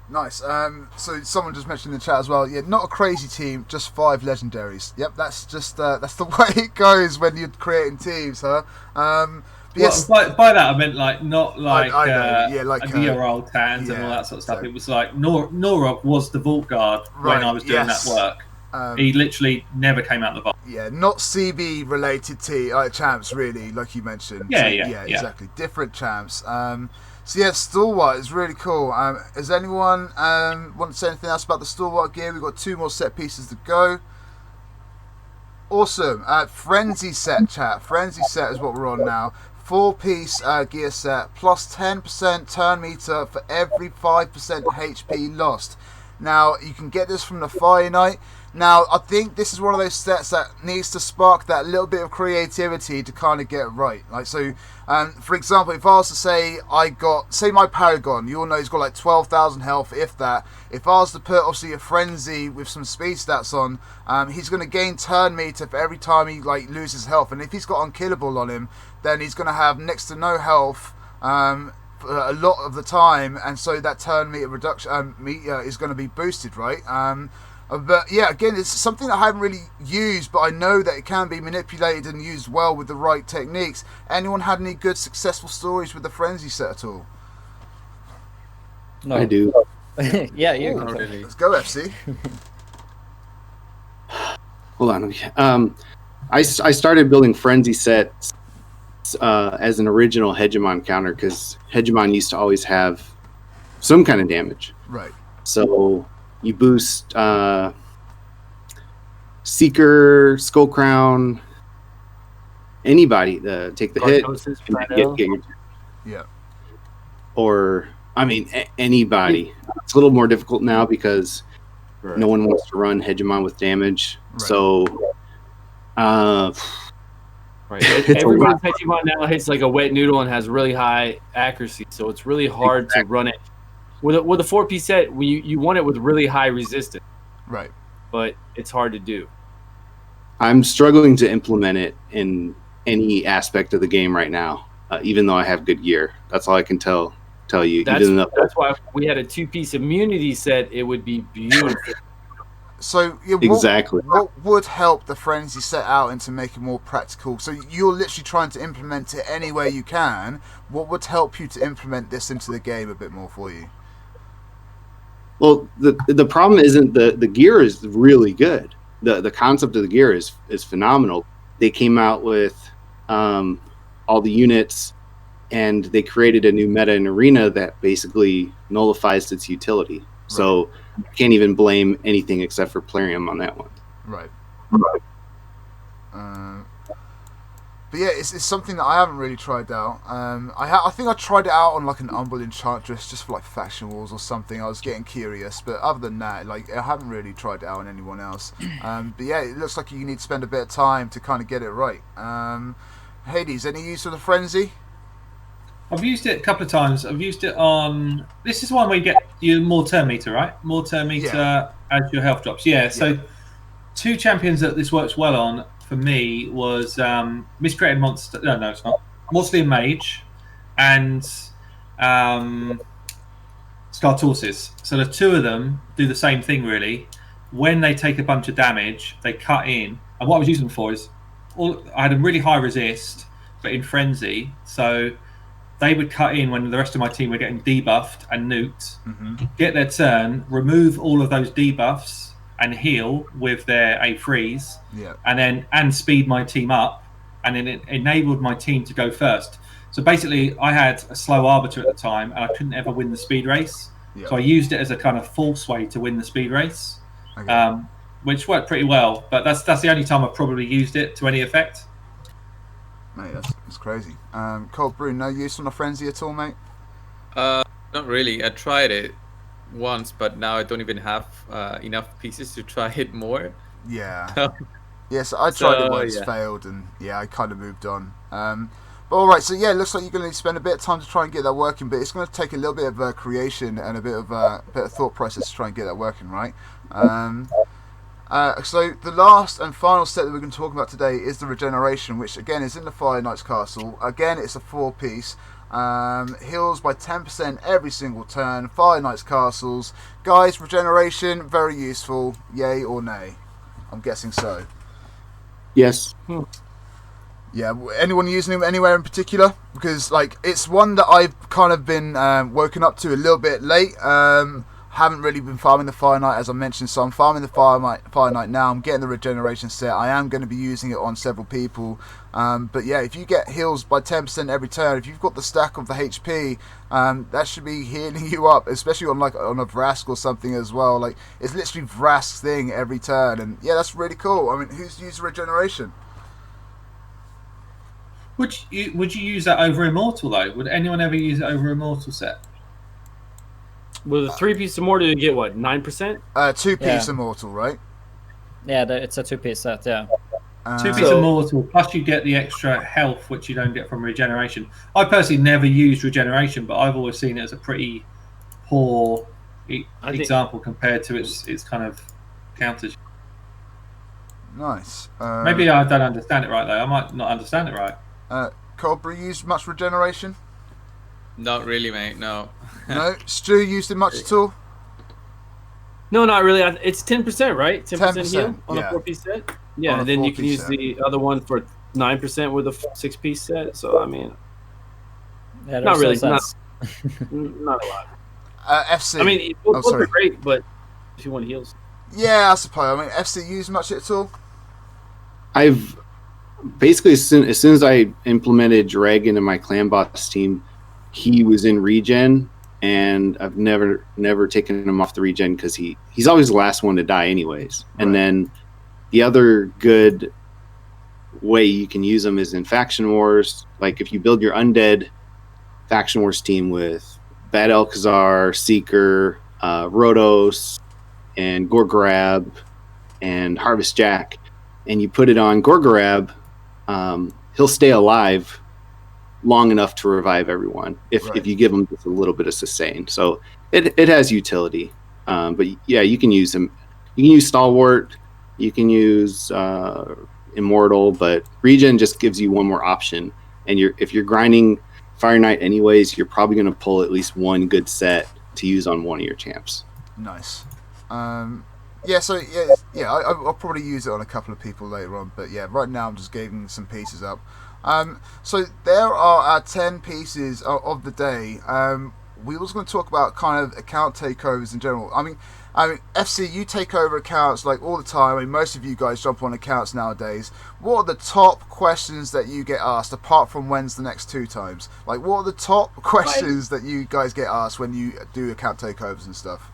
Nice. So someone just mentioned in the chat as well. Yeah, not a crazy team, just 5 legendaries. Yep, that's just that's the way it goes when you're creating teams, huh? Yes. Well, by that I meant like not like I know. Yeah, like the oral tans and all that sort of stuff. So, It was like Norog was the vault guard when I was doing that work. He literally never came out the vault. Yeah, not CB related champs really, like you mentioned. Yeah, exactly. Different champs. So yeah, Stalwart is really cool. Does anyone want to say anything else about the Stalwart gear? We've got 2 more set pieces to go. Awesome. Frenzy set, chat. Frenzy set is what we're on now. 4-piece gear set plus 10% turn meter for every 5% HP lost. Now, you can get this from the Fire Knight. Now, I think this is one of those sets that needs to spark that little bit of creativity to kind of get it right. Like, so, for example, if I was to say my Paragon, you all know he's got like 12,000 health, if that. If I was to put, obviously, a Frenzy with some speed stats on, he's going to gain turn meter for every time he, like, loses health. And if he's got Unkillable on him, then he's going to have next to no health, a lot of the time, and so that turn meter reduction meter is going to be boosted, right? But yeah, again, it's something that I haven't really used, but I know that it can be manipulated and used well with the right techniques. Anyone had any good, successful stories with the Frenzy set at all? No. I do. Yeah, you can. Really. Let's go, FC. Hold on. I started building Frenzy sets as an original Hegemon counter because Hegemon used to always have some kind of damage. Right. So you boost Seeker, Skull Crown, anybody to take the hit. Yeah. Or, I mean, anybody. It's a little more difficult now because no one wants to run Hegemon with damage. Right. So, everyone's Hegemon now hits like a wet noodle and has really high accuracy, so it's really hard to run it. With a 4-piece set, you want it with really high resistance. Right. But it's hard to do. I'm struggling to implement it in any aspect of the game right now, even though I have good gear. That's all I can tell you. That's why if we had a 2-piece immunity set, it would be beautiful. So exactly. What would help the Frenzy set out and to make it more practical? So you're literally trying to implement it any way you can. What would help you to implement this into the game a bit more for you? Well, the problem isn't the gear is really good. The concept of the gear is phenomenal. They came out with all the units, and they created a new meta in Arena that basically nullifies its utility. Right. So you can't even blame anything except for Plarium on that one. Right. But yeah, it's something that I haven't really tried out. I think I tried it out on like an Umbral Enchantress just for like faction wars or something. I was getting curious, but other than that, like I haven't really tried it out on anyone else. But yeah, it looks like you need to spend a bit of time to kind of get it right. Hades, any use of the Frenzy? I've used it a couple of times. I've used it on. This is one where you get more turn meter, right? More turn meter as your health drops. Yeah. So 2 champions that this works well on for me was Miscreated Monster. No, it's not. Mausoleum Mage and Skartorsis. So the 2 of them do the same thing really. When they take a bunch of damage, they cut in. And what I was using them for is I had a really high resist, but in Frenzy. So they would cut in when the rest of my team were getting debuffed and nuked, get their turn, remove all of those debuffs, and heal with their A freeze, and speed my team up, and then it enabled my team to go first. So basically, I had a slow arbiter at the time, and I couldn't ever win the speed race. Yeah. So I used it as a kind of false way to win the speed race, which worked pretty well. But that's the only time I've probably used it to any effect. Mate, that's crazy. Cold Brew, no use on a Frenzy at all, mate? Not really. I tried it once, but now I don't even have enough pieces to try it more. Yeah. Yes, I tried it once, failed, and I kind of moved on. But all right, so it looks like you're going to spend a bit of time to try and get that working, but it's going to take a little bit of creation and a bit of thought process to try and get that working, right? So the last and final set that we're going to talk about today is the Regeneration, which again is in the Fire Knight's Castle. Again, it's a 4-piece. Heals by 10% every single turn. Fire Knight's Castles. Guys, Regeneration, very useful. Yay or nay? I'm guessing so. Yes. Yeah, anyone using him anywhere in particular? Because like it's one that I've kind of been woken up to a little bit late. Haven't really been farming the Fire Knight as I mentioned, so I'm farming the Fire Knight now. I'm getting the regeneration set. I am going to be using it on several people. But yeah, if you get heals by 10% every turn, if you've got the stack of the HP, that should be healing you up, especially on a Vrask or something as well. Like it's literally Vrask's thing every turn, and yeah, that's really cool. I mean, who's used regeneration? Would you use that over Immortal though? Would anyone ever use it over Immortal set? With a 3-piece Immortal, you get what, 9%? 2-piece Immortal, right? Yeah, it's a 2-piece set. Yeah. 2-piece Immortal, plus you get the extra health, which you don't get from regeneration. I personally never used regeneration, but I've always seen it as a pretty poor example compared to its kind of counters. Nice. Maybe I don't understand it right though. I might not understand it right. Cold Brew used much regeneration? Not really, mate. No. No. Stu used it much at all? No, not really. It's 10%, right? 10% heal on yeah. a 4-piece set. Yeah, and then you can use the other one for 9% with a 6-piece set. So I mean, not really. Not a lot. FC. I mean, both are great, but if you want heals. Yeah, I suppose. I mean, FC used much at all? I've basically as soon as I implemented Dragon in my clan boss team, he was in regen, and I've never taken him off the regen because he's always the last one to die anyways. Right. And then the other good way you can use them is in faction wars. Like if you build your undead faction wars team with Bad Alcazar, Seeker, Rhodos, and Gorgorab, and Harvest Jack, and you put it on Gorgorab, he'll stay alive long enough to revive everyone if you give him just a little bit of sustain. So it has utility. But yeah, you can use him. You can use Stalwart. You can use Immortal, but regen just gives you one more option. And if you're grinding Fire Knight anyways, you're probably going to pull at least one good set to use on one of your champs. Nice. I'll probably use it on a couple of people later on. But yeah, right now I'm just giving some pieces up. So there are our 10 pieces of the day. We was going to talk about kind of account takeovers in general. I mean, FC, you take over accounts like all the time. I mean, most of you guys jump on accounts nowadays. What are the top questions that you get asked, apart from when's the next 2 times? Like, what are the top questions that you guys get asked when you do account takeovers and stuff?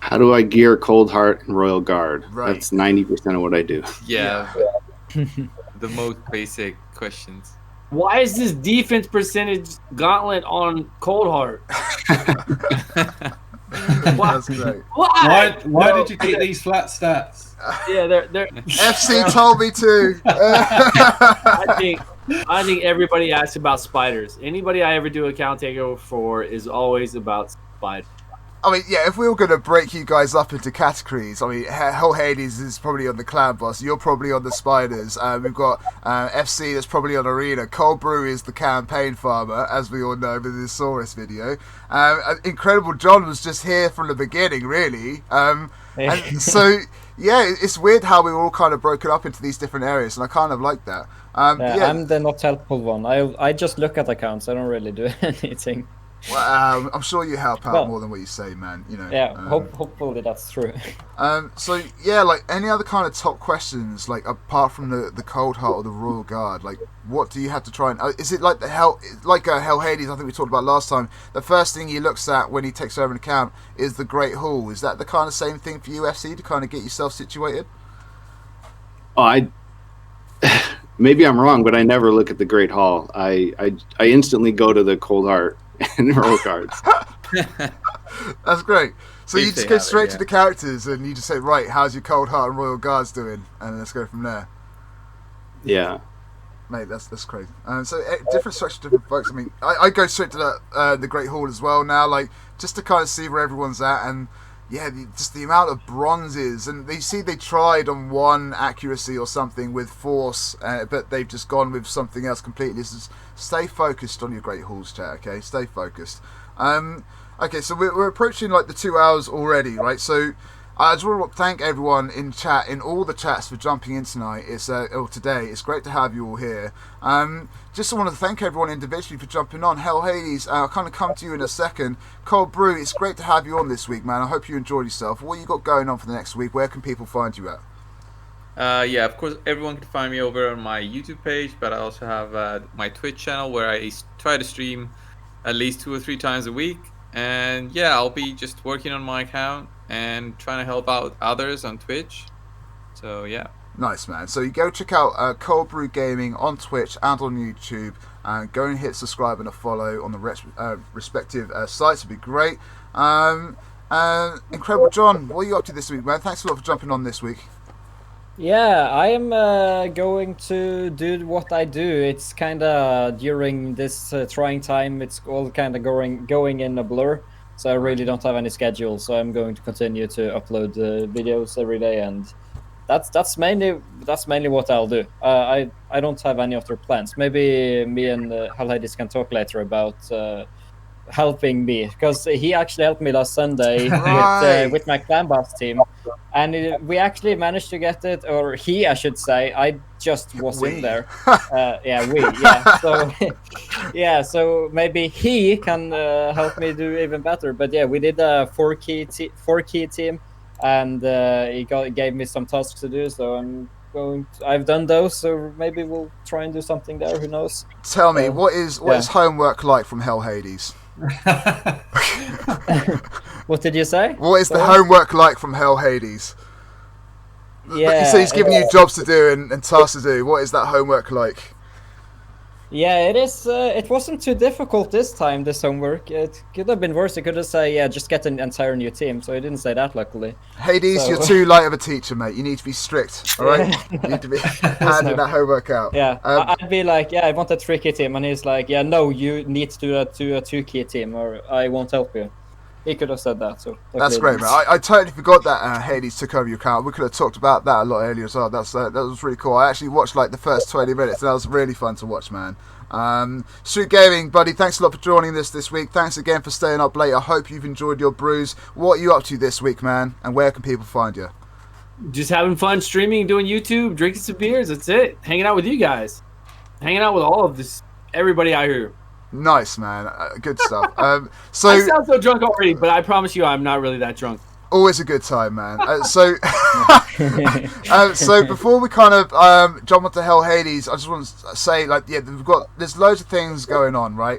How do I gear Cold Heart and Royal Guard? Right. That's 90% of what I do. Yeah. The most basic questions. Why is this defense percentage gauntlet on Cold Heart? That's great. Why did you get these flat stats? Yeah, they're FC told me to. I think everybody asks about spiders. Anybody I ever do account takeover for is always about spiders. I mean, yeah, if we were going to break you guys up into categories, I mean, Hell Hades is probably on the clan boss. You're probably on the spiders. We've got FC that's probably on arena. Cold Brew is the campaign farmer, as we all know with the Saurus video. Incredible John was just here from the beginning, really. And so, yeah, it's weird how we were all kind of broken up into these different areas, and I kind of like that. I'm the not helpful one. I just look at accounts. I don't really do anything. Well, I'm sure you help out more than what you say, man. You know. Yeah, hopefully that's true. So yeah, like any other kind of top questions, like apart from the Cold Heart or the Royal Guard, like what do you have to try and? Is it like Hell Hades? I think we talked about last time. The first thing he looks at when he takes over an account is the Great Hall. Is that the kind of same thing for UFC to kind of get yourself situated? Oh, maybe I'm wrong, but I never look at the Great Hall. I instantly go to the Cold Heart and Royal Guards. That's great. So you just go straight to the characters and you just say, right, how's your Cold Heart and Royal Guards doing? And let's go from there. Yeah. Mate, that's crazy. So different structure, different folks. I mean, I go straight to the Great Hall as well now, like just to kind of see where everyone's at, and yeah, just the amount of bronzes, and they tried on one accuracy or something with force, but they've just gone with something else completely. Just stay focused on your Great Halls, chat. Okay, stay focused. Okay, so we're approaching like the 2 hours already, right? So I just want to thank everyone in chat, in all the chats, for jumping in tonight. Today. It's great to have you all here. Just want to thank everyone individually for jumping on. Hell Hades, I'll kind of come to you in a second. Cold Brew, it's great to have you on this week, man. I hope you enjoyed yourself. What you got going on for the next week? Where can people find you at? Yeah, of course, everyone can find me over on my YouTube page, but I also have my Twitch channel where I try to stream at least 2 or 3 times a week. And yeah, I'll be just working on my account and trying to help out others on Twitch. So yeah. Nice, man. So you go check out Cold Brew Gaming on Twitch and on YouTube, and go and hit subscribe and a follow on the respective sites. It'd be great. Incredible John, what are you up to this week, man? Thanks a lot for jumping on this week. Yeah, I am going to do what I do. It's kind of during this trying time, it's all kind of going in a blur. So I really don't have any schedule. So I'm going to continue to upload videos every day, and that's mainly what I'll do. I don't have any other plans. Maybe me and Hal Hades can talk later about helping me, because he actually helped me last Sunday with my clan boss team, and we actually managed to get it, or he, I should say. I just was in there. So maybe he can help me do even better. But yeah, we did a 4-key team, and he gave me some tasks to do, so I've done those, so maybe we'll try and do something there. Who knows? Tell me, what is homework like from Hell Hades? What did you say? What is the homework like from Hell Hades? Yeah, so he's giving you jobs to do and tasks to do. What is that homework like? Yeah, it is. It wasn't too difficult this time, this homework. It could have been worse. It could have said, yeah, just get an entire new team. So I didn't say that, luckily. Hades, you're too light of a teacher, mate. You need to be strict, all right? You need to be handing that homework out. Yeah, I'd be like, yeah, I want a 3-key team. And he's like, yeah, no, you need to do a 2-key team, or I won't help you. He could have said that. So that's great, man. I totally forgot that Hades took over your account. We could have talked about that a lot earlier as well. That was really cool. I actually watched like the first 20 minutes, and that was really fun to watch, man. Street Gaming, buddy, thanks a lot for joining us this week. Thanks again for staying up late. I hope you've enjoyed your brews. What are you up to this week, man? And where can people find you? Just having fun streaming, doing YouTube, drinking some beers. That's it. Hanging out with you guys. Hanging out with all of this, everybody out here. Nice, man. Good stuff. So I sound so drunk already, but I promise you I'm not really that drunk. Always a good time, man. So before we kind of jump onto Hell Hades, I just want to say, like, yeah, there's loads of things going on, right?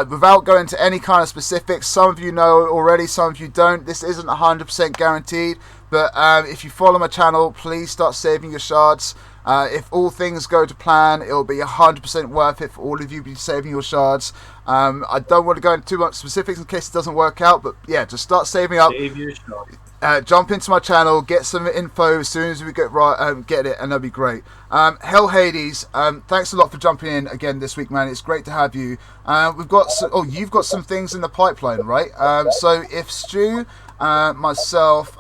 Without going into any kind of specifics, some of you know already, some of you don't. This isn't 100% guaranteed, but if you follow my channel, please start saving your shards. If all things go to plan, it'll be 100% worth it for all of you to be saving your shards. I don't want to go into too much specifics in case it doesn't work out, but yeah, just start saving up. Save your shards. Jump into my channel, get some info as soon as we get it, and that'll be great. Hell Hades, thanks a lot for jumping in again this week, man. It's great to have you. You've got some things in the pipeline, right? So if Stu, myself,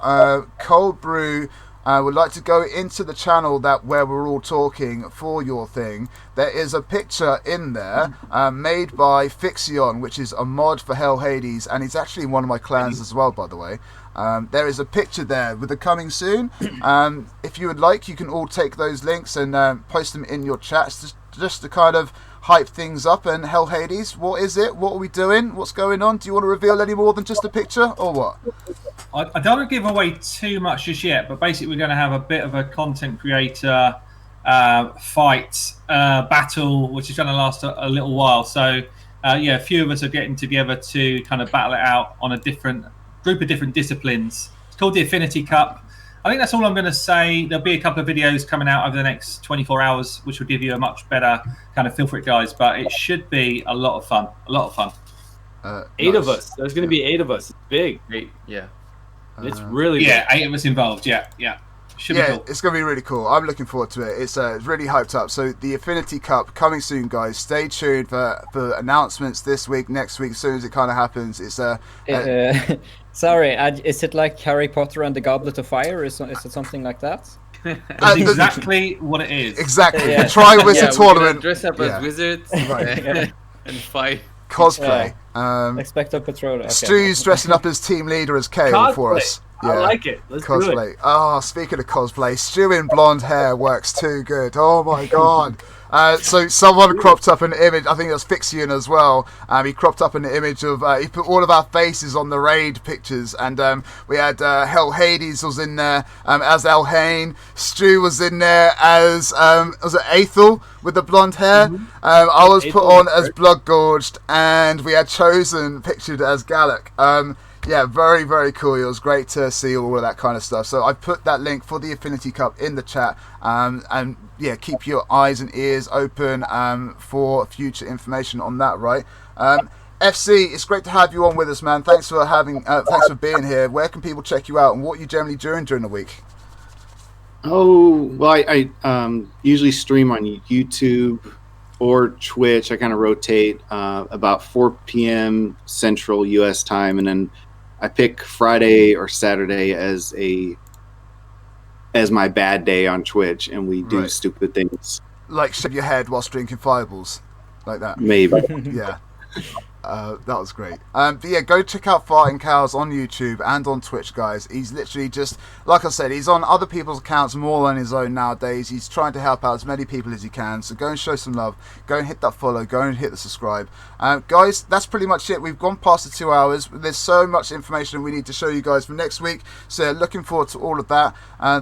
Cold Brew, would like to go into the channel where we're all talking for your thing, there is a picture in there made by Fixion, which is a mod for Hell Hades, and he's actually in one of my clans as well, by the way. There is a picture there with the coming soon. If you would like, you can all take those links and post them in your chats just to kind of hype things up. And Hell Hades, what is it? What are we doing? What's going on? Do you want to reveal any more than just a picture, or what? I don't want to give away too much just yet, but basically we're going to have a bit of a content creator fight battle, which is going to last a little while. So a few of us are getting together to kind of battle it out on a group of different disciplines. It's called the Affinity Cup. I think that's all I'm going to say. There'll be a couple of videos coming out over the next 24 hours, which will give you a much better kind of feel for it, guys. But it should be a lot of fun. Eight of us. There's going to be 8 of us. It's big. 8, yeah. It's really big. 8 of us involved. Yeah. Should be cool. It's going to be really cool. I'm looking forward to it. It's really hyped up. So the Affinity Cup coming soon, guys. Stay tuned for announcements this week, next week, as soon as it kind of happens. It's sorry, is it like Harry Potter and the Goblet of Fire? Is it something like that? That's exactly what it is. Exactly. The Tri-Wizard tournament. Dress up as wizards and fight. Cosplay. Expecto Patronum. Okay. Stu's dressing up as team leader as Kale for us. I like it. Let's cosplay. do it. Oh, speaking of cosplay, Stu in blonde hair works too good. Oh my god. So someone cropped up an image. I think it was Fixian as well. He cropped up an image of. He put all of our faces on the raid pictures, and we had Hell Hades was in there as Elhain. Stu was in there as was it Aethel with the blonde hair. I was put on as Blood Gorged, and we had Chosen pictured as Gallic. Yeah, very, very cool. It was great to see all of that kind of stuff. So I put that link for the Affinity Cup in the chat. And yeah, keep your eyes and ears open for future information on that, right? FC, it's great to have you on with us, man. Thanks for being here. Where can people check you out, and what are you generally doing during the week? Oh, well, I usually stream on YouTube or Twitch. I kind of rotate about 4 p.m. Central U.S. time, and then I pick Friday or Saturday as my bad day on Twitch, and we do stupid things. Like shave your head whilst drinking fireballs. Like that. Maybe. Yeah. That was great. But yeah, go check out Fartingcows on YouTube and on Twitch, guys. He's literally just, like I said, he's on other people's accounts more than his own nowadays. He's trying to help out as many people as he can. So go and show some love. Go and hit that follow. Go and hit the subscribe. Guys, that's pretty much it. We've gone past the 2 hours. There's so much information we need to show you guys for next week. So looking forward to all of that.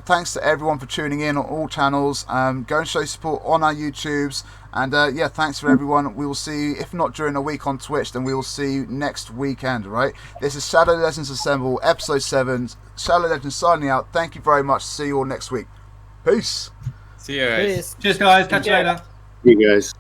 Thanks to everyone for tuning in on all channels. Go and show support on our YouTubes. And yeah, thanks for everyone. We will see you, if not during a week on Twitch, then we will see you next weekend, right? This is Shadow Legends Assemble, episode 7. Shadow Legends signing out. Thank you very much. See you all next week. Peace. See you guys. Cheers, guys. Catch you later. You guys.